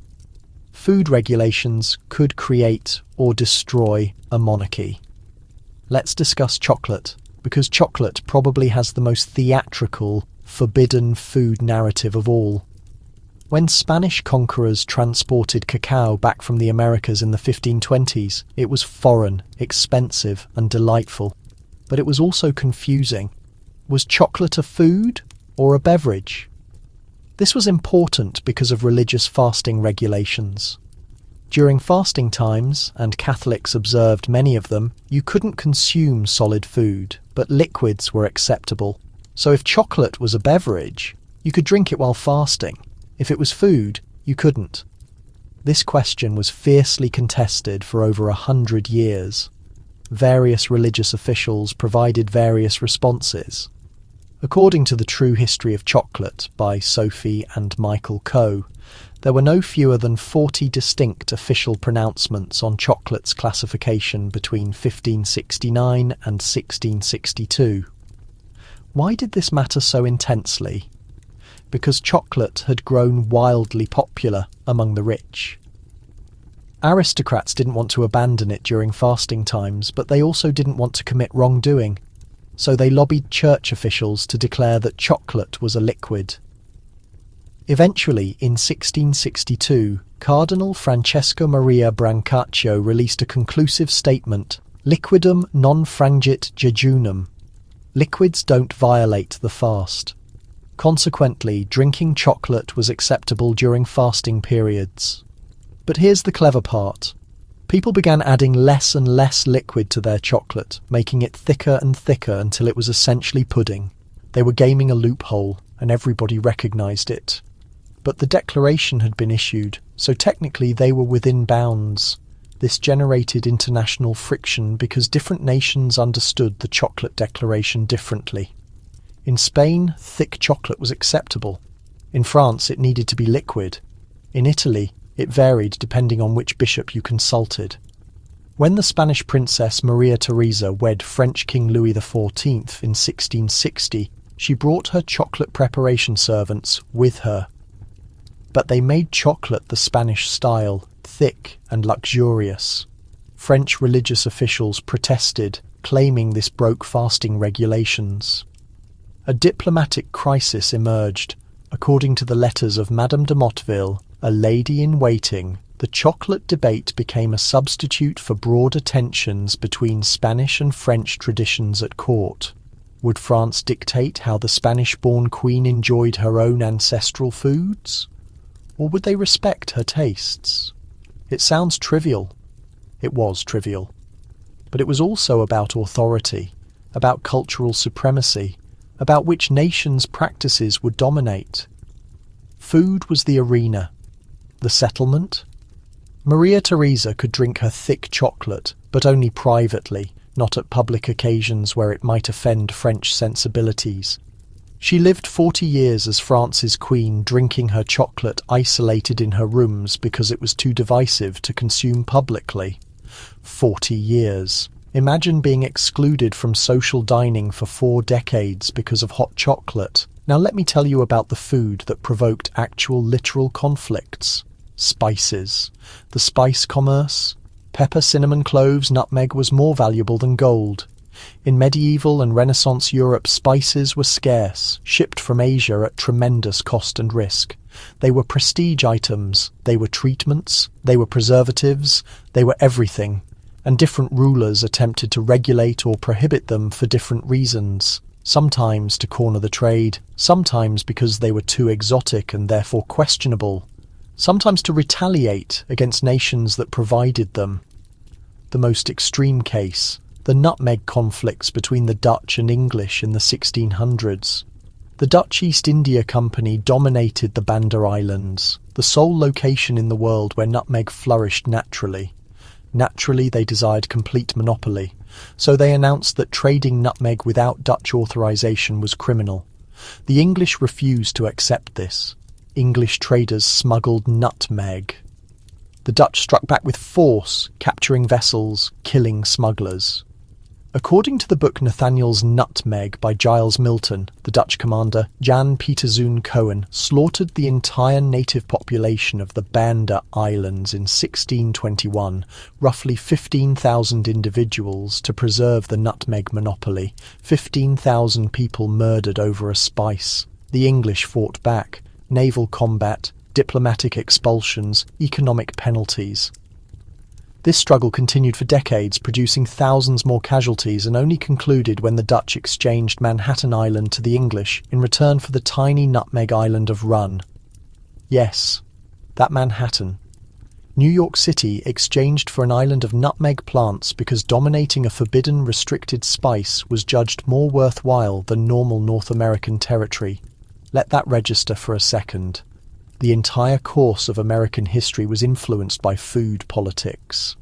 Food regulations could create or destroy a monarchy. Let's discuss chocolate, because chocolate probably has the most theatrical, forbidden food narrative of all. When Spanish conquerors transported cacao back from the Americas in the 1520s, it was foreign, expensive, and delightful. But it was also confusing. Was chocolate a food or a beverage? This was important because of religious fasting regulations. During fasting times, and Catholics observed many of them, you couldn't consume solid food, but liquids were acceptable. So if chocolate was a beverage, you could drink it while fasting. If it was food, you couldn't. This question was fiercely contested for over 100 years. Various religious officials provided various responses. According to The True History of Chocolate by Sophie and Michael Coe, there were no fewer than 40 distinct official pronouncements on chocolate's classification between 1569 and 1662. Why did this matter so intensely? Because chocolate had grown wildly popular among the rich. Aristocrats didn't want to abandon it during fasting times, but they also didn't want to commit wrongdoing. So they lobbied church officials to declare that chocolate was a liquid. Eventually, in 1662, Cardinal Francesco Maria Brancaccio released a conclusive statement, "Liquidum non frangit jejunum." Liquids don't violate the fast. Consequently, drinking chocolate was acceptable during fasting periods. But here's the clever part. People began adding less and less liquid to their chocolate, making it thicker and thicker until it was essentially pudding. They were gaming a loophole, and everybody recognised it. But the declaration had been issued, so technically they were within bounds. This generated international friction because different nations understood the chocolate declaration differently. In Spain, thick chocolate was acceptable. In France, it needed to be liquid. In Italy, it varied depending on which bishop you consulted. When the Spanish princess Maria Theresa wed French King Louis XIV in 1660, she brought her chocolate preparation servants with her. But they made chocolate the Spanish style, thick and luxurious. French religious officials protested, claiming this broke fasting regulations. A diplomatic crisis emerged. According to the letters of Madame de Motteville, a lady-in-waiting, the chocolate debate became a substitute for broader tensions between Spanish and French traditions at court. Would France dictate how the Spanish-born queen enjoyed her own ancestral foods? Or would they respect her tastes? It sounds trivial. It was trivial. But it was also about authority, about cultural supremacy, about which nation's practices would dominate. Food was the arena. The settlement? Maria Theresa could drink her thick chocolate, but only privately, not at public occasions where it might offend French sensibilities. She lived 40 years as France's queen, drinking her chocolate isolated in her rooms because it was too divisive to consume publicly. 40 years. Imagine being excluded from social dining for 4 decades because of hot chocolate. Now let me tell you about the food that provoked actual literal conflicts. Spices. The spice commerce. Pepper, cinnamon, cloves, nutmeg was more valuable than gold. In medieval and Renaissance Europe, spices were scarce, shipped from Asia at tremendous cost and risk. They were prestige items, they were treatments, they were preservatives, they were everything, and different rulers attempted to regulate or prohibit them for different reasons, sometimes to corner the trade, sometimes because they were too exotic and therefore questionable, sometimes to retaliate against nations that provided them. The most extreme case, the nutmeg conflicts between the Dutch and English in the 1600s. The Dutch East India Company dominated the Banda Islands, the sole location in the world where nutmeg flourished naturally. Naturally, they desired complete monopoly, so they announced that trading nutmeg without Dutch authorization was criminal. The English refused to accept this. English traders smuggled nutmeg. The Dutch struck back with force, capturing vessels, killing smugglers. According to the book Nathaniel's Nutmeg by Giles Milton, the Dutch commander, Jan Pieterszoon Cohen, slaughtered the entire native population of the Banda Islands in 1621, roughly 15,000 individuals, to preserve the nutmeg monopoly. 15,000 people murdered over a spice. The English fought back. Naval combat, diplomatic expulsions, economic penalties. This struggle continued for decades, producing thousands more casualties, and only concluded when the Dutch exchanged Manhattan Island to the English in return for the tiny nutmeg island of Run. Yes, that Manhattan. New York City exchanged for an island of nutmeg plants because dominating a forbidden, restricted spice was judged more worthwhile than normal North American territory. Let that register for a second. The entire course of American history was influenced by food politics.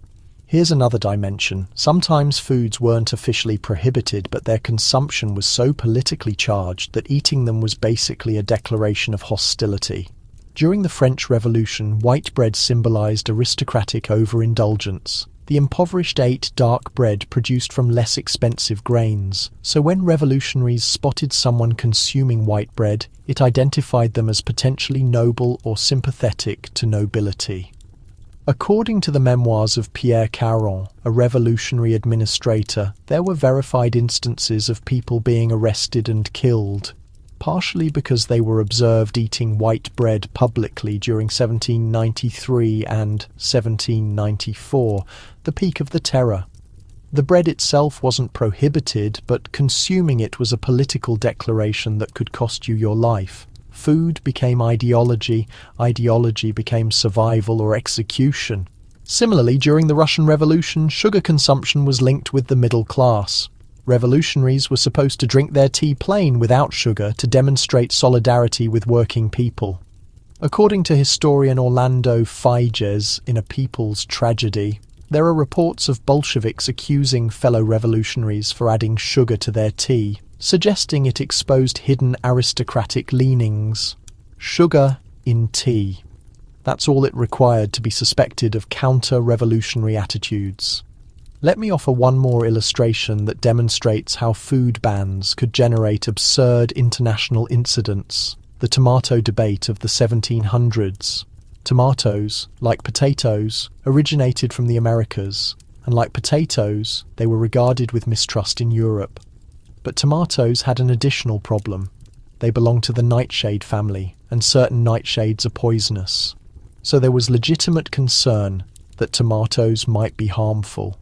Here's another dimension. Sometimes foods weren't officially prohibited, but their consumption was so politically charged that eating them was basically a declaration of hostility. During the French Revolution, white bread symbolized aristocratic overindulgence. The impoverished ate dark bread produced from less expensive grains, so when revolutionaries spotted someone consuming white bread, it identified them as potentially noble or sympathetic to nobility. According to the memoirs of Pierre Caron, a revolutionary administrator, there were verified instances of people being arrested and killed, partially because they were observed eating white bread publicly during 1793 and 1794, the peak of the Terror. The bread itself wasn't prohibited, but consuming it was a political declaration that could cost you your life. Food became ideology, ideology became survival or execution. Similarly, during the Russian Revolution, sugar consumption was linked with the middle class. Revolutionaries were supposed to drink their tea plain without sugar to demonstrate solidarity with working people. According to historian Orlando Figes in A People's Tragedy, there are reports of Bolsheviks accusing fellow revolutionaries for adding sugar to their tea, suggesting it exposed hidden aristocratic leanings. Sugar in tea. That's all it required to be suspected of counter-revolutionary attitudes. Let me offer one more illustration that demonstrates how food bans could generate absurd international incidents. The tomato debate of the 1700s. Tomatoes, like potatoes, originated from the Americas, and like potatoes, they were regarded with mistrust in Europe. But tomatoes had an additional problem. They belonged to the nightshade family, and certain nightshades are poisonous. So there was legitimate concern that tomatoes might be harmful.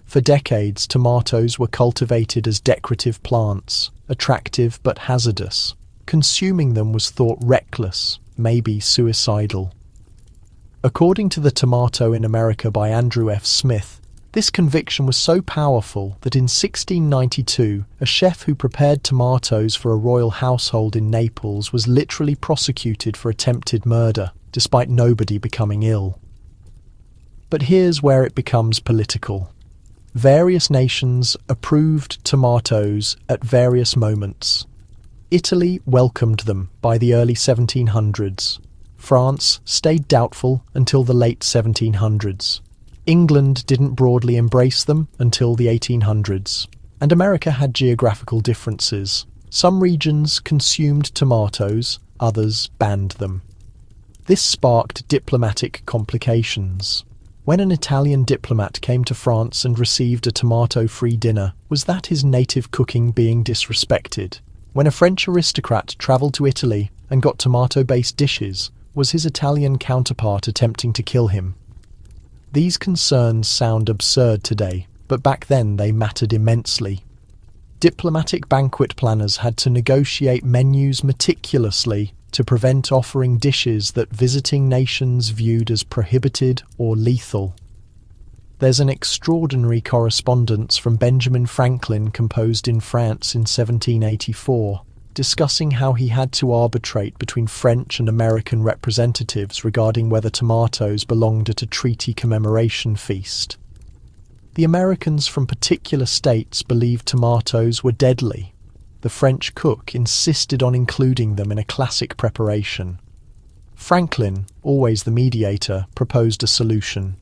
For decades, tomatoes were cultivated as decorative plants, attractive but hazardous. Consuming them was thought reckless, maybe suicidal. According to The Tomato in America by Andrew F. Smith, this conviction was so powerful that in 1692, a chef who prepared tomatoes for a royal household in Naples was literally prosecuted for attempted murder, despite nobody becoming ill. But here's where it becomes political. Various nations approved tomatoes at various moments. Italy welcomed them by the early 1700s. France stayed doubtful until the late 1700s. England didn't broadly embrace them until the 1800s. And America had geographical differences. Some regions consumed tomatoes, others banned them. This sparked diplomatic complications. When an Italian diplomat came to France and received a tomato-free dinner, was that his native cooking being disrespected? When a French aristocrat travelled to Italy and got tomato-based dishes, was his Italian counterpart attempting to kill him? These concerns sound absurd today, but back then they mattered immensely. Diplomatic banquet planners had to negotiate menus meticulously to prevent offering dishes that visiting nations viewed as prohibited or lethal. There's an extraordinary correspondence from Benjamin Franklin composed in France in 1784, discussing how he had to arbitrate between French and American representatives regarding whether tomatoes belonged at a treaty commemoration feast. The Americans from particular states believed tomatoes were deadly. The French cook insisted on including them in a classic preparation. Franklin, always the mediator, proposed a solution.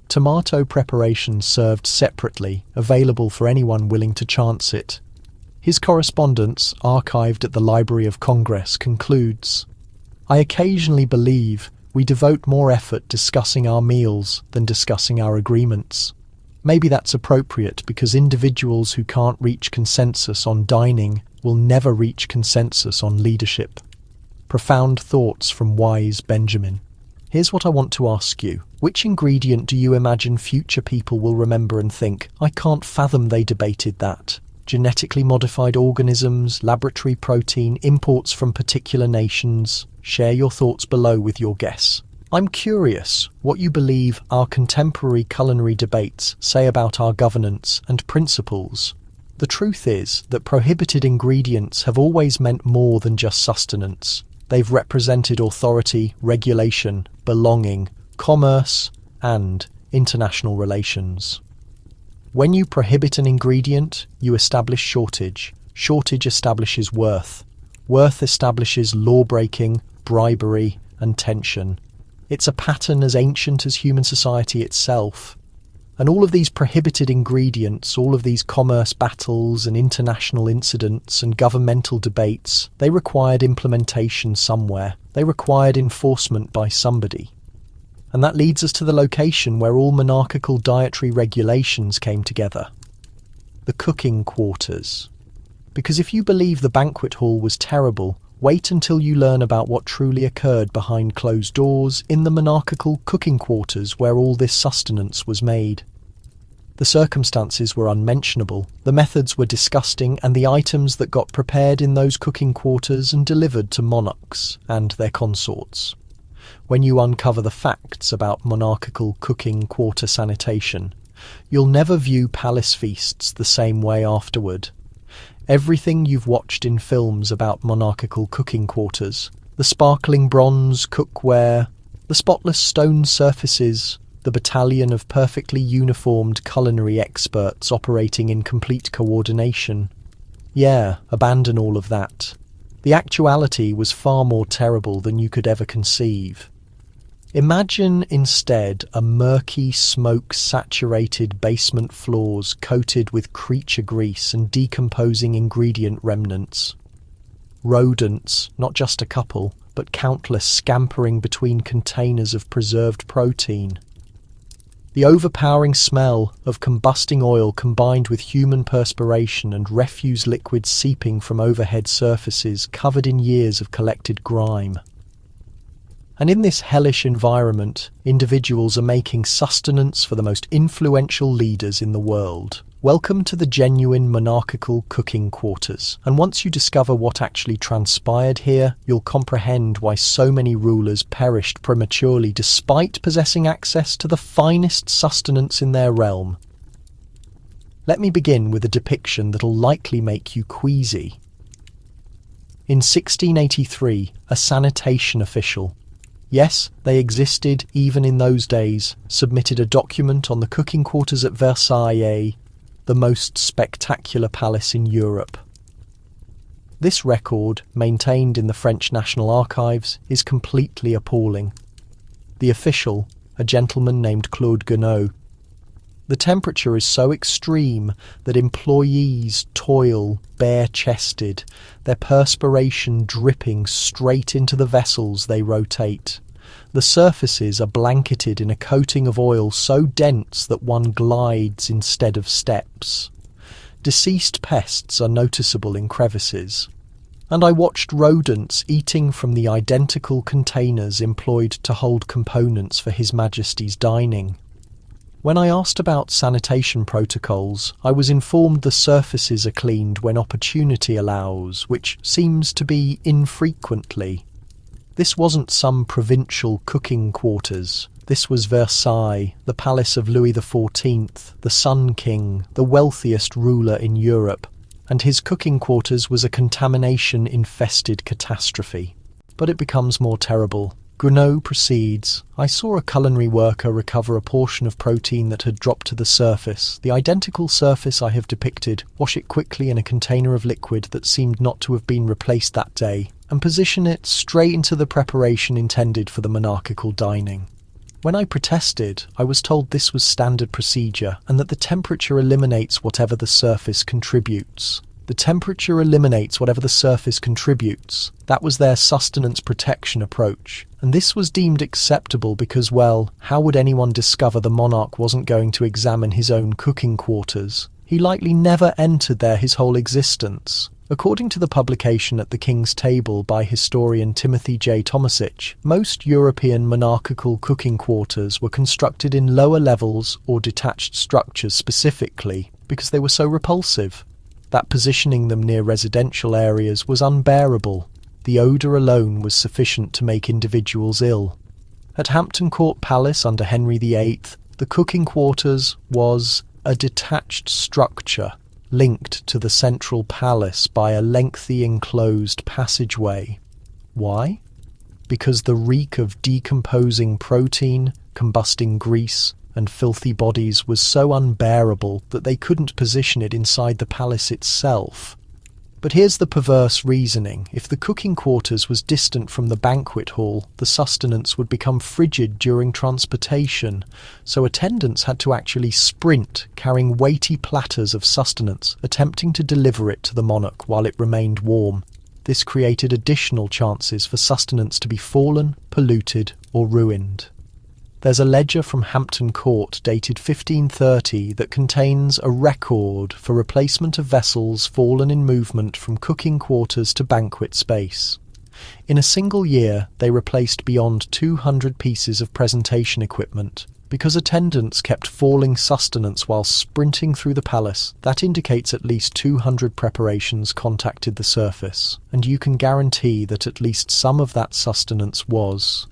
Tomato preparation served separately, available for anyone willing to chance it. His correspondence, archived at the Library of Congress, concludes, "I occasionally believe we devote more effort discussing our meals than discussing our agreements. Maybe that's appropriate because individuals who can't reach consensus on dining will never reach consensus on leadership." Profound thoughts from wise Benjamin. Here's what I want to ask you. Which ingredient do you imagine future people will remember and think, I can't fathom they debated that? Genetically modified organisms, laboratory protein, imports from particular nations? Share your thoughts below with your guess. I'm curious what you believe our contemporary culinary debates say about our governance and principles. The truth is that prohibited ingredients have always meant more than just sustenance. They've represented authority, regulation, belonging, commerce, and international relations. When you prohibit an ingredient, you establish shortage. Shortage establishes worth. Worth establishes law-breaking, bribery, and tension. It's a pattern as ancient as human society itself. And all of these prohibited ingredients, all of these commerce battles and international incidents and governmental debates, they required implementation somewhere. They required enforcement by somebody. And that leads us to the location where all monarchical dietary regulations came together. The cooking quarters. Because if you believe the banquet hall was terrible, wait until you learn about what truly occurred behind closed doors in the monarchical cooking quarters where all this sustenance was made. The circumstances were unmentionable, the methods were disgusting, and the items that got prepared in those cooking quarters and delivered to monarchs and their consorts. When you uncover the facts about monarchical cooking quarter sanitation, you'll never view palace feasts the same way afterward. Everything you've watched in films about monarchical cooking quarters, the sparkling bronze cookware, the spotless stone surfaces, the battalion of perfectly uniformed culinary experts operating in complete coordination. Yeah, abandon all of that. The actuality was far more terrible than you could ever conceive. Imagine instead a murky, smoke-saturated basement floors coated with creature grease and decomposing ingredient remnants. Rodents, not just a couple, but countless scampering between containers of preserved protein. The overpowering smell of combusting oil combined with human perspiration and refuse liquids seeping from overhead surfaces covered in years of collected grime. And in this hellish environment, individuals are making sustenance for the most influential leaders in the world. Welcome to the genuine monarchical cooking quarters. And once you discover what actually transpired here, you'll comprehend why so many rulers perished prematurely despite possessing access to the finest sustenance in their realm. Let me begin with a depiction that'll likely make you queasy. In 1683, a sanitation official, yes, they existed even in those days, submitted a document on the cooking quarters at Versailles, the most spectacular palace in Europe. This record, maintained in the French National Archives, is completely appalling. The official, a gentleman named Claude Guenot. The temperature is so extreme that employees toil bare-chested, their perspiration dripping straight into the vessels they rotate. The surfaces are blanketed in a coating of oil so dense that one glides instead of steps. Deceased pests are noticeable in crevices. And I watched rodents eating from the identical containers employed to hold components for His Majesty's dining. When I asked about sanitation protocols, I was informed the surfaces are cleaned when opportunity allows, which seems to be infrequently. This wasn't some provincial cooking quarters. This was Versailles, the palace of Louis XIV, the Sun King, the wealthiest ruler in Europe, and his cooking quarters was a contamination-infested catastrophe. But it becomes more terrible. Guenot proceeds, I saw a culinary worker recover a portion of protein that had dropped to the surface, the identical surface I have depicted, wash it quickly in a container of liquid that seemed not to have been replaced that day, and position it straight into the preparation intended for the monarchical dining. When I protested, I was told this was standard procedure and that the temperature eliminates whatever the surface contributes. The temperature eliminates whatever the surface contributes. That was their sustenance protection approach. And this was deemed acceptable because, well, how would anyone discover the monarch wasn't going to examine his own cooking quarters? He likely never entered there his whole existence. According to the publication At the King's Table by historian Timothy J. Tomasic, most European monarchical cooking quarters were constructed in lower levels or detached structures specifically because they were so repulsive that positioning them near residential areas was unbearable. The odour alone was sufficient to make individuals ill. At Hampton Court Palace under Henry VIII, the cooking quarters was a detached structure linked to the central palace by a lengthy enclosed passageway. Why? Because the reek of decomposing protein, combusting grease, and filthy bodies was so unbearable that they couldn't position it inside the palace itself. But here's the perverse reasoning. If the cooking quarters was distant from the banquet hall, the sustenance would become frigid during transportation, so attendants had to actually sprint, carrying weighty platters of sustenance, attempting to deliver it to the monarch while it remained warm. This created additional chances for sustenance to be fallen, polluted, or ruined. There's a ledger from Hampton Court dated 1530 that contains a record for replacement of vessels fallen in movement from cooking quarters to banquet space. In a single year, they replaced beyond 200 pieces of presentation equipment. Because attendants kept falling sustenance while sprinting through the palace, that indicates at least 200 preparations contacted the surface, and you can guarantee that at least some of that sustenance was